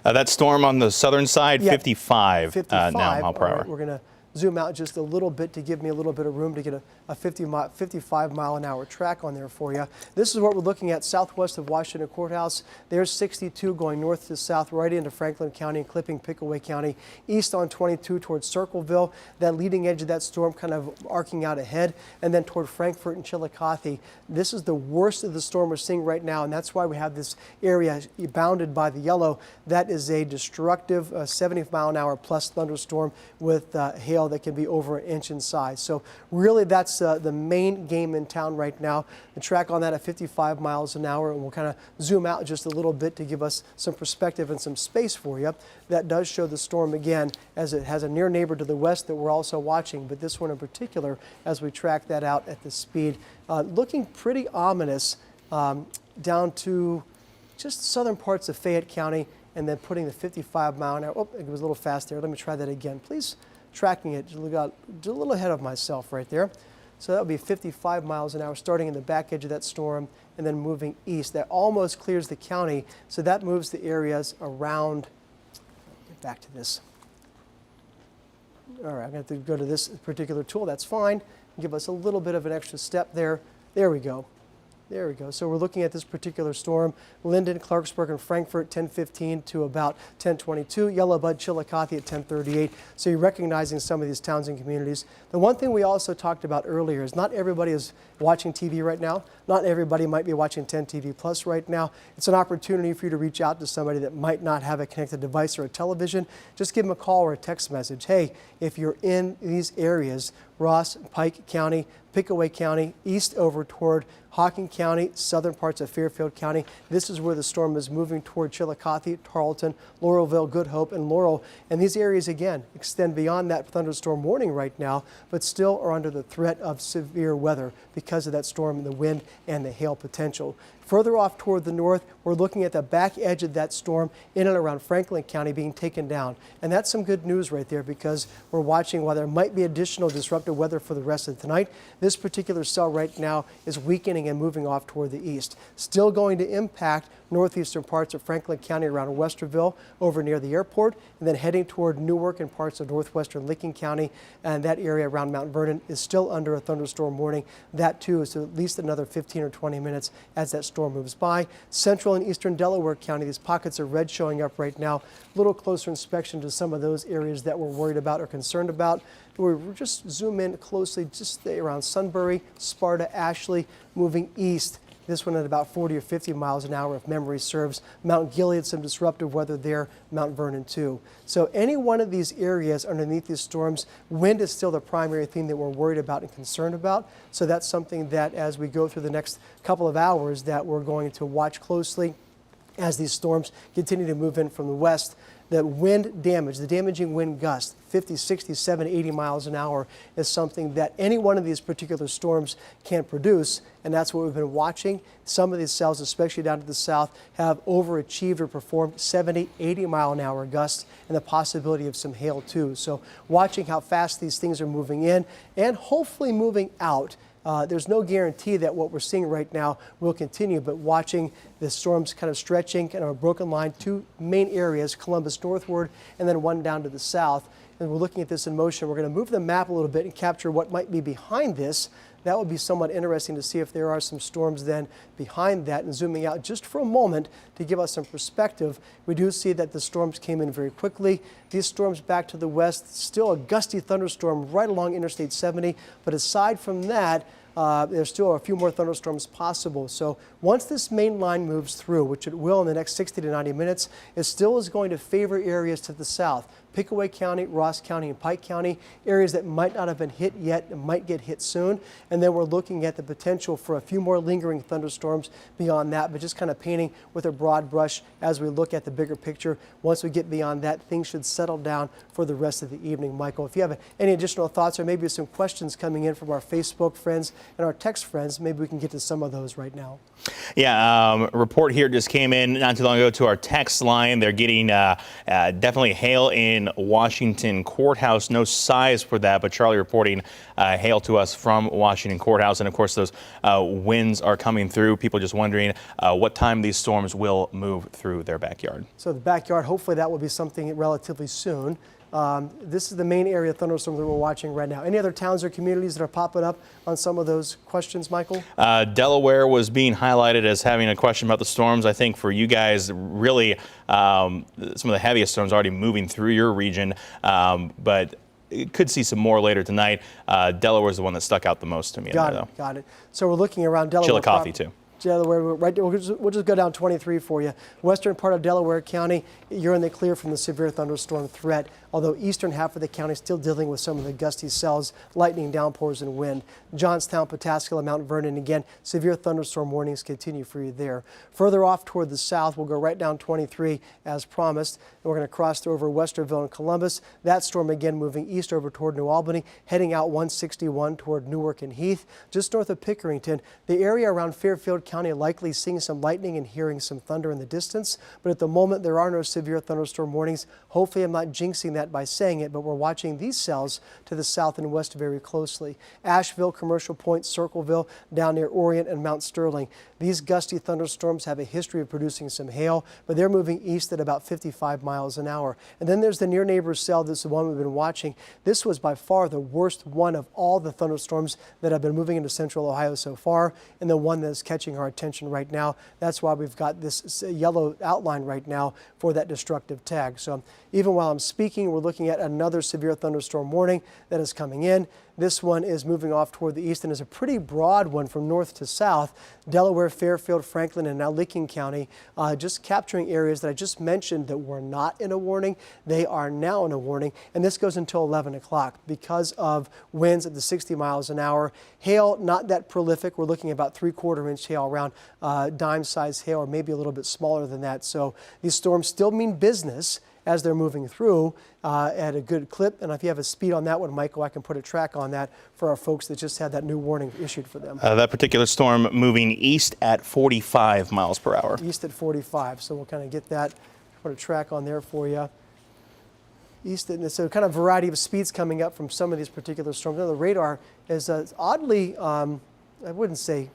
That storm on the southern side, 55 55 mile per hour. Right, we're going to zoom out just a little bit to give me a little bit of room to get a 55 mile an hour track on there for you. This is what we're looking at southwest of Washington Courthouse. There's 62 going north to south right into Franklin County and clipping Pickaway County, east on 22 towards Circleville. That leading edge of that storm kind of arcing out ahead, and then toward Frankfort and Chillicothe. This is the worst of the storm we're seeing right now, and that's why we have this area bounded by the yellow. That is a destructive 70 mile an hour plus thunderstorm with hail that can be over an inch in size. So really that's the main game in town right now. The track on that at 55 miles an hour, and we'll kind of zoom out just a little bit to give us some perspective and some space for you. That does show the storm again as it has a near neighbor to the west that we're also watching, but this one in particular as we track that out at the speed. Looking pretty ominous down to just southern parts of Fayette County, and then putting the 55 mile an hour. Oh, it was a little fast there. Let me try that again, please. Tracking it, got a little ahead of myself right there. So that would be 55 miles an hour starting in the back edge of that storm and then moving east. That almost clears the county, so that moves the areas around. Get back to this. All right, I'm going to have to go to this particular tool. That's fine. Give us a little bit of an extra step there. There we go. There we go. So we're looking at this particular storm, Linden, Clarksburg, and Frankfort, 10:15 to about 10:22. Yellow Bud, Chillicothe at 10:38. So you're recognizing some of these towns and communities. The one thing we also talked about earlier is not everybody is watching TV right now. Not everybody might be watching 10 TV Plus right now. It's an opportunity for you to reach out to somebody that might not have a connected device or a television. Just give them a call or a text message. Hey, if you're in these areas, Ross, Pike County, Pickaway County, east over toward Hocking County, southern parts of Fairfield County. This is where the storm is moving toward Chillicothe, Tarleton, Laurelville, Good Hope, and Laurel. And these areas, again, extend beyond that thunderstorm warning right now, but still are under the threat of severe weather because of that storm and the wind and the hail potential. Further off toward the north, we're looking at the back edge of that storm in and around Franklin County being taken down. And that's some good news right there because we're watching while there might be additional disruptive weather for the rest of the night. This particular cell right now is weakening and moving off toward the east. Still going to impact northeastern parts of Franklin County around Westerville over near the airport, and then heading toward Newark and parts of northwestern Licking County, and that area around Mount Vernon is still under a thunderstorm warning. That too is at least another 15 or 20 minutes as that storm moves by. Central and eastern Delaware County, these pockets of red showing up right now. A little closer inspection to some of those areas that we're worried about or concerned about. We'll just zoom in closely just around Sunbury, Sparta, Ashley, moving east. This one at about 40 or 50 miles an hour if memory serves. Mount Gilead, some disruptive weather there. Mount Vernon too. So any one of these areas underneath these storms, wind is still the primary thing that we're worried about and concerned about. So that's something that as we go through the next couple of hours that we're going to watch closely as these storms continue to move in from the west. The wind damage, the damaging wind gust, 50, 60, 70, 80 miles an hour is something that any one of these particular storms can produce, and that's what we've been watching. Some of these cells, especially down to the south, have overachieved or performed 70, 80 mile an hour gusts and the possibility of some hail too. So watching how fast these things are moving in and hopefully moving out. There's no guarantee that what we're seeing right now will continue, but watching the storms kind of stretching, kind of a broken line, two main areas, Columbus northward and then one down to the south. And we're looking at this in motion. We're going to move the map a little bit and capture what might be behind this. That would be somewhat interesting to see if there are some storms then behind that. And zooming out just for a moment to give us some perspective, we do see that the storms came in very quickly. These storms back to the west, still a gusty thunderstorm right along Interstate 70. But aside from that, there's still a few more thunderstorms possible. So once this main line moves through, which it will in the next 60 to 90 minutes, it still is going to favor areas to the south. Pickaway County, Ross County, and Pike County, areas that might not have been hit yet and might get hit soon. And then we're looking at the potential for a few more lingering thunderstorms beyond that, but just kind of painting with a broad brush as we look at the bigger picture. Once we get beyond that, things should settle down for the rest of the evening. Michael, if you have any additional thoughts or maybe some questions coming in from our Facebook friends and our text friends, maybe we can get to some of those right now. Yeah, report here just came in not too long ago to our text line. They're getting definitely hail in Washington Courthouse. No size for that, but Charlie reporting hail to us from Washington Courthouse. And of course, those winds are coming through. People just wondering what time these storms will move through their backyard. So the backyard, hopefully that will be something relatively soon. This is the main area of thunderstorms that we're watching right now. Any other towns or communities that are popping up on some of those questions, Michael? Delaware was being highlighted as having a question about the storms. I think for you guys, really, some of the heaviest storms already moving through your region, but could see some more later tonight. Delaware is the one that stuck out the most to me. Got it. So we're looking around Delaware. Chillicothe, too. Delaware, right, we'll just go down 23 for you. Western part of Delaware County, you're in the clear from the severe thunderstorm threat, although eastern half of the county is still dealing with some of the gusty cells, lightning, downpours, and wind. Johnstown, Pataskala, Mount Vernon, again, severe thunderstorm warnings continue for you there. Further off toward the south, we'll go right down 23 as promised. And we're going to cross through over Westerville and Columbus. That storm again moving east over toward New Albany, heading out 161 toward Newark and Heath. Just north of Pickerington, the area around Fairfield County likely seeing some lightning and hearing some thunder in the distance. But at the moment, there are no severe thunderstorm warnings. Hopefully, I'm not jinxing that by saying it, but we're watching these cells to the south and west very closely. Asheville, Commercial Point, Circleville, down near Orient and Mount Sterling. These gusty thunderstorms have a history of producing some hail, but they're moving east at about 55 miles an hour. And then there's the near neighbor cell. This is the one we've been watching. This was by far the worst one of all the thunderstorms that have been moving into central Ohio so far, and the one that is catching our attention right now. That's why we've got this yellow outline right now for that destructive tag. So even while I'm speaking, we're looking at another severe thunderstorm warning that is coming in. This one is moving off toward the east and is a pretty broad one from north to south. Delaware, Fairfield, Franklin, and now Licking County, just capturing areas that I just mentioned that were not in a warning. They are now in a warning, and this goes until 11 o'clock because of winds at the 60 miles an hour. Hail, not that prolific. We're looking at about 3/4 inch hail, around dime-sized hail, or maybe a little bit smaller than that. So these storms still mean business as they're moving through at a good clip. And if you have a speed on that one, Michael, I can put a track on that for our folks that just had that new warning issued for them. That particular storm moving east at 45 miles per hour. East at 45. So we'll kind of get that, put a track on there for you. East, and so kind of variety of speeds coming up from some of these particular storms. Now, the radar is oddly, I wouldn't say,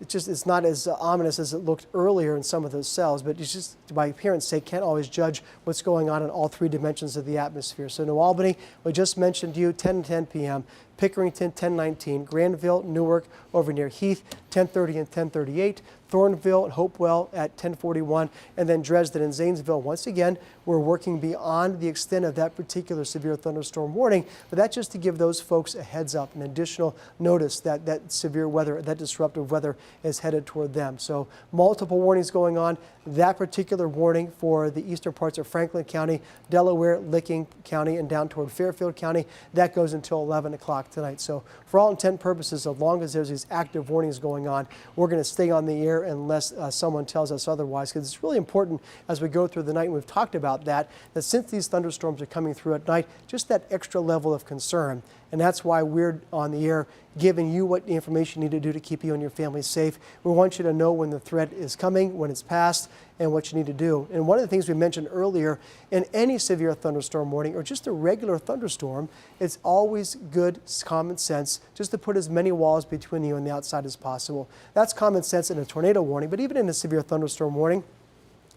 it's not as ominous as it looked earlier in some of those cells, but it's just, by appearance sake, can't always judge what's going on in all three dimensions of the atmosphere. So New Albany, we just mentioned to you, 10 p.m. Pickerington, 10:19. Granville, Newark, over near Heath, 10:30 and 10:38. Thornville and Hopewell at 10:41, and then Dresden and Zanesville. Once again, we're working beyond the extent of that particular severe thunderstorm warning, but that's just to give those folks a heads up, an additional notice that that severe weather, that disruptive weather is headed toward them. So multiple warnings going on. That particular warning for the eastern parts of Franklin County, Delaware, Licking County, and down toward Fairfield County, that goes until 11 o'clock tonight. So for all intent and purposes, as long as there's these active warnings going on, we're going to stay on the air unless someone tells us otherwise, because it's really important as we go through the night, and we've talked about that since these thunderstorms are coming through at night, just that extra level of concern. And that's why we're on the air giving you what the information you need to do to keep you and your family safe. We want you to know when the threat is coming, when it's past, and what you need to do. And one of the things we mentioned earlier, in any severe thunderstorm warning or just a regular thunderstorm, it's always good common sense just to put as many walls between you and the outside as possible. That's common sense in a tornado warning, but even in a severe thunderstorm warning,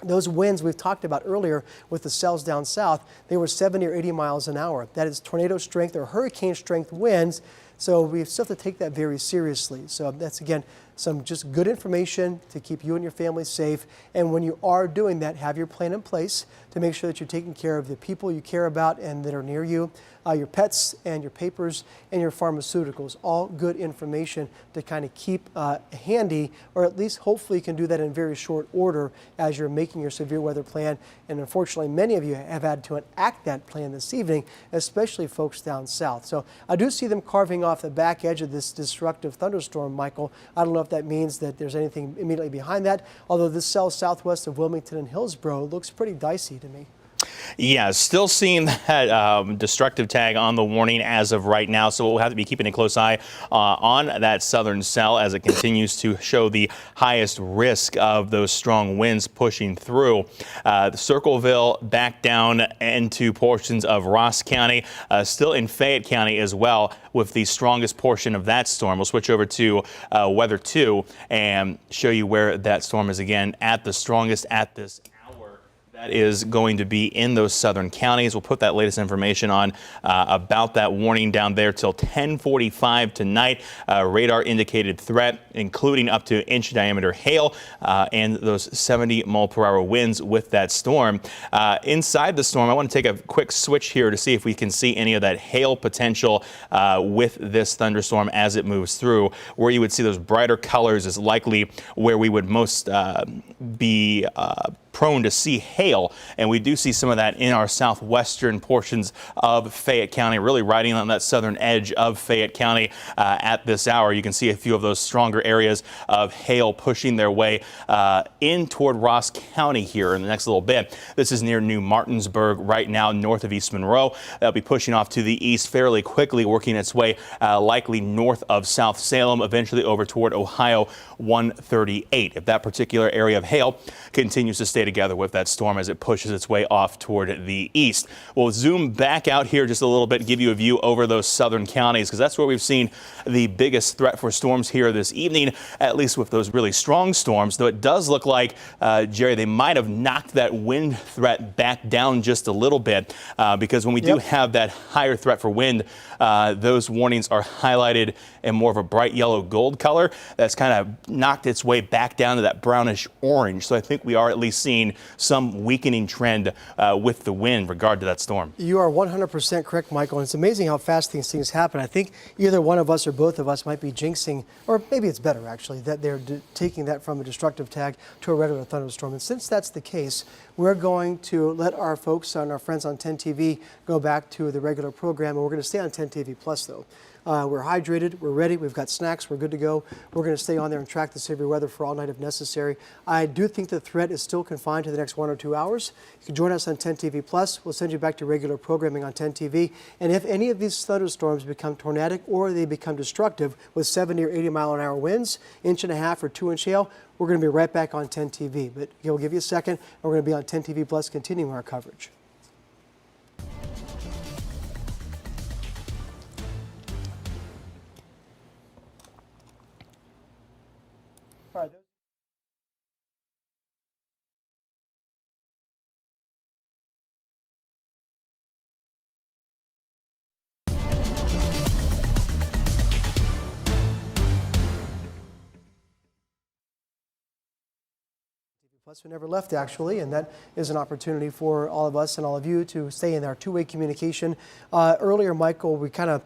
those winds we've talked about earlier with the cells down south, they were 70 or 80 miles an hour. That is tornado strength or hurricane strength winds So we still have to take that very seriously. So that's, again, some just good information to keep you and your family safe. And when you are doing that, have your plan in place to make sure that you're taking care of the people you care about and that are near you, your pets and your papers and your pharmaceuticals. All good information to kind of keep handy, or at least hopefully you can do that in very short order as you're making your severe weather plan. And unfortunately, many of you have had to enact that plan this evening, especially folks down south. So I do see them carving off the back edge of this destructive thunderstorm, Michael. I don't know if that means that there's anything immediately behind that, although this cell southwest of Wilmington and Hillsborough looks pretty dicey to me. Yeah, still seeing that destructive tag on the warning as of right now, so we'll have to be keeping a close eye on that southern cell as it continues to show the highest risk of those strong winds pushing through. Circleville back down into portions of Ross County, still in Fayette County as well with the strongest portion of that storm. We'll switch over to Weather 2 and show you where that storm is again at the strongest at this hour. That is going to be in those southern counties. We'll put that latest information on about that warning down there till 10:45 tonight. Radar indicated threat, including up to inch diameter hail and those 70 mile per hour winds with that storm. Inside the storm, I want to take a quick switch here to see if we can see any of that hail potential with this thunderstorm as it moves through. Where you would see those brighter colors is likely where we would most be prone to see hail, and we do see some of that in our southwestern portions of Fayette County, really riding on that southern edge of Fayette County at this hour. You can see a few of those stronger areas of hail pushing their way in toward Ross County here in the next little bit. This is near New Martinsburg right now, north of East Monroe. That'll be pushing off to the east fairly quickly, working its way likely north of South Salem, eventually over toward Ohio 138. If that particular area of hail continues to stay together with that storm as it pushes its way off toward the east. We'll zoom back out here just a little bit and give you a view over those southern counties, because that's where we've seen the biggest threat for storms here this evening, at least with those really strong storms. Though it does look like, Jerry, they might have knocked that wind threat back down just a little bit, because when we do have that higher threat for wind, those warnings are highlighted in more of a bright yellow gold color. That's kind of knocked its way back down to that brownish orange. So I think we are at least seeing some weakening trend with the wind in regard to that storm. You are 100% correct, Michael. And it's amazing how fast these things happen. I think either one of us or both of us might be jinxing, or maybe it's better actually, that they're taking that from a destructive tag to a regular thunderstorm. And since that's the case, we're going to let our folks and our friends on 10 TV go back to the regular program, and we're going to stay on 10 TV Plus though. We're hydrated, we're ready, we've got snacks, we're good to go. We're going to stay on there and track the severe weather for all night if necessary. I do think the threat is still confined to the next 1 or 2 hours. You can join us on 10 TV Plus. We'll send you back to regular programming on 10 TV. And if any of these thunderstorms become tornadic or they become destructive with 70 or 80 mile an hour winds, 1.5 or 2 inch hail, we're going to be right back on 10 TV. But we'll give you a second, and we're going to be on 10 TV Plus continuing our coverage. All right. Plus, we never left, actually, and that is an opportunity for all of us and all of you to stay in our two-way communication. Earlier, Michael, we kind of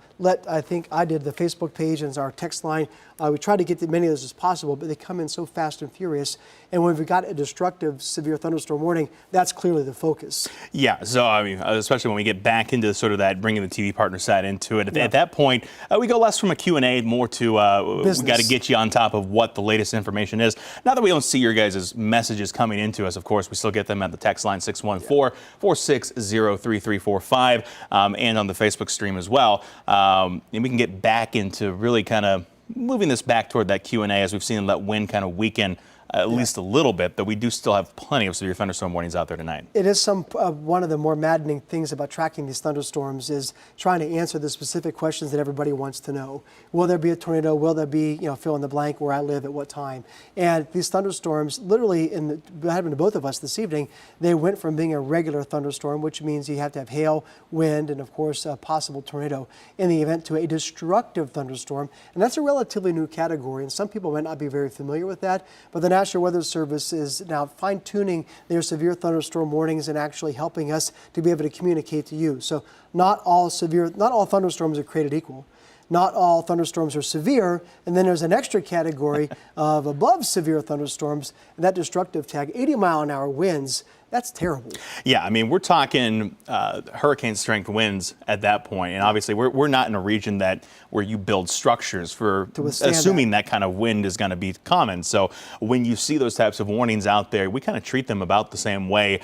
I think I did the Facebook page and our text line. We tried to get as many of those as possible, but they come in so fast and furious. And when we've got a destructive severe thunderstorm warning, that's clearly the focus. Yeah, so I mean, especially when we get back into sort of that, bringing the TV partner side into it. At that point, we go less from a Q&A, more to we got to get you on top of what the latest information is. Not that we don't see your guys' messages coming into us, of course, we still get them at the text line 614-460-3345 and on the Facebook stream as well. And we can get back into really kind of moving this back toward that Q&A as we've seen that wind kind of weaken at least a little bit, but we do still have plenty of severe thunderstorm warnings out there tonight. It is one of the more maddening things about tracking these thunderstorms is trying to answer the specific questions that everybody wants to know. Will there be a tornado? Will there be, fill in the blank where I live at what time? And these thunderstorms, literally, happened to both of us this evening, they went from being a regular thunderstorm, which means you have to have hail, wind, and of course a possible tornado in the event, to a destructive thunderstorm. And that's a relatively new category, and some people might not be very familiar with that, but the National Weather Service is now fine-tuning their severe thunderstorm warnings and actually helping us to be able to communicate to you. So not all thunderstorms are created equal. Not all thunderstorms are severe, and then there's an extra category of above severe thunderstorms, and that destructive tag, 80-mile-an-hour winds. That's terrible. Yeah, I mean, we're talking hurricane strength winds at that point, and obviously we're not in a region where you build structures for assuming that kind of wind is going to be common. So when you see those types of warnings out there, we kind of treat them about the same way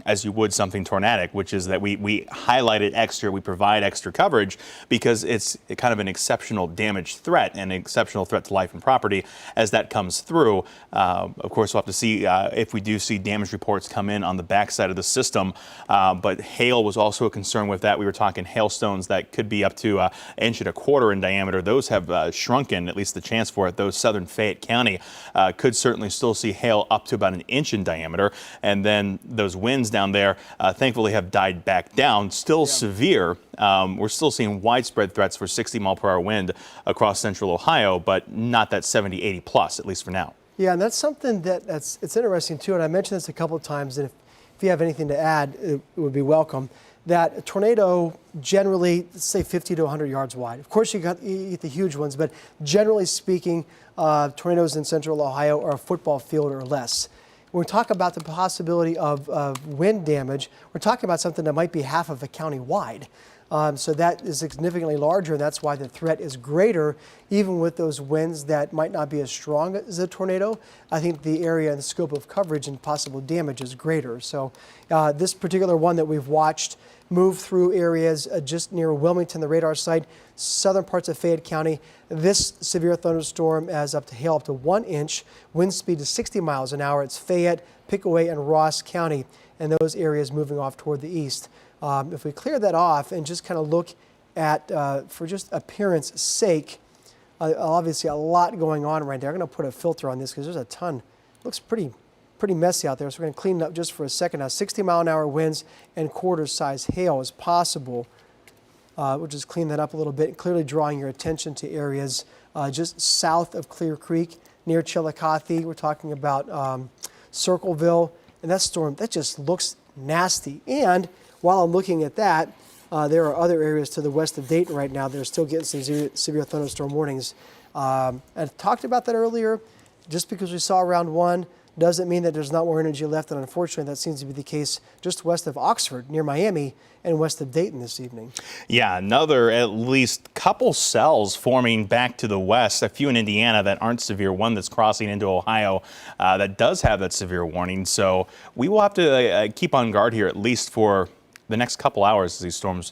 as you would something tornadic, which is that we highlight it extra, we provide extra coverage because it's kind of an exceptional damage threat and an exceptional threat to life and property as that comes through. Of course, we'll have to see if we do see damage reports come in on the backside of the system, but hail was also a concern with that. We were talking hailstones that could be up to 1.25 inches in diameter. Those have shrunken, at least the chance for it. Those southern Fayette County could certainly still see hail up to about 1 inch in diameter, and then those winds down there thankfully have died back down. Still severe. We're still seeing widespread threats for 60-mile-per-hour wind across central Ohio, but not that 70, 80 plus, at least for now. Yeah, and that's something it's interesting too, and I mentioned this a couple of times, and if you have anything to add, it would be welcome. That a tornado generally, let's say 50 to 100 yards wide. Of course, you get the huge ones, but generally speaking, tornadoes in central Ohio are a football field or less. When we talk about the possibility of wind damage, we're talking about something that might be half of a county wide. So that is significantly larger, and that's why the threat is greater, even with those winds that might not be as strong as a tornado. I think the area and the scope of coverage and possible damage is greater. So this particular one that we've watched move through areas just near Wilmington, the radar site, southern parts of Fayette County. This severe thunderstorm has hail up to 1 inch, wind speed to 60 miles an hour. It's Fayette, Pickaway, and Ross County, and those areas moving off toward the east. If we clear that off and just kind of look at, for just appearance sake, obviously a lot going on right there. I'm going to put a filter on this because there's a ton. It looks pretty messy out there, so we're going to clean it up just for a second. Now, 60-mile-an-hour winds and quarter-size hail is possible. We'll just clean that up a little bit, clearly drawing your attention to areas just south of Clear Creek, near Chillicothe. We're talking about Circleville, and that storm, that just looks nasty. And while I'm looking at that, there are other areas to the west of Dayton right now that are still getting some severe thunderstorm warnings. I talked about that earlier. Just because we saw round one doesn't mean that there's not more energy left, and unfortunately that seems to be the case just west of Oxford, near Miami, and west of Dayton this evening. Yeah, another at least couple cells forming back to the west, a few in Indiana that aren't severe, one that's crossing into Ohio that does have that severe warning. So we will have to keep on guard here at least for the next couple hours as these storms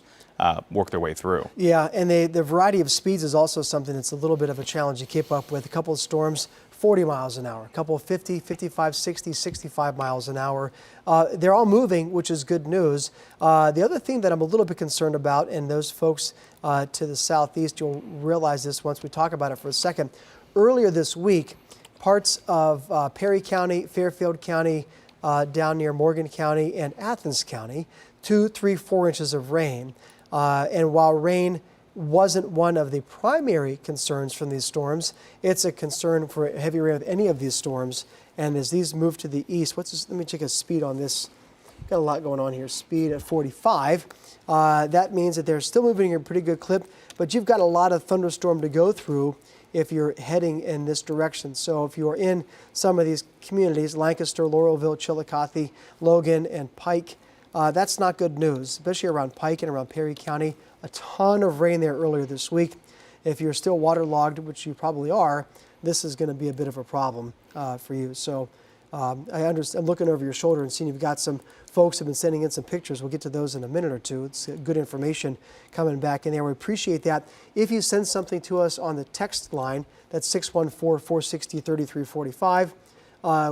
work their way through. Yeah, and the variety of speeds is also something that's a little bit of a challenge to keep up with. A couple of storms, 40 miles an hour, a couple of 50, 55, 60, 65 miles an hour. They're all moving, which is good news. The other thing that I'm a little bit concerned about, and those folks to the southeast, you'll realize this once we talk about it for a second. Earlier this week, parts of Perry County, Fairfield County, down near Morgan County, and Athens County, 2, 3, 4 inches of rain. And while rain wasn't one of the primary concerns from these storms, it's a concern for heavy rain with any of these storms. And as these move to the east, let me check a speed on this. Got a lot going on here. Speed at 45. That means that they're still moving at a pretty good clip, but you've got a lot of thunderstorm to go through if you're heading in this direction. So if you're in some of these communities, Lancaster, Laurelville, Chillicothe, Logan, and Pike, that's not good news, especially around Pike and around Perry County. A ton of rain there earlier this week. If you're still waterlogged, which you probably are, this is going to be a bit of a problem for you. So I'm looking over your shoulder and seeing you've got some folks have been sending in some pictures. We'll get to those in a minute or two. It's good information coming back in there. We appreciate that. If you send something to us on the text line, that's 614-460-3345.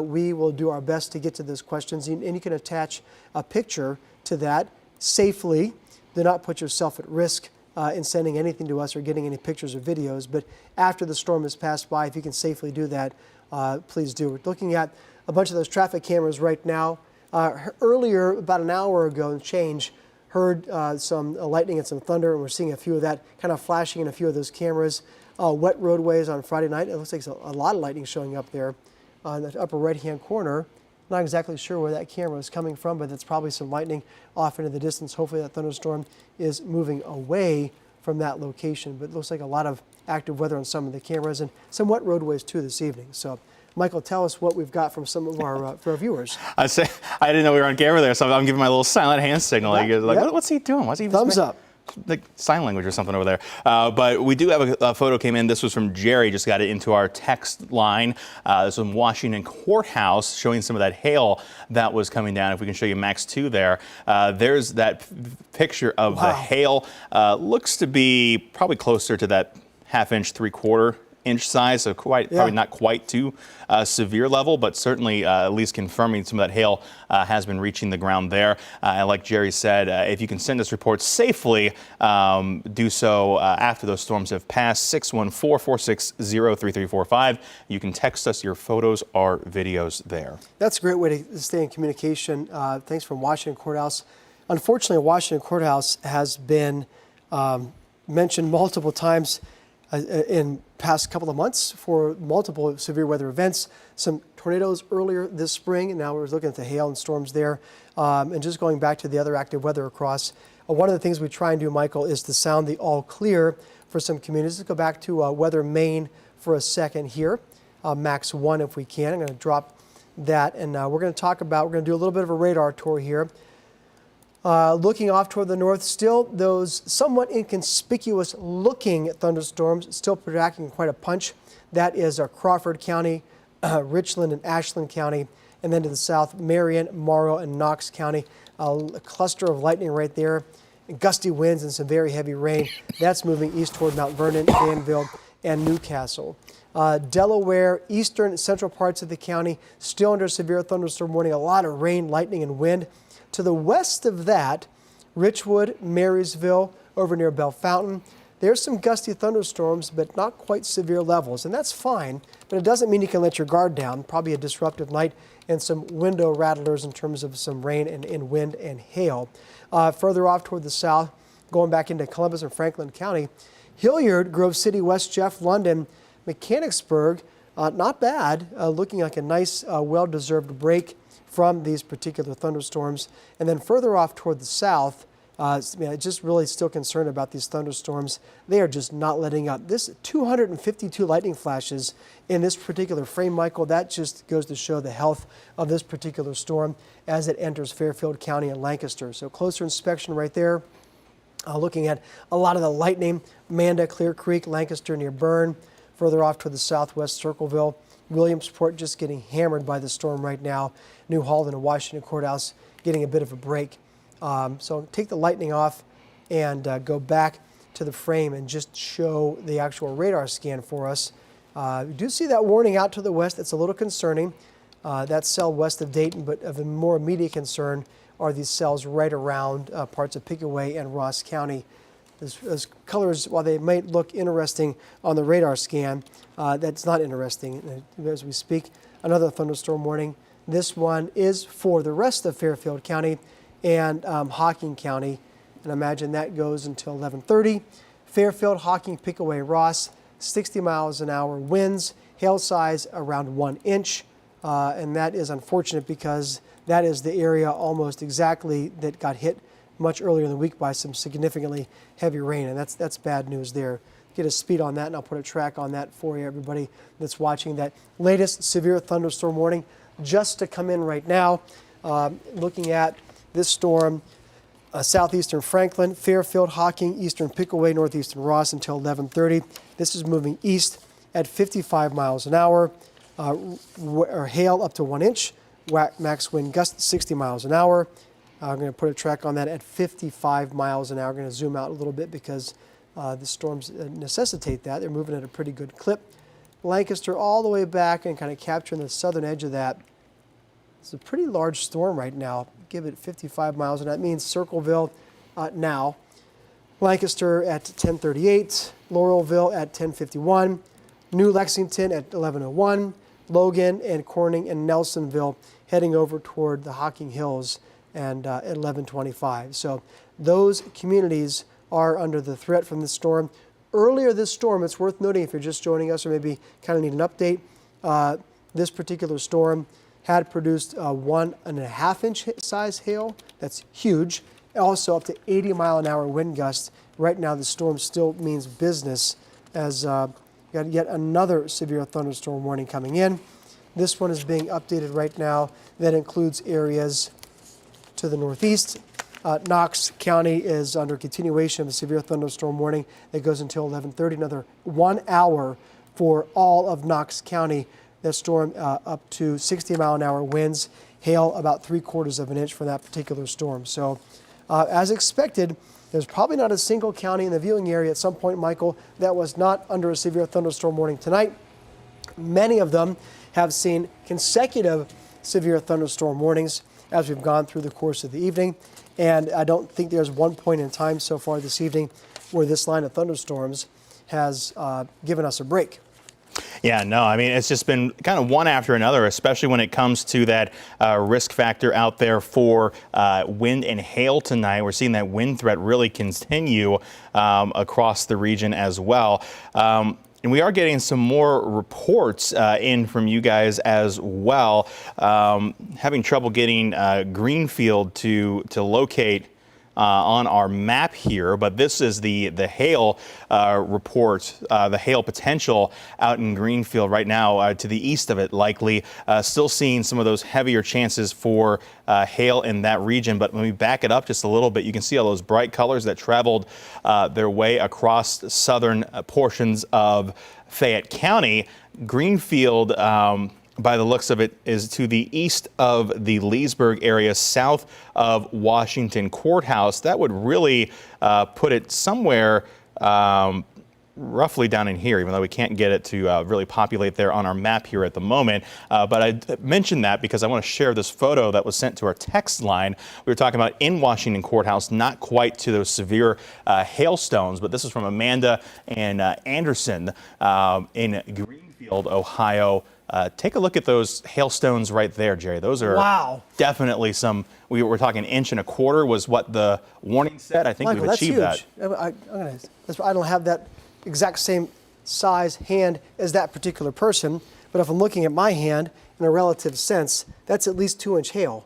We will do our best to get to those questions, and you can attach a picture to that safely. Do not put yourself at risk in sending anything to us or getting any pictures or videos. But after the storm has passed by, if you can safely do that, please do. We're looking at a bunch of those traffic cameras right now. Earlier, about an hour ago and change, heard some lightning and some thunder, and we're seeing a few of that kind of flashing in a few of those cameras. Wet roadways on Friday night. It looks like a lot of lightning showing up there in the upper right-hand corner. Not exactly sure where that camera is coming from, but it's probably some lightning off into the distance. Hopefully that thunderstorm is moving away from that location. But it looks like a lot of active weather on some of the cameras and some wet roadways too this evening. So, Michael, tell us what we've got from some of our for our viewers. I didn't know we were on camera there, so I'm giving my little silent hand signal. What's he doing? What's he? Thumbs up. Like sign language or something over there. But we do have a photo came in. This was from Jerry, just got it into our text line. This was from Washington Courthouse, showing some of that hail that was coming down. If we can show you Max 2 there. There's that picture of the hail. Looks to be probably closer to that half-inch, three-quarter-inch size, so probably not quite too severe level, but certainly at least confirming some of that hail has been reaching the ground there. And like Jerry said, if you can send us reports safely, do so after those storms have passed. 614-460-3345. You can text us your photos or videos there. That's a great way to stay in communication. Thanks from Washington Courthouse. Unfortunately, Washington Courthouse has been mentioned multiple times in past couple of months for multiple severe weather events. Some tornadoes earlier this spring, and now we're looking at the hail and storms there. And just going back to the other active weather across, one of the things we try and do, Michael, is to sound the all clear for some communities. Let's go back to Weather Maine for a second here. Max 1 if we can. I'm going to drop that, and we're going to do a little bit of a radar tour here. Looking off toward the north, still those somewhat inconspicuous looking thunderstorms still packing quite a punch. That is Crawford County, Richland and Ashland County, and then to the south, Marion, Morrow, and Knox County. A cluster of lightning right there, gusty winds and some very heavy rain. That's moving east toward Mount Vernon, Danville, and Newcastle. Delaware, eastern and central parts of the county, still under severe thunderstorm warning. A lot of rain, lightning, and wind. To the west of that, Richwood, Marysville, over near Bell Fountain, there's some gusty thunderstorms, but not quite severe levels. And that's fine, but it doesn't mean you can let your guard down. Probably a disruptive night and some window rattlers in terms of some rain and wind and hail. Further off toward the south, going back into Columbus and Franklin County, Hilliard, Grove City, West Jeff, London, Mechanicsburg, not bad, looking like a nice, well-deserved break from these particular thunderstorms. And then further off toward the south, just really still concerned about these thunderstorms. They are just not letting up. This 252 lightning flashes in this particular frame, Michael, that just goes to show the health of this particular storm as it enters Fairfield County and Lancaster. So closer inspection right there. Looking at a lot of the lightning, Manda, Clear Creek, Lancaster near Bern. Further off to the southwest, Circleville. Williamsport just getting hammered by the storm right now. New Holland and Washington Courthouse getting a bit of a break. So take the lightning off and go back to the frame and just show the actual radar scan for us. We do see that warning out to the west. It's a little concerning. That cell west of Dayton, but of a more immediate concern are these cells right around parts of Pickaway and Ross County. Those colors, while they might look interesting on the radar scan, that's not interesting. As we speak, another thunderstorm warning. This one is for the rest of Fairfield County and Hocking County, and imagine that goes until 11:30. Fairfield, Hocking, Pickaway, Ross, 60 miles an hour winds, hail size around 1 inch, and that is unfortunate because that is the area almost exactly that got hit much earlier in the week by some significantly heavy rain, and that's bad news there. Get a speed on that, and I'll put a track on that for you, everybody that's watching. That latest severe thunderstorm warning just to come in right now. Looking at this storm, southeastern Franklin, Fairfield, Hocking, eastern Pickaway, northeastern Ross until 11:30. This is moving east at 55 miles an hour. or hail up to 1 inch, max wind gust 60 miles an hour. I'm going to put a track on that at 55 miles an hour. I'm going to zoom out a little bit because the storms necessitate that. They're moving at a pretty good clip. Lancaster all the way back and kind of capturing the southern edge of that. It's a pretty large storm right now. Give it 55 miles, and that means Circleville now. Lancaster at 10:38, Laurelville at 10:51, New Lexington at 11:01, Logan and Corning and Nelsonville heading over toward the Hocking Hills and at 11:25. So those communities are under the threat from this storm. Earlier this storm, it's worth noting if you're just joining us or maybe kind of need an update, this particular storm had produced 1.5 inch size hail. That's huge. Also up to 80 mile an hour wind gusts. Right now the storm still means business as got yet another severe thunderstorm warning coming in. This one is being updated right now. That includes areas to the northeast. Knox County is under continuation of a severe thunderstorm warning that goes until 11:30. Another 1 hour for all of Knox County. That storm up to 60 mile an hour winds, hail about 3/4 of an inch for that particular storm. So as expected, there's probably not a single county in the viewing area at some point, Michael, that was not under a severe thunderstorm warning tonight. Many of them have seen consecutive severe thunderstorm warnings as we've gone through the course of the evening. And I don't think there's one point in time so far this evening where this line of thunderstorms has given us a break. Yeah, no, I mean, it's just been kind of one after another, especially when it comes to that risk factor out there for wind and hail tonight. We're seeing that wind threat really continue across the region as well. And we are getting some more reports in from you guys as well. Having trouble getting Greenfield to locate on our map here, but this is the hail report, the hail potential out in Greenfield right now to the east of it, likely still seeing some of those heavier chances for hail in that region. But when we back it up just a little bit, you can see all those bright colors that traveled their way across the southern portions of Fayette County. Greenfield, by the looks of it, is to the east of the Leesburg area, south of Washington Courthouse. That would really put it somewhere roughly down in here, even though we can't get it to really populate there on our map here at the moment. But I mentioned that because I want to share this photo that was sent to our text line. We were talking about in Washington Courthouse, not quite to those severe hailstones, but this is from Amanda and Anderson in Greenfield, Ohio. Take a look at those hailstones right there, Jerry. Those are definitely some. We were talking 1.25 inches was what the warning said. I think Michael, we've achieved that. I don't have that exact same size hand as that particular person, but if I'm looking at my hand in a relative sense, that's at least 2 inch hail.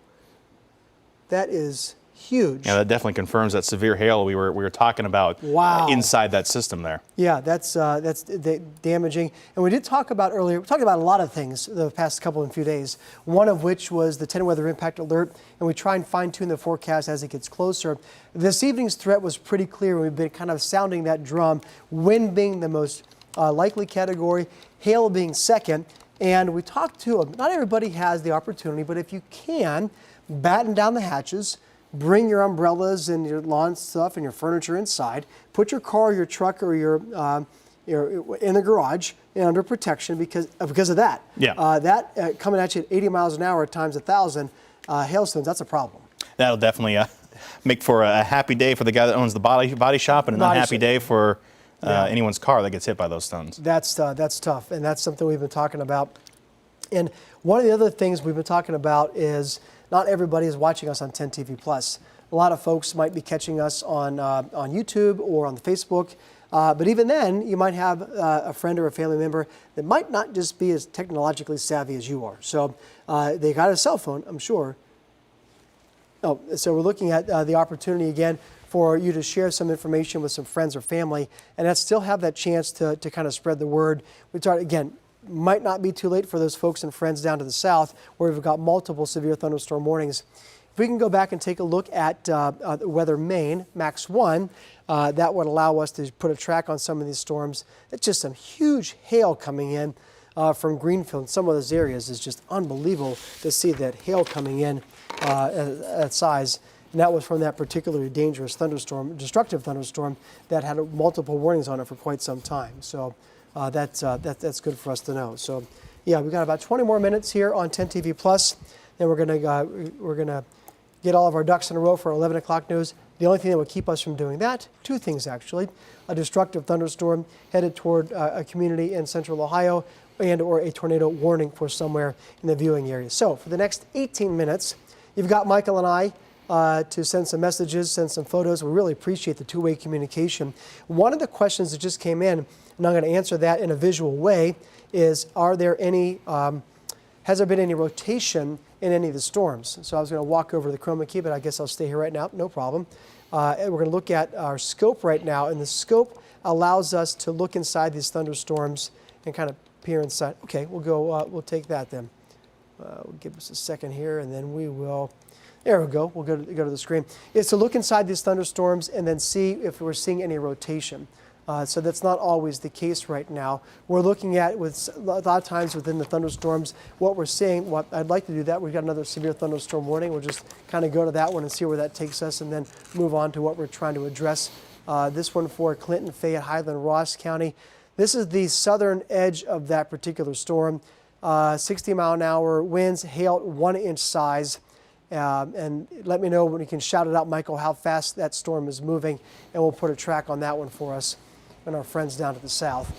That is huge. Yeah, that definitely confirms that severe hail we were talking about inside that system there. Yeah, that's damaging. And we did talk about earlier, we talked about a lot of things the past couple and few days, one of which was the 10 weather impact alert, and we try and fine tune the forecast as it gets closer. This evening's threat was pretty clear. We've been kind of sounding that drum, wind being the most likely category, hail being second. And we talked to them. Not everybody has the opportunity, but if you can, batten down the hatches, bring your umbrellas and your lawn stuff and your furniture inside. Put your car, your truck, or your in the garage under protection because of that. Yeah. That coming at you at 80 miles an hour times 1,000 hailstones. That's a problem. That'll definitely make for a happy day for the guy that owns the body shop, and an unhappy day for anyone's car that gets hit by those stones. That's tough, and that's something we've been talking about. And one of the other things we've been talking about is not everybody is watching us on 10 TV Plus. A lot of folks might be catching us on YouTube or on the Facebook. But even then, you might have a friend or a family member that might not just be as technologically savvy as you are. So they got a cell phone, I'm sure. Oh, so we're looking at the opportunity again for you to share some information with some friends or family, and that still have that chance to kind of spread the word. We start again. Might not be too late for those folks and friends down to the south where we've got multiple severe thunderstorm warnings. If we can go back and take a look at Weather Maine, Max 1, that would allow us to put a track on some of these storms. It's just some huge hail coming in from Greenfield. In some of those areas is just unbelievable to see that hail coming in at size. And that was from that particularly dangerous thunderstorm, destructive thunderstorm that had multiple warnings on it for quite some time. So that's good for us to know. So yeah, we've got about 20 more minutes here on 10 TV Plus. Then we're gonna get all of our ducks in a row for 11 o'clock news. The only thing that would keep us from doing that, two things actually: a destructive thunderstorm headed toward a community in central Ohio, and or a tornado warning for somewhere in the viewing area. So for the next 18 minutes, you've got Michael and I to send some messages, send some photos. We really appreciate the two-way communication. One of the questions that just came in, and I'm going to answer that in a visual way, is has there been any rotation in any of the storms? So I was going to walk over to the chroma key, but I guess I'll stay here right now, no problem. And we're going to look at our scope right now, and the scope allows us to look inside these thunderstorms and kind of peer inside. Okay, we'll take that then. We'll give us a second here, and then we will. There we go. We'll go to the screen. It's to look inside these thunderstorms and then see if we're seeing any rotation. So that's not always the case right now. We're looking at, with a lot of times within the thunderstorms, what we're seeing. What I'd like to do that. We've got another severe thunderstorm warning. We'll just kind of go to that one and see where that takes us, and then move on to what we're trying to address. This one for Clinton, Fayette, Highland, Ross County. This is the southern edge of that particular storm. 60-mile-an-hour winds, hail 1-inch size. And let me know when you can shout it out, Michael, how fast that storm is moving, and we'll put a track on that one for us and our friends down to the south.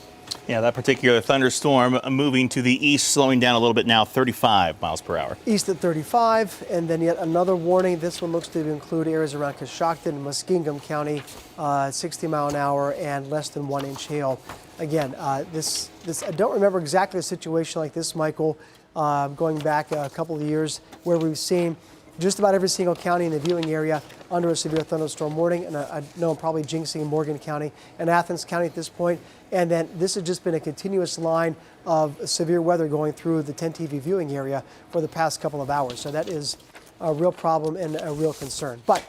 Yeah, that particular thunderstorm moving to the east, slowing down a little bit now, 35 miles per hour. East at 35, and then yet another warning. This one looks to include areas around Coshocton and Muskingum County, 60 mile an hour and less than 1-inch hail. Again, this I don't remember exactly a situation like this, Michael, going back a couple of years, where we've seen just about every single county in the viewing area under a severe thunderstorm warning. And I know I'm probably jinxing Morgan County and Athens County at this point. And then this has just been a continuous line of severe weather going through the 10 TV viewing area for the past couple of hours. So that is a real problem and a real concern. But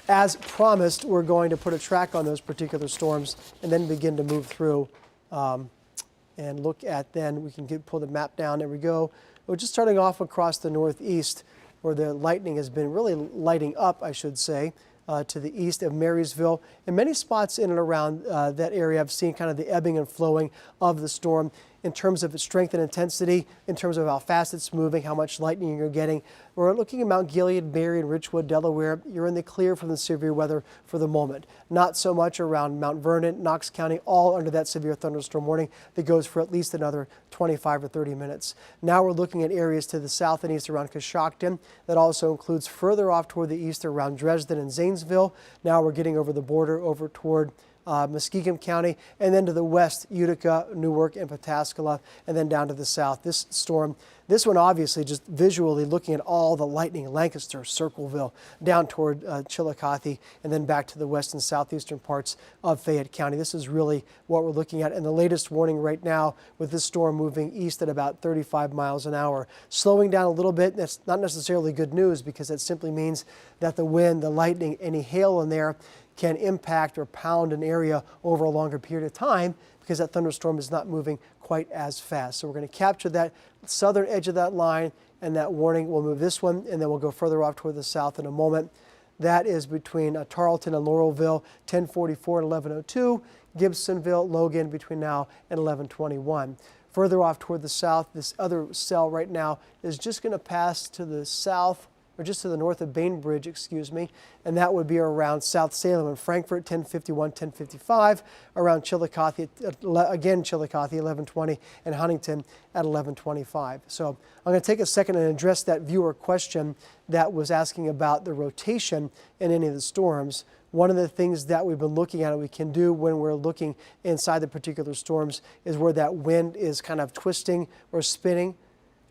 as promised, we're going to put a track on those particular storms and then begin to move through and look at, then we can pull the map down. There we go. We're just starting off across the northeast, where the lightning has been really lighting up, I should say, to the east of Marysville. In many spots in and around that area, I've seen kind of the ebbing and flowing of the storm in terms of its strength and intensity, in terms of how fast it's moving, how much lightning you're getting. We're looking at Mount Gilead, Berry, and Richwood, Delaware. You're in the clear from the severe weather for the moment. Not so much around Mount Vernon, Knox County, all under that severe thunderstorm warning that goes for at least another 25 or 30 minutes. Now we're looking at areas to the south and east around Coshocton. That also includes further off toward the east around Dresden and Zanesville. Now we're getting over the border over toward Muskingum County, and then to the west, Utica, Newark, and Pataskala, and then down to the south. This storm, this one obviously just visually looking at all the lightning, Lancaster, Circleville, down toward Chillicothe, and then back to the west and southeastern parts of Fayette County. This is really what we're looking at. And the latest warning right now with this storm moving east at about 35 miles an hour. Slowing down a little bit, that's not necessarily good news, because that simply means that the wind, the lightning, any hail in there can impact or pound an area over a longer period of time, because that thunderstorm is not moving quite as fast. So we're going to capture that southern edge of that line, and that warning. We'll move this one, and then we'll go further off toward the south in a moment. That is between Tarleton and Laurelville, 1044 and 1102, Gibsonville, Logan between now and 1121. Further off toward the south, this other cell right now is just going to pass to the south, or just to the north of Bainbridge, excuse me, and that would be around South Salem and Frankfort, 1051, 1055, around Chillicothe, again Chillicothe, 1120, and Huntington at 1125. So I'm going to take a second and address that viewer question that was asking about the rotation in any of the storms. One of the things that we've been looking at and we can do when we're looking inside the particular storms is where that wind is kind of twisting or spinning.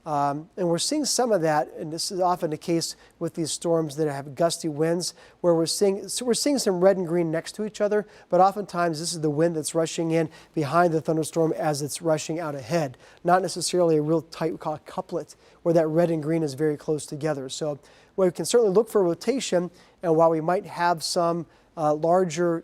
And we're seeing some of that, and this is often the case with these storms that have gusty winds, where we're seeing some red and green next to each other, but oftentimes this is the wind that's rushing in behind the thunderstorm as it's rushing out ahead. Not necessarily a real tight couplet where that red and green is very close together. So we can certainly look for rotation, and while we might have some larger,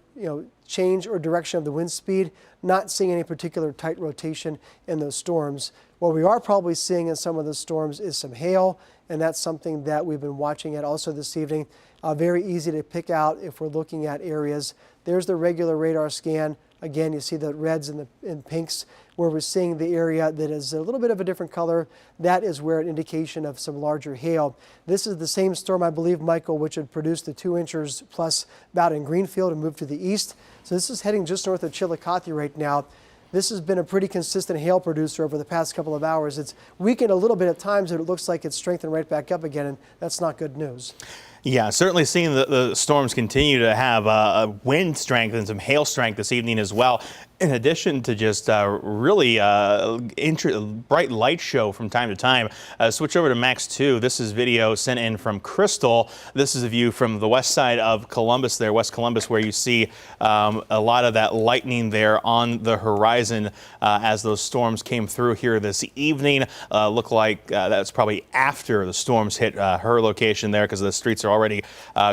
change or direction of the wind speed. Not seeing any particular tight rotation in those storms. What we are probably seeing in some of the storms is some hail, and that's something that we've been watching at also this evening. Very easy to pick out if we're looking at areas. There's the regular radar scan. Again, you see the reds and the pinks where we're seeing the area that is a little bit of a different color. That is where an indication of some larger hail. This is the same storm, I believe, Michael, which had produced the 2 inches plus about in Greenfield and moved to the east. So this is heading just north of Chillicothe right now. This has been a pretty consistent hail producer over the past couple of hours. It's weakened a little bit at times, but it looks like it's strengthened right back up again, and that's not good news. Yeah, certainly seeing the storms continue to have wind strength and some hail strength this evening as well. In addition to just really bright light show from time to time. Switch over to Max 2. This is video sent in from Crystal. This is a view from the west side of Columbus there, West Columbus, where you see a lot of that lightning there on the horizon as those storms came through here this evening. Look like that's probably after the storms hit her location there, because the streets are already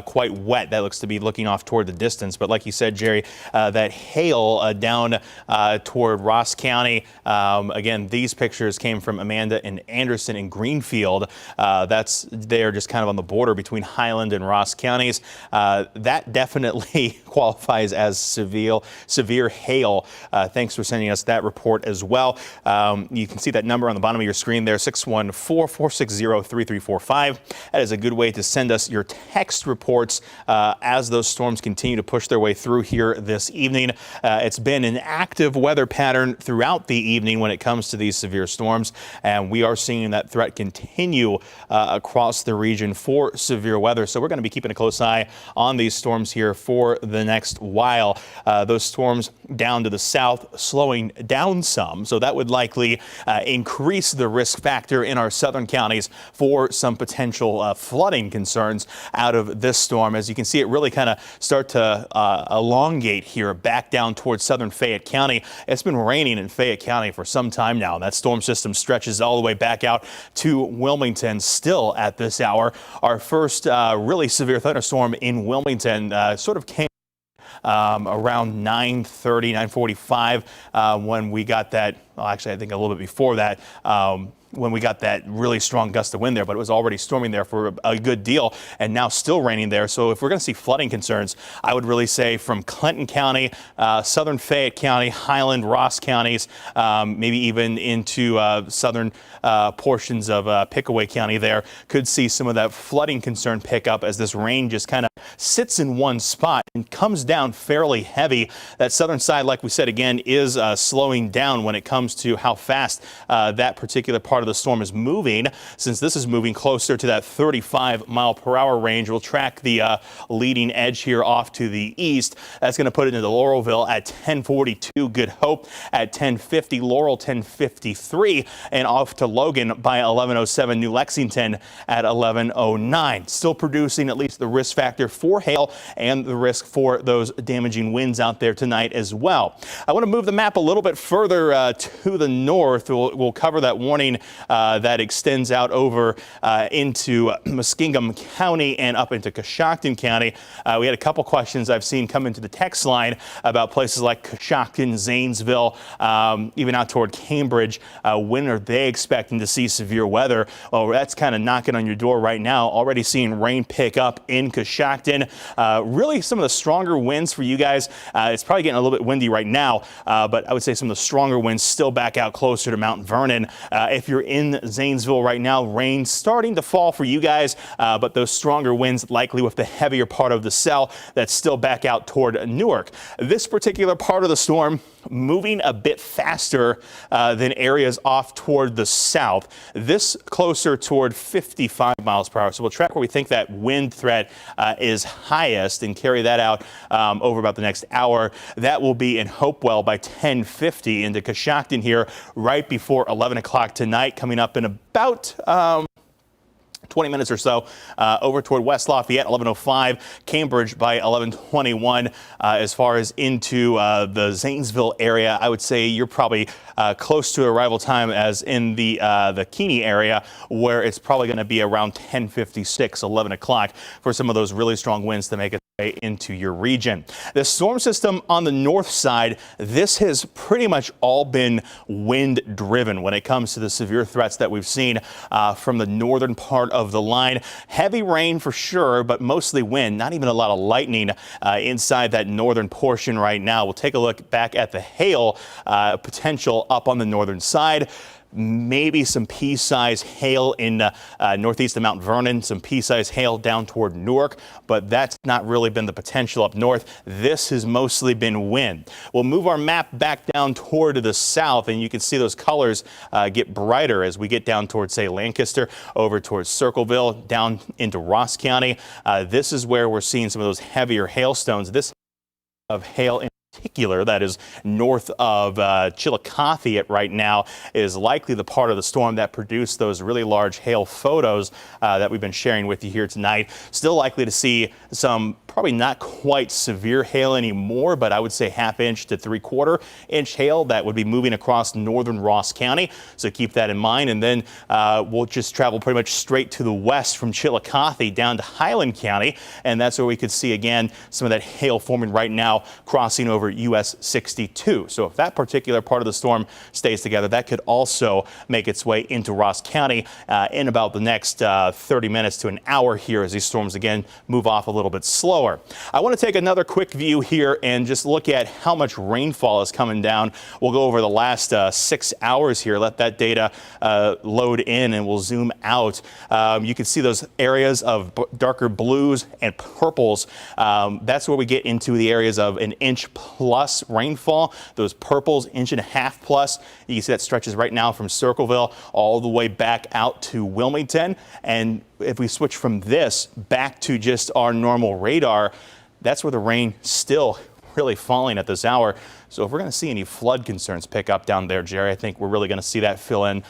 quite wet. That looks to be looking off toward the distance. But like you said, Jerry, that hail down toward Ross County. Again, these pictures came from Amanda and Anderson in Greenfield. That's there just kind of on the border between Highland and Ross counties. That definitely qualifies as severe hail. Thanks for sending us that report as well. You can see that number on the bottom of your screen there, 614-460-3345. That is a good way to send us your text reports as those storms continue to push their way through here this evening. It's been an active weather pattern throughout the evening when it comes to these severe storms, and we are seeing that threat continue across the region for severe weather. So we're going to be keeping a close eye on these storms here for the next while. Those storms down to the south slowing down some, so that would likely increase the risk factor in our southern counties for some potential flooding concerns out of this storm. As you can see, it really kind of start to elongate here back down towards southern Fayette County. It's been raining in Fayette County for some time now. That storm system stretches all the way back out to Wilmington still at this hour. Our first really severe thunderstorm in Wilmington sort of came around 9:30, 9:45 when we got that. Well, actually, I think a little bit before that. When we got that really strong gust of wind there, but it was already storming there for a good deal and now still raining there. So if we're going to see flooding concerns, I would really say from Clinton County, southern Fayette County, Highland, Ross counties, maybe even into southern portions of Pickaway County there, could see some of that flooding concern pick up as this rain just kind of sits in one spot and comes down fairly heavy. That southern side, like we said again, is slowing down when it comes to how fast that particular part of the storm is moving. Since this is moving closer to that 35-mile-per-hour range, we'll track the leading edge here off to the east. That's going to put it into Laurelville at 10:42, Good Hope at 10:50, Laurel 10:53, and off to Logan by 11:07, New Lexington at 11:09. Still producing at least the risk factor for hail and the risk for those damaging winds out there tonight as well. I want to move the map a little bit further to the north. We'll cover that warning that extends out over into Muskingum County and up into Coshocton County. We had a couple questions I've seen come into the text line about places like Coshocton, Zanesville, even out toward Cambridge. When are they expecting to see severe weather? Well, that's kind of knocking on your door right now. Already seeing rain pick up in Coshocton. Really some of the stronger winds for you guys. It's probably getting a little bit windy right now, but I would say some of the stronger winds still back out closer to Mount Vernon. If you're in Zanesville right now, rain starting to fall for you guys, but those stronger winds likely with the heavier part of the cell that's still back out toward Newark. This particular part of the storm moving a bit faster than areas off toward the south. This closer toward 55 miles per hour. So we'll track where we think that wind threat is highest and carry that out over about the next hour. That will be in Hopewell by 10:50 into Coshocton here right before 11 o'clock tonight, coming up in about 20 minutes or so over toward West Lafayette, 11:05, Cambridge by 11:21. As far as into the Zanesville area, I would say you're probably close to arrival time as in the Keeney area, where it's probably going to be around 10:56, 11 o'clock for some of those really strong winds to make it into your region. The storm system on the north side, this has pretty much all been wind driven when it comes to the severe threats that we've seen from the northern part of the line. Heavy rain for sure, but mostly wind, not even a lot of lightning inside that northern portion right now. We'll take a look back at the hail potential up on the northern side. Maybe some pea-sized hail in northeast of Mount Vernon, some pea-sized hail down toward Newark, but that's not really been the potential up north. This has mostly been wind. We'll move our map back down toward the south, and you can see those colors get brighter as we get down towards, say, Lancaster, over towards Circleville, down into Ross County. This is where we're seeing some of those heavier hailstones. This of hail in particular that is north of Chillicothe right now is likely the part of the storm that produced those really large hail photos that we've been sharing with you here tonight. Still likely to see some probably not quite severe hail anymore, but I would say ½ to 3/4 inch hail that would be moving across northern Ross County. So keep that in mind. And then we'll just travel pretty much straight to the west from Chillicothe down to Highland County. And that's where we could see again some of that hail forming right now crossing over US 62. So if that particular part of the storm stays together, that could also make its way into Ross County in about the next 30 minutes to an hour here as these storms again move off a little bit slower. I want to take another quick view here and just look at how much rainfall is coming down. We'll go over the last 6 hours here, let that data load in, and we'll zoom out. You can see those areas of darker blues and purples. That's where we get into the areas of an inch plus rainfall. Those purples, 1.5 inches plus. You can see that stretches right now from Circleville all the way back out to Wilmington. And if we switch from this back to just our normal radar, that's where the rain still really falling at this hour. So if we're going to see any flood concerns pick up down there, Jerry, I think we're really going to see that fill in.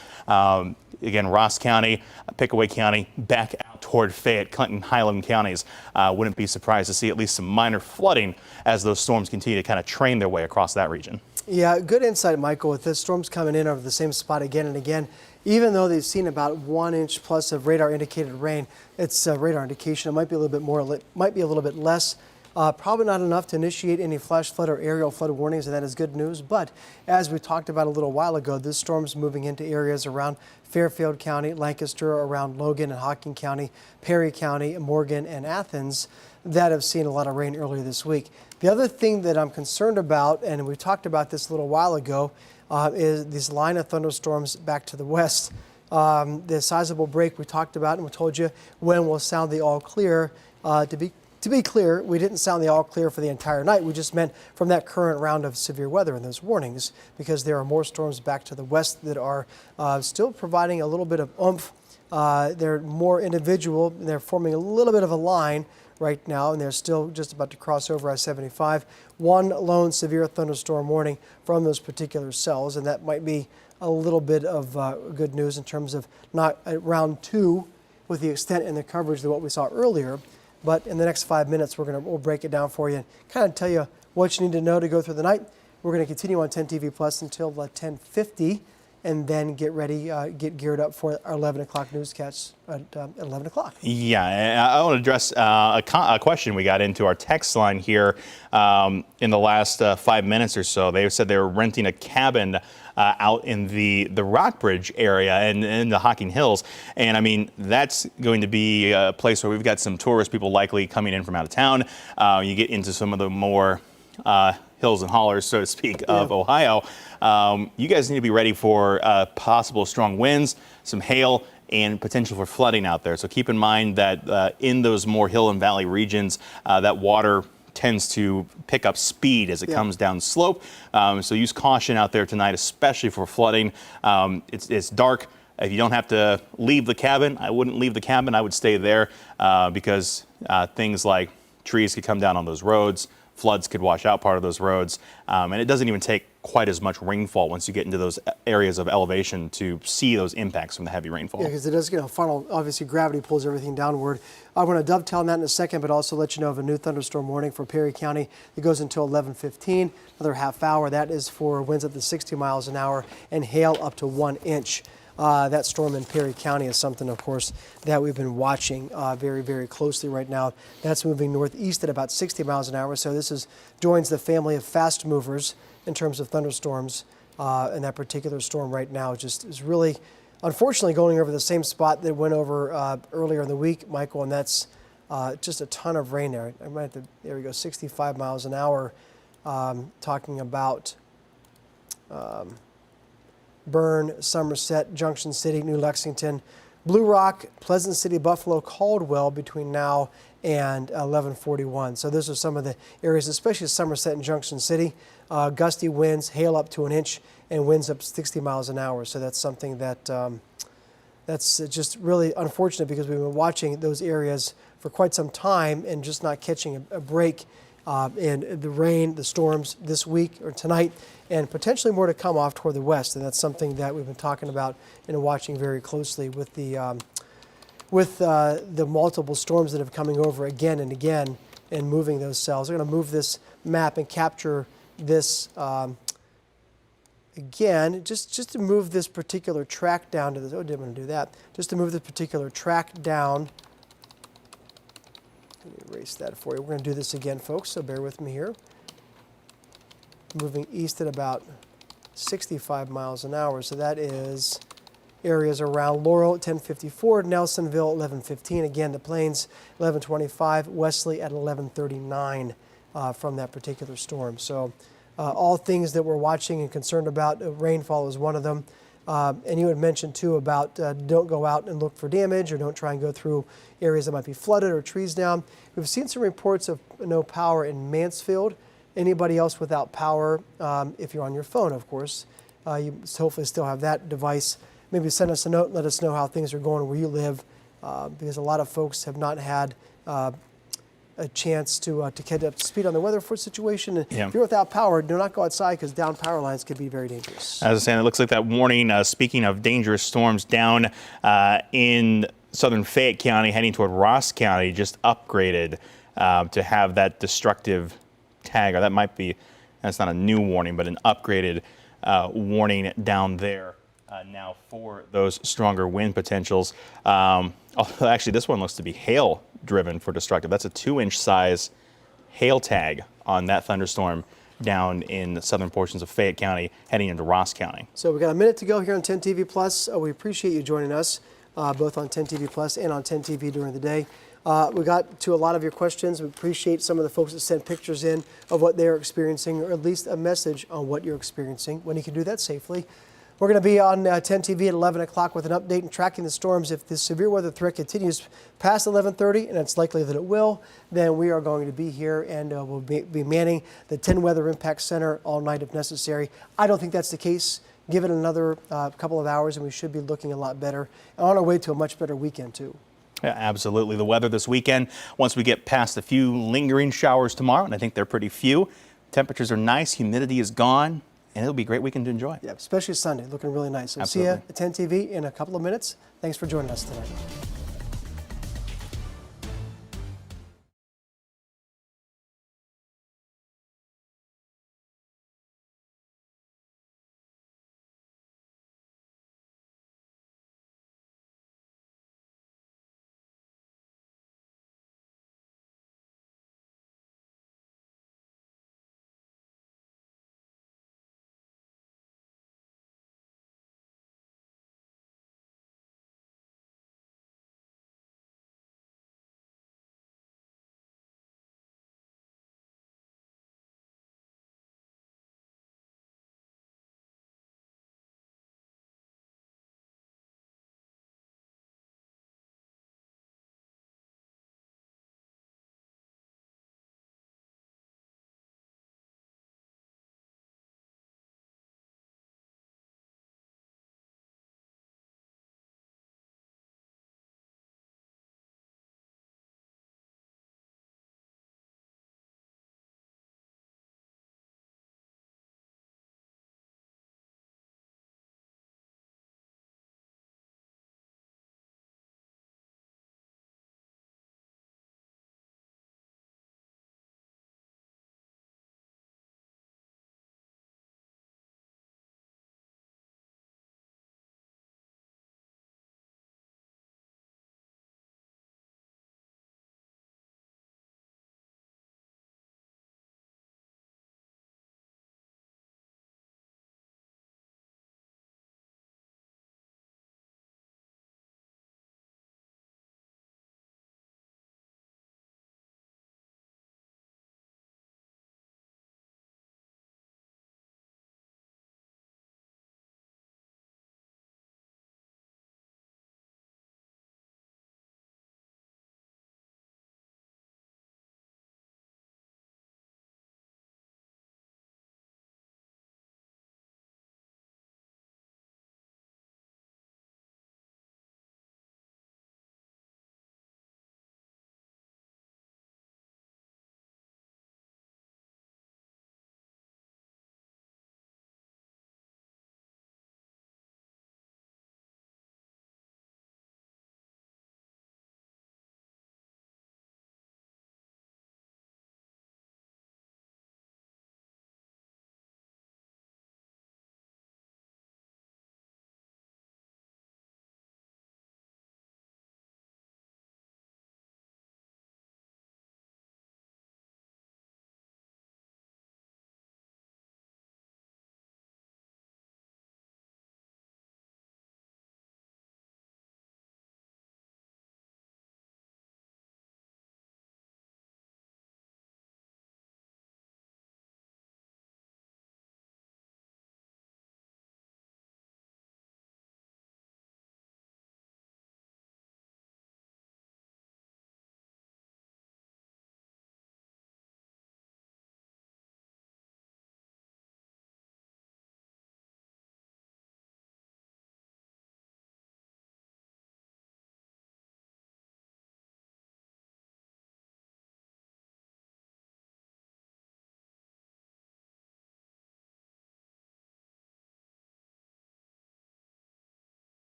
Again, Ross County, Pickaway County, back out toward Fayette, Clinton, Highland counties. Wouldn't be surprised to see at least some minor flooding as those storms continue to kind of train their way across that region. Yeah, good insight, Michael. With this storms coming in over the same spot again and again, even though they've seen about 1 inch plus of radar indicated rain, it's a radar indication. It might be a little bit more, might be a little bit less. Probably not enough to initiate any flash flood or aerial flood warnings, and that is good news. But as we talked about a little while ago, this storm's moving into areas around Fairfield County, Lancaster, around Logan and Hocking County, Perry County, Morgan, and Athens that have seen a lot of rain earlier this week. The other thing that I'm concerned about, and we talked about this a little while ago, is this line of thunderstorms back to the west. The sizable break we talked about, and we told you when we'll sound the all clear. To be clear, we didn't sound the all clear for the entire night. We just meant from that current round of severe weather and those warnings, because there are more storms back to the west that are still providing a little bit of oomph. They're more individual. They're forming a little bit of a line right now, and they're still just about to cross over I-75. One lone severe thunderstorm warning from those particular cells, and that might be a little bit of good news in terms of not round two with the extent and the coverage of what we saw earlier. But in the next 5 minutes, we'll break it down for you and kind of tell you what you need to know to go through the night. We're going to continue on 10 TV Plus until 10:50, and then get ready, get geared up for our 11 o'clock newscast at 11 o'clock. Yeah, I want to address a question we got into our text line here in the last 5 minutes or so. They said they were renting a cabin out in the Rockbridge area and in the Hocking Hills. And I mean, that's going to be a place where we've got some tourist people likely coming in from out of town. You get into some of the more hills and hollers, so to speak, of Ohio. You guys need to be ready for possible strong winds, some hail, and potential for flooding out there. So keep in mind that in those more hill and valley regions, that water tends to pick up speed as it comes down slope. So use caution out there tonight, especially for flooding. It's dark. If you don't have to leave the cabin, I wouldn't leave the cabin. I would stay there because things like trees could come down on those roads. Floods could wash out part of those roads. And it doesn't even take quite as much rainfall once you get into those areas of elevation to see those impacts from the heavy rainfall. Yeah, because it does, funnel, obviously gravity pulls everything downward. I'm going to dovetail on that in a second, but also let you know of a new thunderstorm warning for Perry County. It goes until 11:15, another half hour. That is for winds up to 60 miles an hour and hail up to 1 inch. That storm in Perry County is something, of course, that we've been watching very, very closely right now. That's moving northeast at about 60 miles an hour. So this joins the family of fast movers in terms of thunderstorms. And that particular storm right now just is really, unfortunately, going over the same spot that went over earlier in the week, Michael, and that's just a ton of rain there. I might have to, there we go, 65 miles an hour, talking about Bern, Somerset, Junction City, New Lexington, Blue Rock, Pleasant City, Buffalo, Caldwell between now and 11:41. So those are some of the areas, especially Somerset and Junction City. Gusty winds, hail up to an inch, and winds up 60 miles an hour. So that's something that that's just really unfortunate because we've been watching those areas for quite some time and just not catching a break in the rain, the storms this week or tonight, and potentially more to come off toward the west. And that's something that we've been talking about and watching very closely with the multiple storms that have coming over again and again and moving those cells. We're going to move this map and capture this again, just to move this particular track down to this. Oh, didn't want to do that. Just to move this particular track down. Let me erase that for you. We're going to do this again, folks, so bear with me here. Moving east at about 65 miles an hour. So that is areas around Laurel at 10:54, Nelsonville 11:15. Again, the Plains 11:25, Wesley at 11:39 from that particular storm. So all things that we're watching and concerned about. Rainfall is one of them. And you had mentioned too about don't go out and look for damage or don't try and go through areas that might be flooded or trees down. We've seen some reports of no power in Mansfield. Anybody else without power, if you're on your phone, of course, you hopefully still have that device. Maybe send us a note and let us know how things are going where you live, because a lot of folks have not had a chance to get up to speed on the weather for situation. And if you're without power, do not go outside because down power lines could be very dangerous. As I was saying, it looks like that warning, speaking of dangerous storms, down in southern Fayette County heading toward Ross County, just upgraded to have that destructive tag, or that might be, that's not a new warning, but an upgraded warning down there now for those stronger wind potentials. Although actually this one looks to be hail driven for destructive. That's a 2-inch size hail tag on that thunderstorm down in the southern portions of Fayette County heading into Ross County. So we've got a minute to go here on 10 TV Plus. We appreciate you joining us both on 10 TV Plus and on 10 TV during the day. We got to a lot of your questions. We appreciate some of the folks that sent pictures in of what they're experiencing, or at least a message on what you're experiencing, when you can do that safely. We're going to be on 10 TV at 11 o'clock with an update and tracking the storms. If this severe weather threat continues past 11:30, and it's likely that it will, then we are going to be here and we'll be manning the 10 Weather Impact Center all night if necessary. I don't think that's the case. Give it another couple of hours and we should be looking a lot better, and on our way to a much better weekend too. Yeah, absolutely. The weather this weekend, once we get past a few lingering showers tomorrow, and I think they're pretty few, temperatures are nice, humidity is gone, and it'll be a great weekend to enjoy. Yeah, especially Sunday, looking really nice. So Absolutely. see you at 10 TV in a couple of minutes. Thanks for joining us tonight.